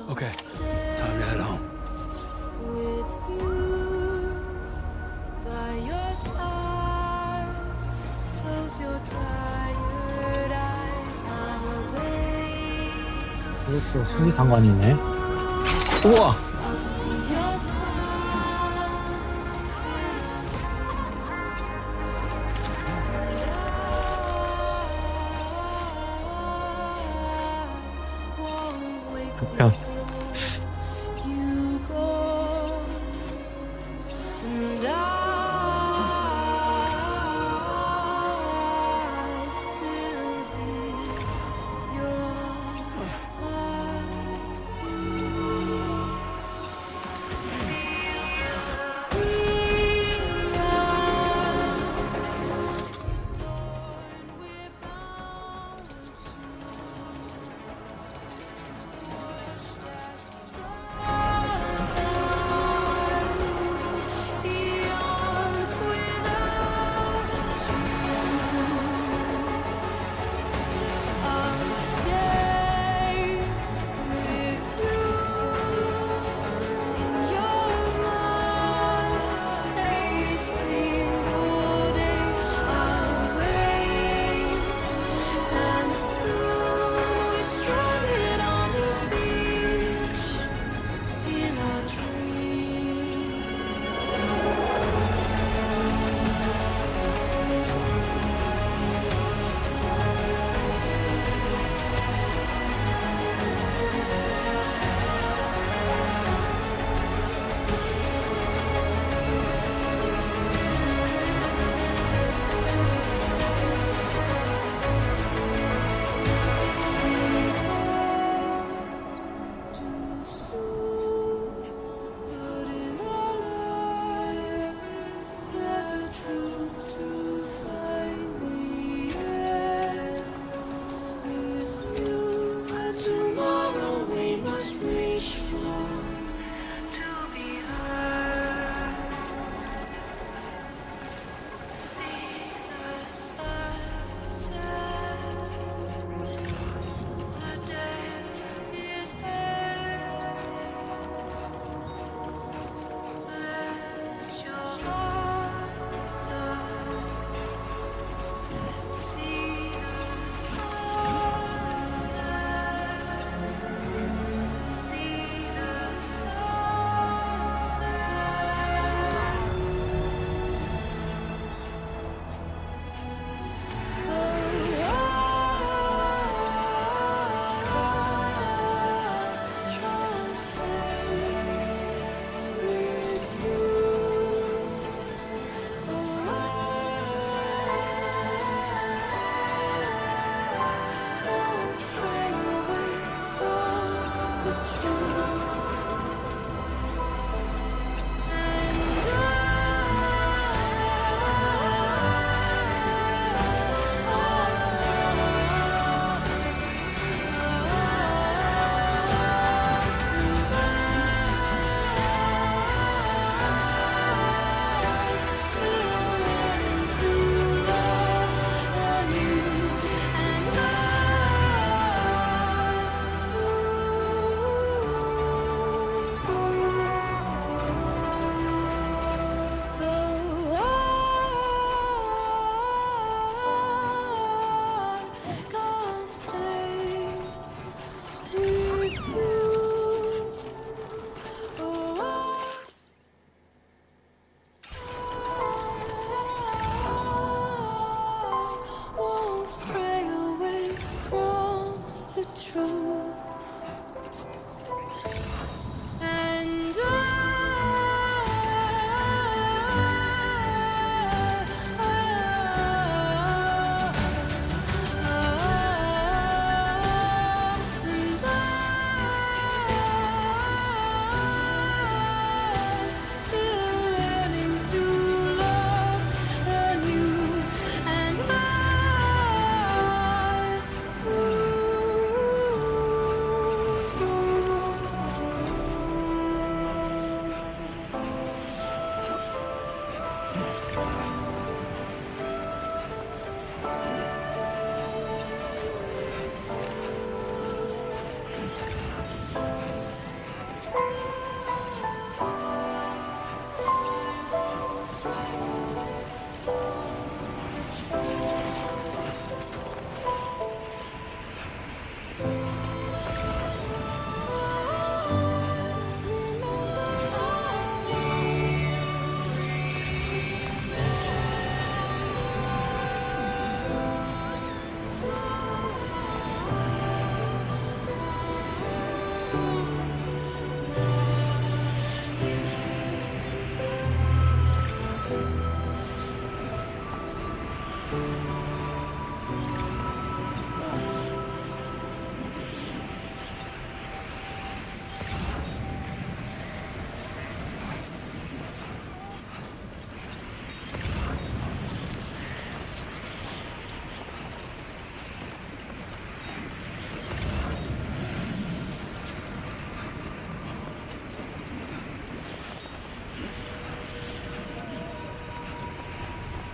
S8: Okay, time to head home.
S17: With you by your side, close your tired eyes. I'll wait.
S1: 이것도 수리상관이네. 우와!
S17: I'll see your smile. Won't wake
S1: 극편.
S17: you go, and I still hear your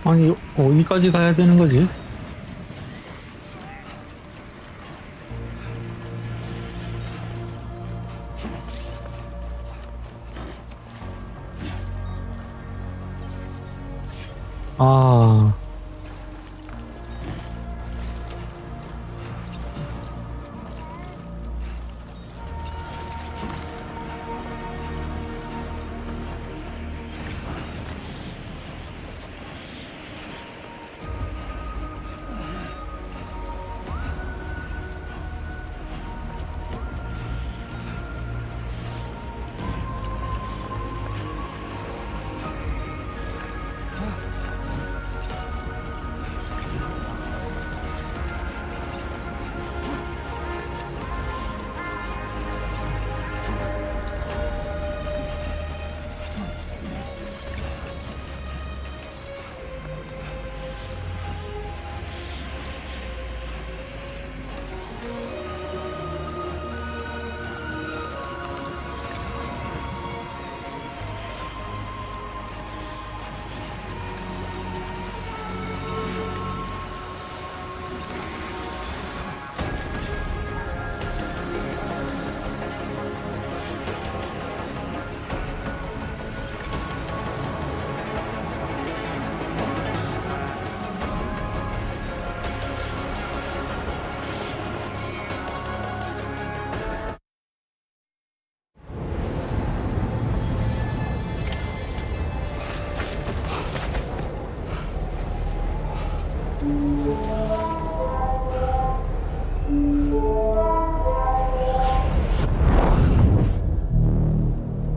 S1: 아니, 어디까지 가야 되는 거지? 아,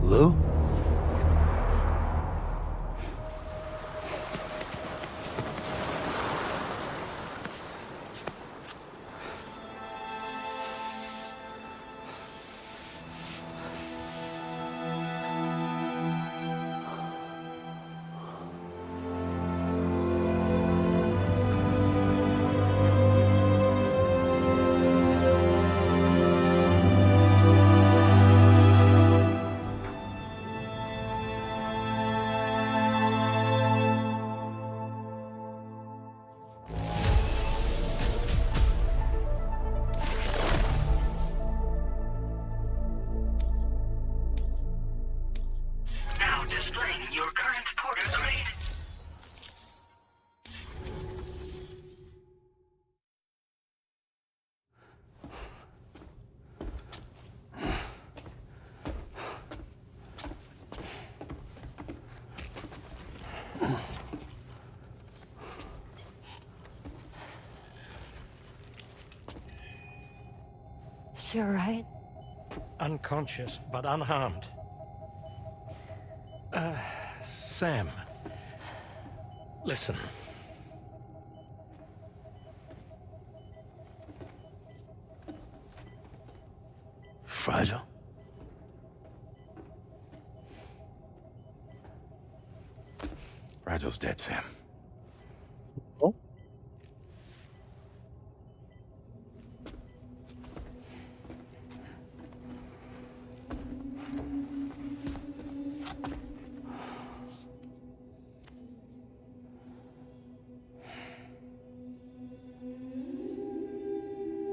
S8: Lou?
S10: Now displaying your current porter grade.
S15: She alright?
S6: Unconscious, but unharmed. Sam. Listen.
S8: Fragile?
S3: Fragile's dead, Sam.
S1: Oh?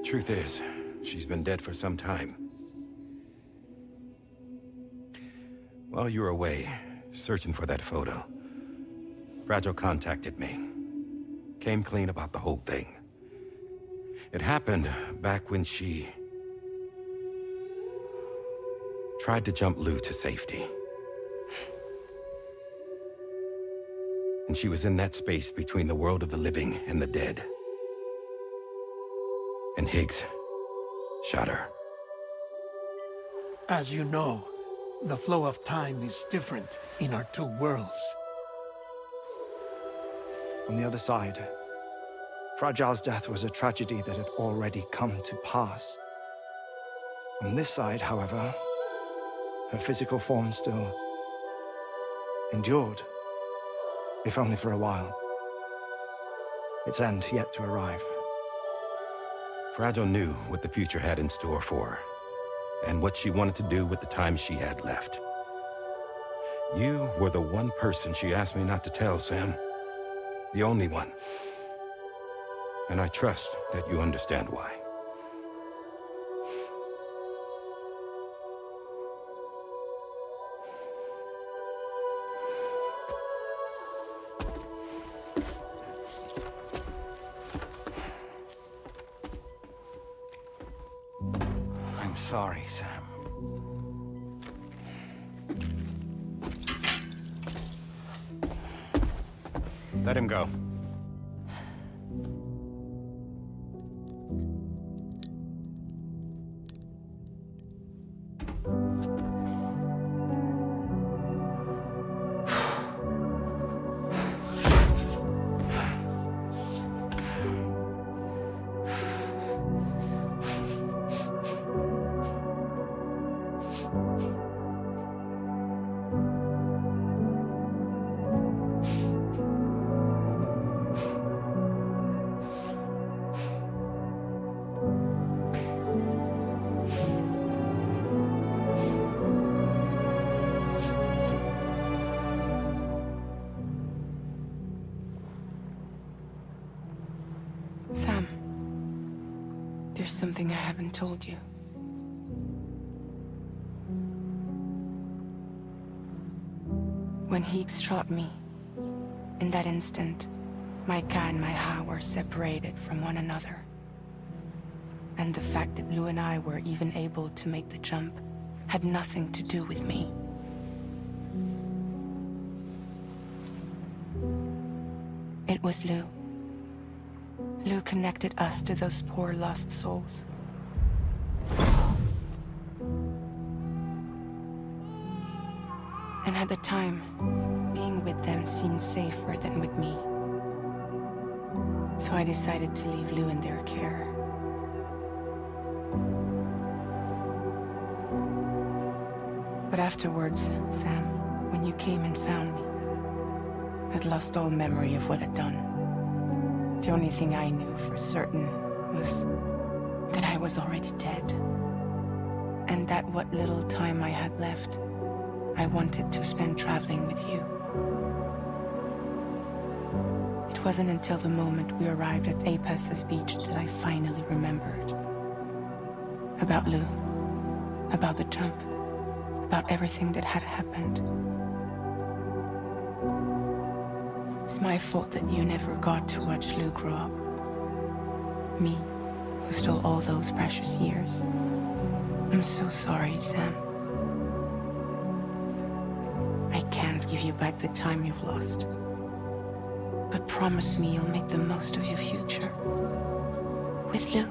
S3: Truth is, she's been dead for some time. While you were away, searching for that photo, Fragile contacted me. Came clean about the whole thing. It happened back when she tried to jump Lou to safety. And she was in that space between the world of the living and the dead. And Higgs shot her.
S9: As you know, the flow of time is different in our two worlds.
S16: On the other side, Fragile's death was a tragedy that had already come to pass. On this side, however, her physical form still endured, if only for a while. Its end yet to arrive.
S3: Fragile knew what the future had in store for her, and what she wanted to do with the time she had left. You were the one person she asked me not to tell, Sam. The only one. And I trust that you understand why.
S4: I'm sorry, Sam.
S3: Let him go.
S12: Sam, there's something I haven't told you. When Heeks shot me, in that instant, my Ka and my Ha were separated from one another. And the fact that Lou and I were even able to make the jump had nothing to do with me. It was Lou. Lou connected us to those poor lost souls. And at the time, being with them seemed safer than with me. So I decided to leave Lou in their care. But afterwards, Sam, when you came and found me, I'd lost all memory of what I'd done. The only thing I knew for certain was that I was already dead. And that what little time I had left, I wanted to spend traveling with you. It wasn't until the moment we arrived at Apas's beach that I finally remembered. About Lou, about the jump, about everything that had happened. It's my fault that you never got to watch Lou grow up. Me, who stole all those precious years. I'm so sorry, Sam. I can't give you back the time you've lost. But promise me you'll make the most of your future. With Lou.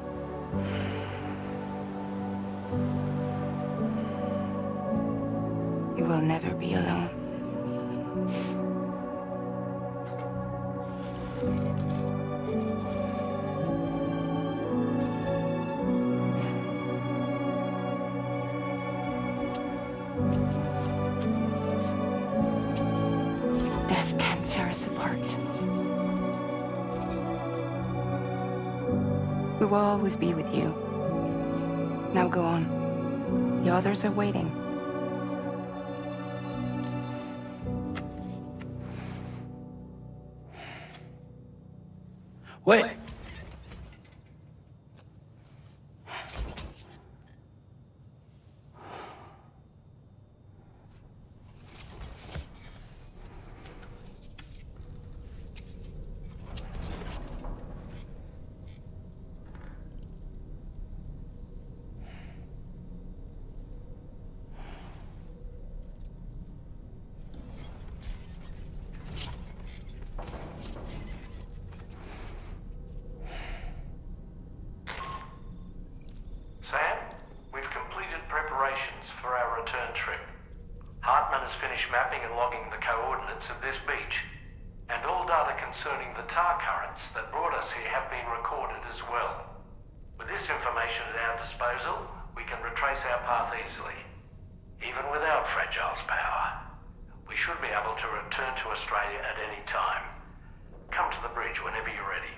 S12: You will never be alone. Death can't tear us apart. We will always be with you. Now go on. The others are waiting.
S16: Wait!
S6: Sam, we've completed preparations for our return trip. Hartman has finished mapping and logging the coordinates of this beach, and all data concerning the tar currents that brought us prophecy have been recorded as well. With this information at our disposal, we can retrace our path easily. Even without Fragile's power, we should be able to return to Australia at any time. Come to the bridge whenever you're ready.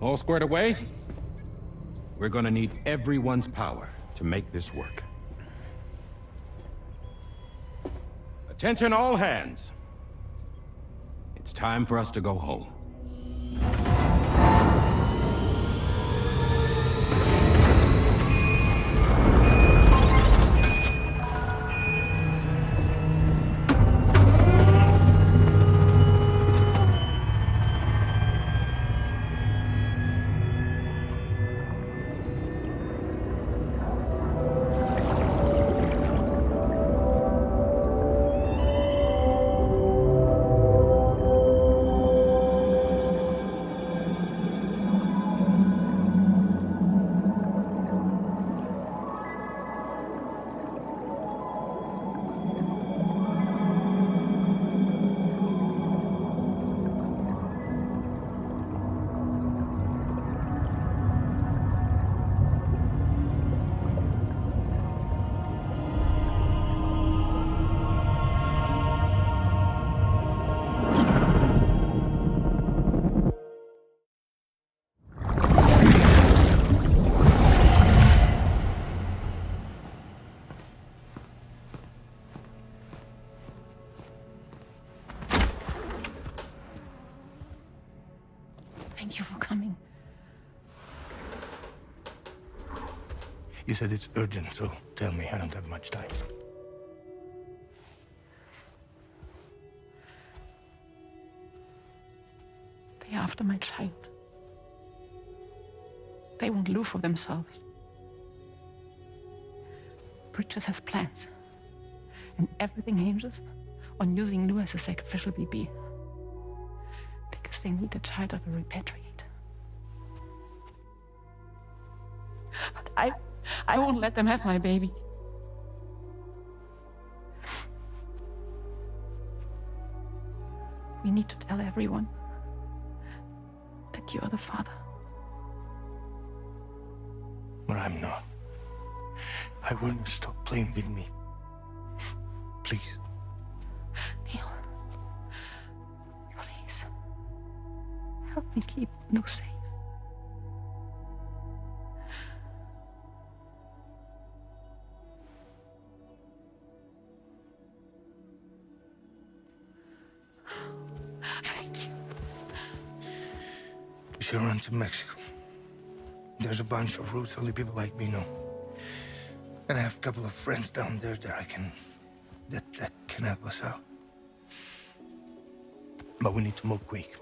S20: All squared away? We're gonna need everyone's power to make this work. Attention all hands. It's time for us to go home.
S12: Thank you for coming.
S16: You said it's urgent, so tell me, I don't have much time.
S12: They're after my child. They won't live for themselves. Bridges has plans, and everything hinges on using Lou as a sacrificial BB. Because they need the child of a repatriate. But I won't let them have my baby. We need to tell everyone that you are the father.
S16: But I'm not. I want you to stop playing with me. Please.
S12: Neil. Please. Help me keep Lou safe. Thank you.
S16: We should run to Mexico. There's a bunch of routes only people like me know. And I have a couple of friends down there that can help us out. But we need to move quick.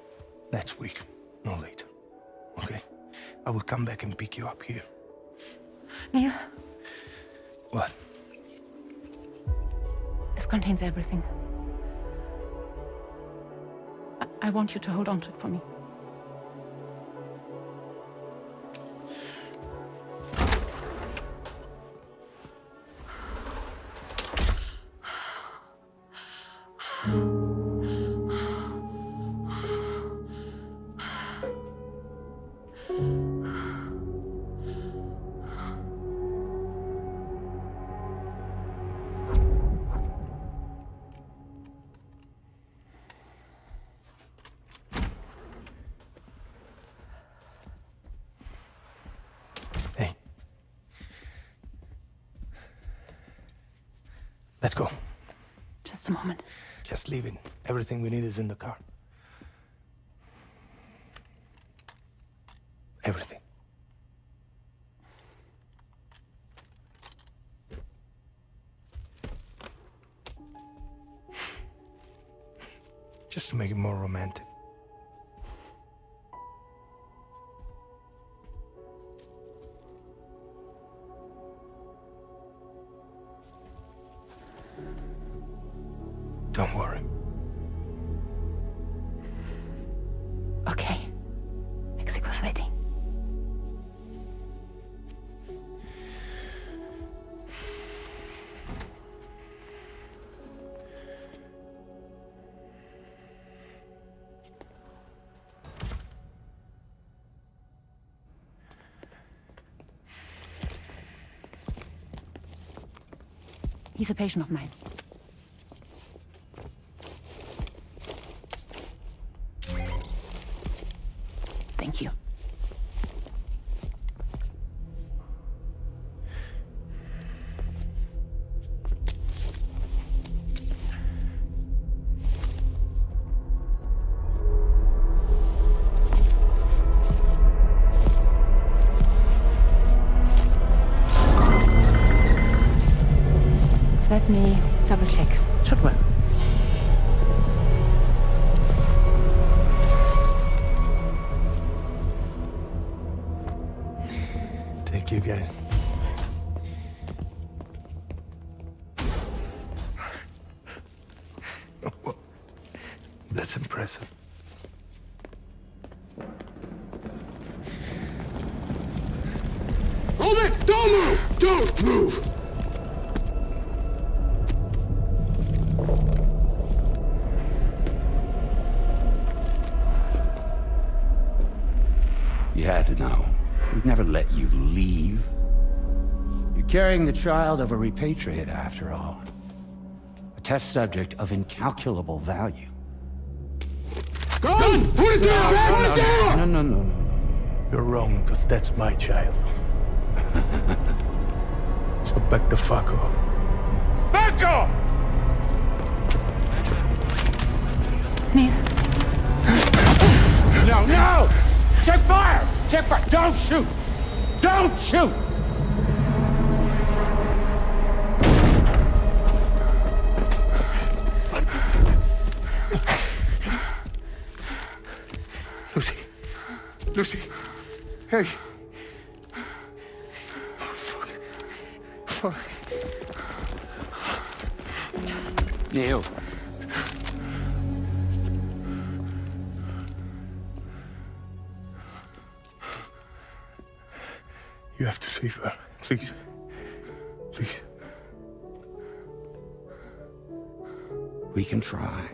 S16: Next week, no later. Okay? I will come back and pick you up here.
S12: Neil.
S16: What?
S12: This contains everything. I want you to hold on to it for me.
S16: Let's go.
S12: Just a moment.
S16: Just leave it. Everything we need is in the car. Everything. Just to make it more romantic. Don't worry.
S12: Okay. Mexico's waiting. He's a patient of mine. Thank you. Let me double check. Should work.
S16: Thank you, guys. Well, that's impressive.
S21: Hold it! Don't move! Don't move!
S22: You had to know. We'd never let you leave. You're carrying the child of a repatriate, after all. A test subject of incalculable value.
S21: Gun! Put it down! Put it down!
S22: No.
S16: You're wrong, because that's my child. So back the fuck off.
S21: Back off!
S12: Neil.
S21: No! Check fire! Check fire! Don't shoot! Don't shoot!
S16: Lucy. Hey. Oh, fuck.
S22: Neil.
S16: You have to save her. Please. Please.
S22: We can try.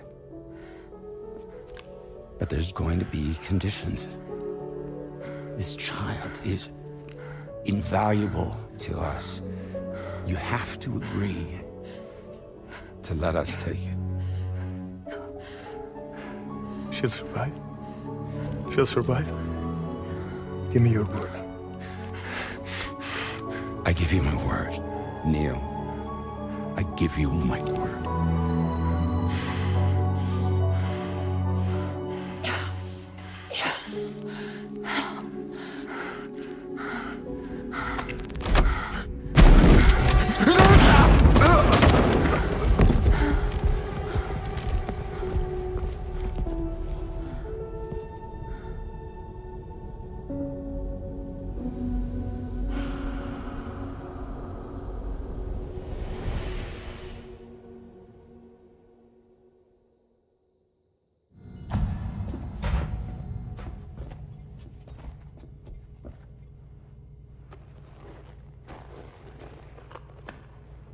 S22: But there's going to be conditions. This child is invaluable to us. You have to agree to let us take it.
S16: She'll survive. She'll survive. Give me your word.
S22: I give you my word, Neil. I give you my word.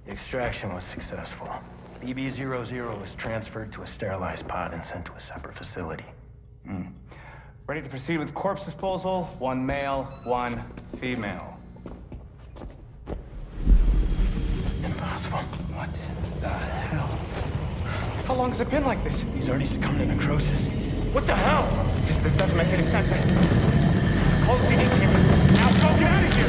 S23: The extraction was successful. BB-00 was transferred to a sterilized pod and sent to a separate facility. Ready to proceed with corpse disposal. 1 male, 1 female. Impossible. What the hell? How long has it been like this? He's already succumbed to necrosis. What the hell? This doesn't make any sense. Call the PD team. Now go get out of here!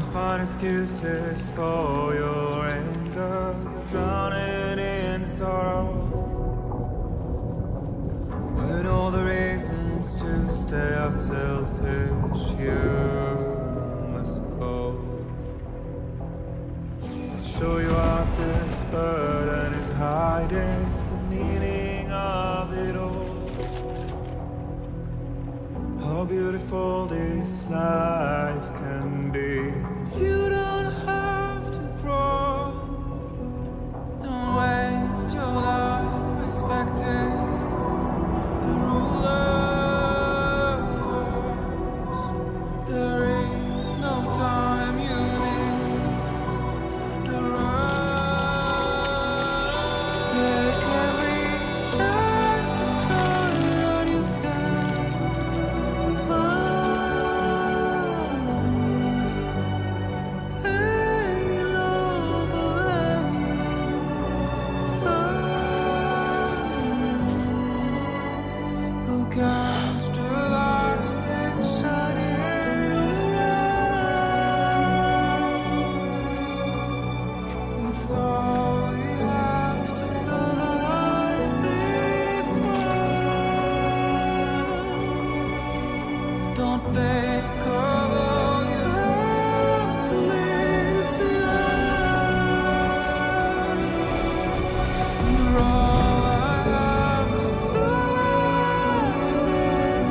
S17: Don't find excuses for your anger. You're drowning in sorrow. When all the reasons to stay are selfish, you must go. I'll show you what this burden is hiding, the meaning of it all. How beautiful this life can be. You don't have to grow. Don't waste your life respecting the rulers. There is no time you need to run. Take every chance and try what you can find. Any love or any kind. Go catch the light and shine it all around. It's all we have to survive this world. Don't think of all you have to leave behind. You're all I have to survive this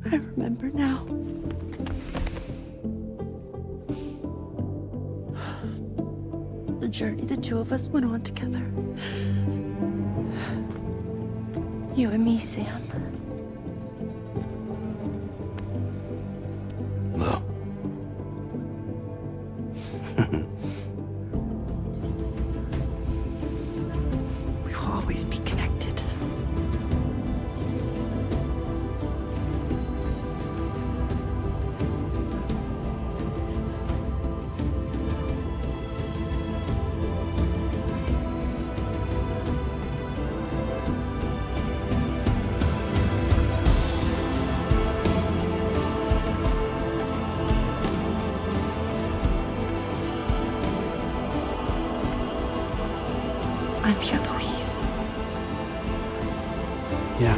S2: I remember now. The journey the two of us went on together. You and me, Sam.
S8: No.
S2: We will always be connected. I'm here, Louise.
S8: Yeah.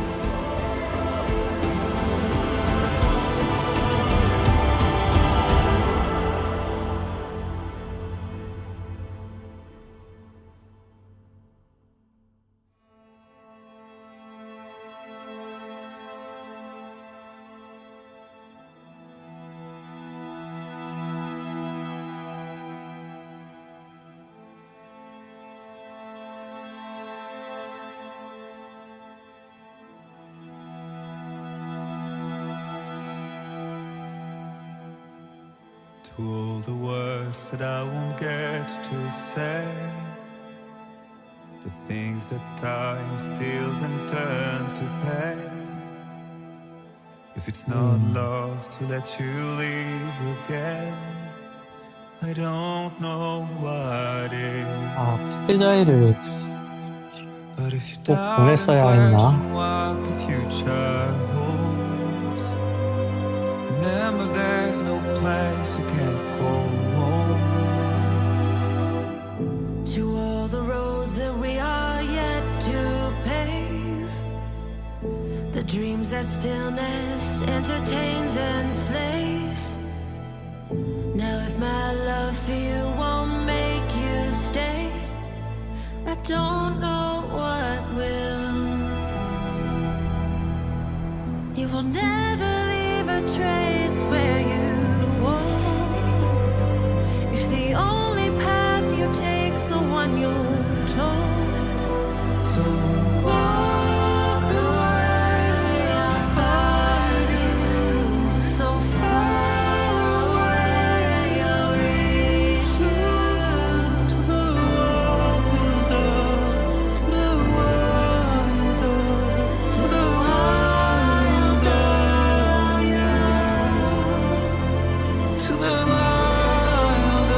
S5: To all the words that I won't get to say, the things that time steals and turns to pain. If it's not love to let you leave again, I don't know what is.
S1: 아, 피자이를
S5: But if you
S1: 꼭
S5: doubt
S1: 보냈어야
S5: and
S1: 했나?
S5: question what the future holds, remember there's no place you can't call home.
S17: To all the roads that we are yet to pave, the dreams that stillness entertains and slays. Now if my love for you won't make you stay, I don't know what will. You will never leave a trace where you walk. If the only path you take's the one you're told, so walk away, I'll find you. So far away, I'll reach you. To the wild, to the wild, to the wild, yeah. To the wild,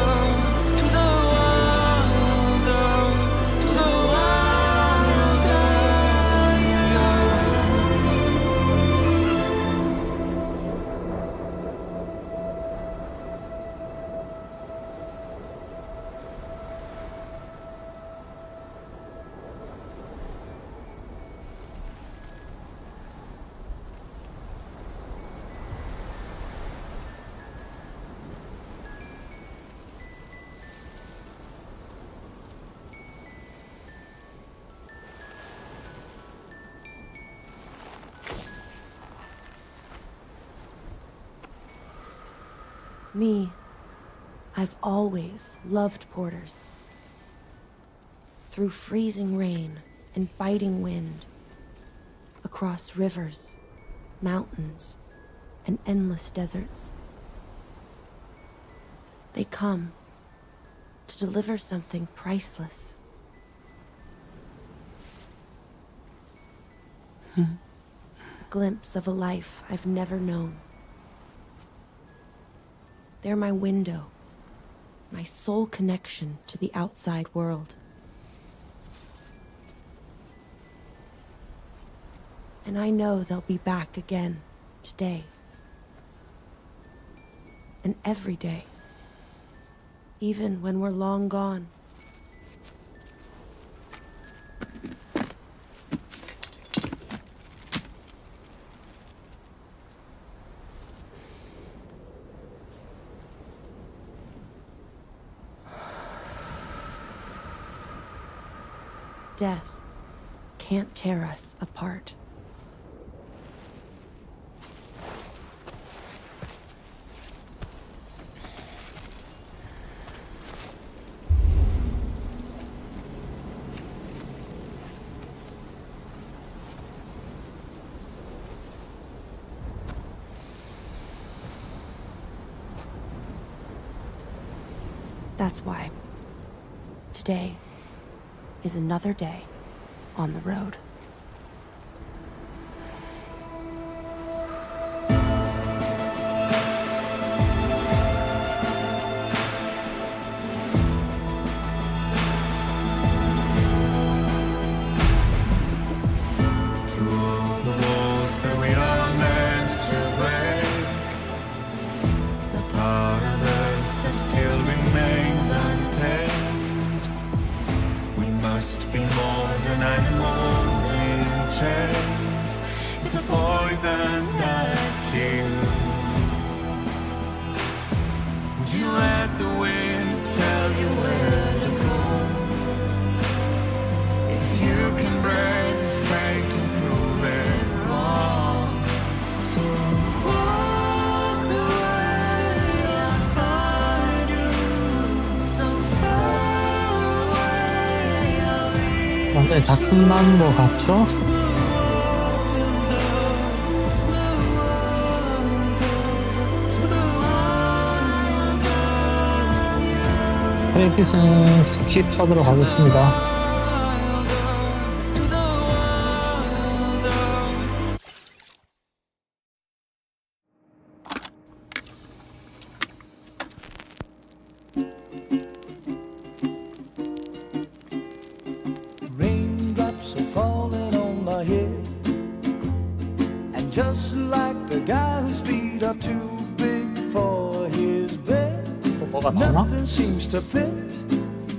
S17: to the wild, to the wild, yeah. Me, I've always loved porters. Through freezing rain and biting wind, across rivers, mountains, and endless deserts. They come to deliver something priceless. A glimpse of a life I've never known. They're my window, my sole connection to the outside world. And I know they'll be back again today. And every day. Even when we're long gone. Death can't tear us apart. That's why today is another day on the road.
S5: Through all the walls that we are meant to break, the part of us that still remains untamed, we must be chance. It's a poison that kills. Would you let the wind tell you where to go? If you can break fate and prove it wrong, so walk away, I'll find you. So far away, I'll reach
S1: 완전히 다 끝난 거 같죠? 크레딧은 스킵하도록 하겠습니다.
S7: Raindrops are falling on my head, and just like the guy whose feet are too big for his bed, nothing seems to fit.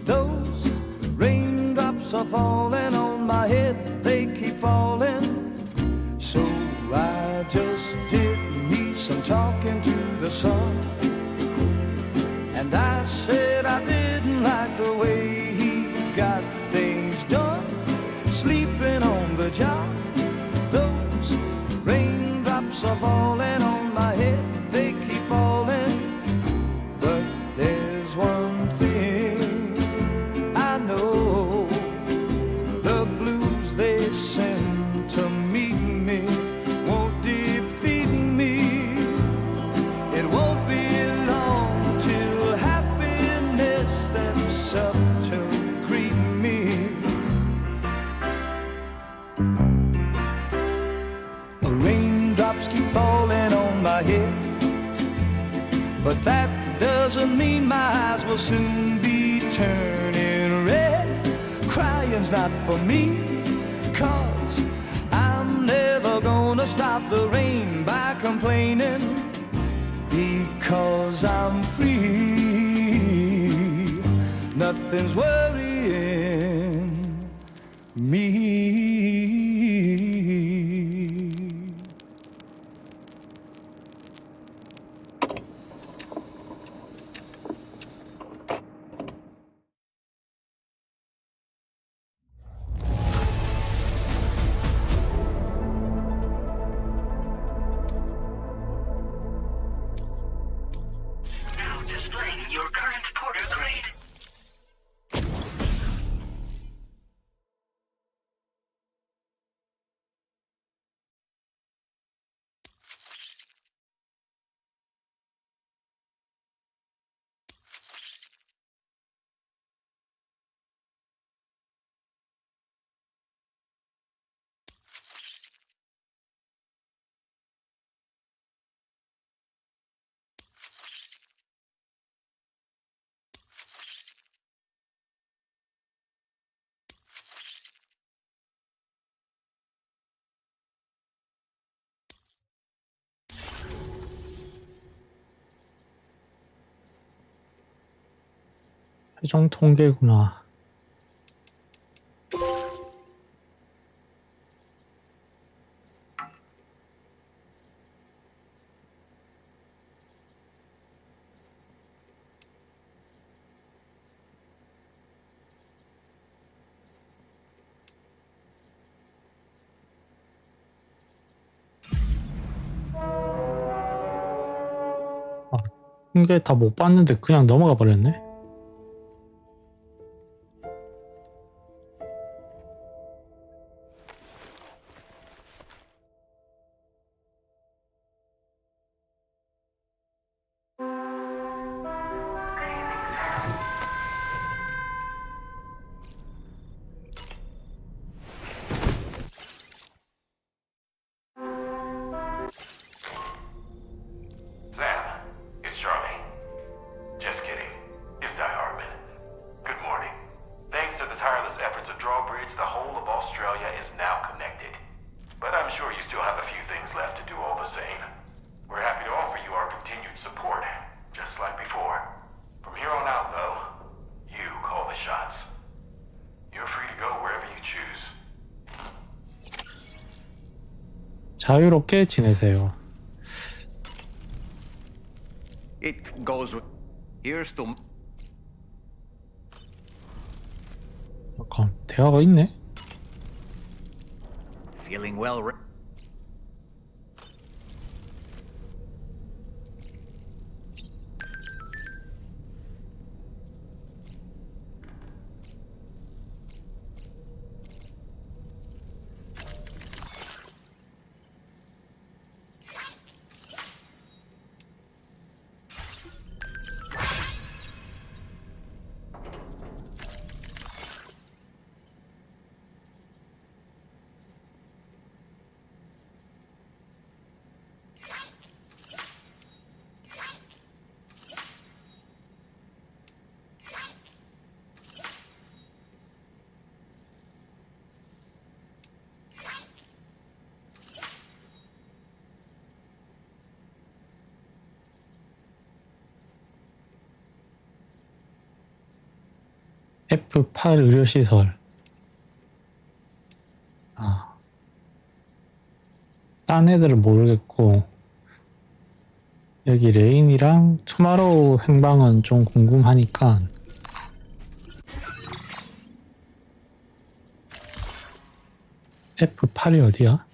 S7: Those raindrops are falling on my head, they keep falling. So I just did me some talking to the sun, and I said I didn't like the way he got things done, sleeping on the job. Those raindrops are falling on my head, they keep falling. But there's one thing I know, the blues they send to meet me won't defeat me. It won't be long till happiness steps up to greet me. Raindrops keep falling on my head, but that doesn't mean my eyes will soon be turning red. Crying's not for me, 'cause I'm never gonna stop the rain by complaining, because I'm free. Nothing's worrying me.
S10: Now displaying your current porter grade.
S1: 최종 통계구나. 통계 다 못 봤는데 그냥 넘어가 버렸네.
S10: Sam, it's Charlie. Just kidding.
S1: 자유롭게 지내세요.
S4: It goes with... Here's to...
S1: 잠깐, 대화가 있네?
S4: Feeling well...
S1: F8 의료시설. 아. 딴 애들은 모르겠고, 여기 레인이랑 투마로우 행방은 좀 궁금하니까, F8이 어디야?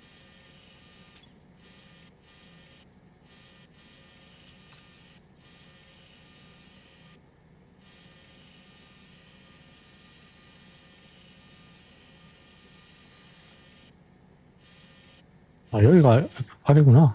S1: 아, 여기가 F8이구나.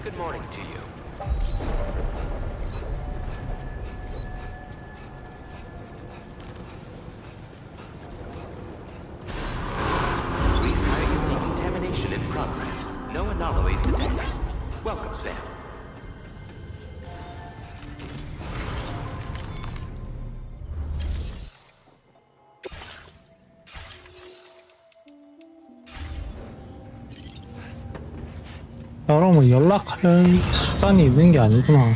S10: Good morning to you. We've had decontamination in progress. No anomalies detected. Welcome, Sam.
S1: 여러분, 연락할 수단이 있는 게 아니구나.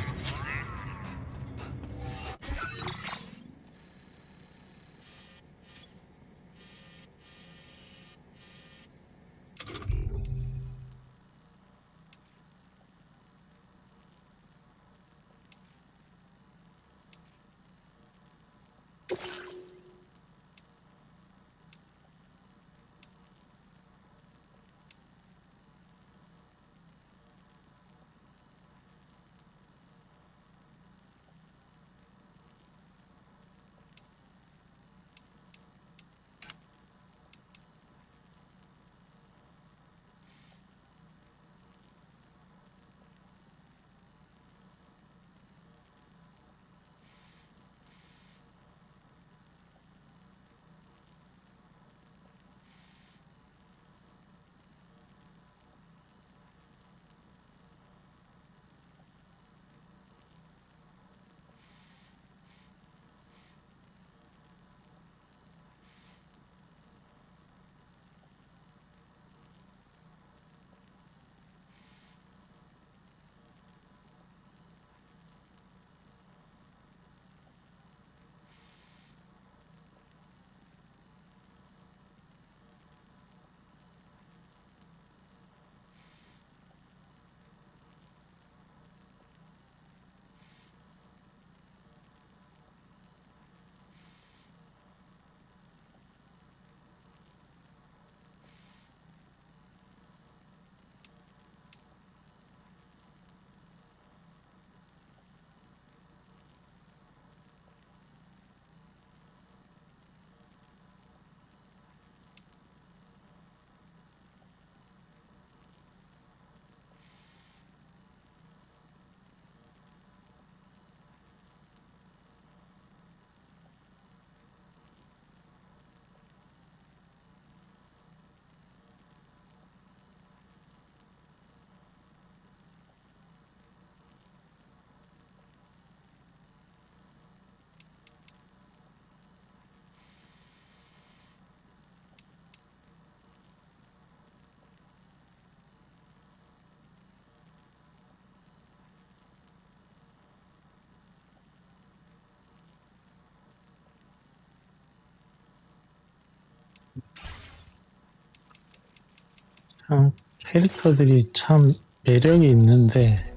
S1: 캐릭터들이 참 매력이 있는데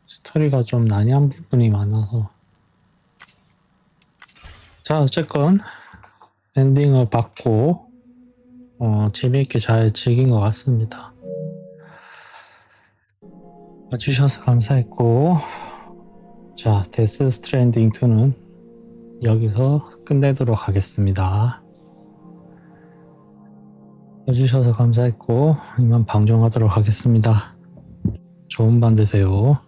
S1: 스토리가 좀 난해한 부분이 많아서. 자, 어쨌건 엔딩을 받고 재미있게 잘 즐긴 것 같습니다. 봐주셔서 감사했고, 자, 데스 스트랜딩 2는 여기서 끝내도록 하겠습니다. 봐주셔서 감사했고, 이만 방종하도록 하겠습니다. 좋은 밤 되세요.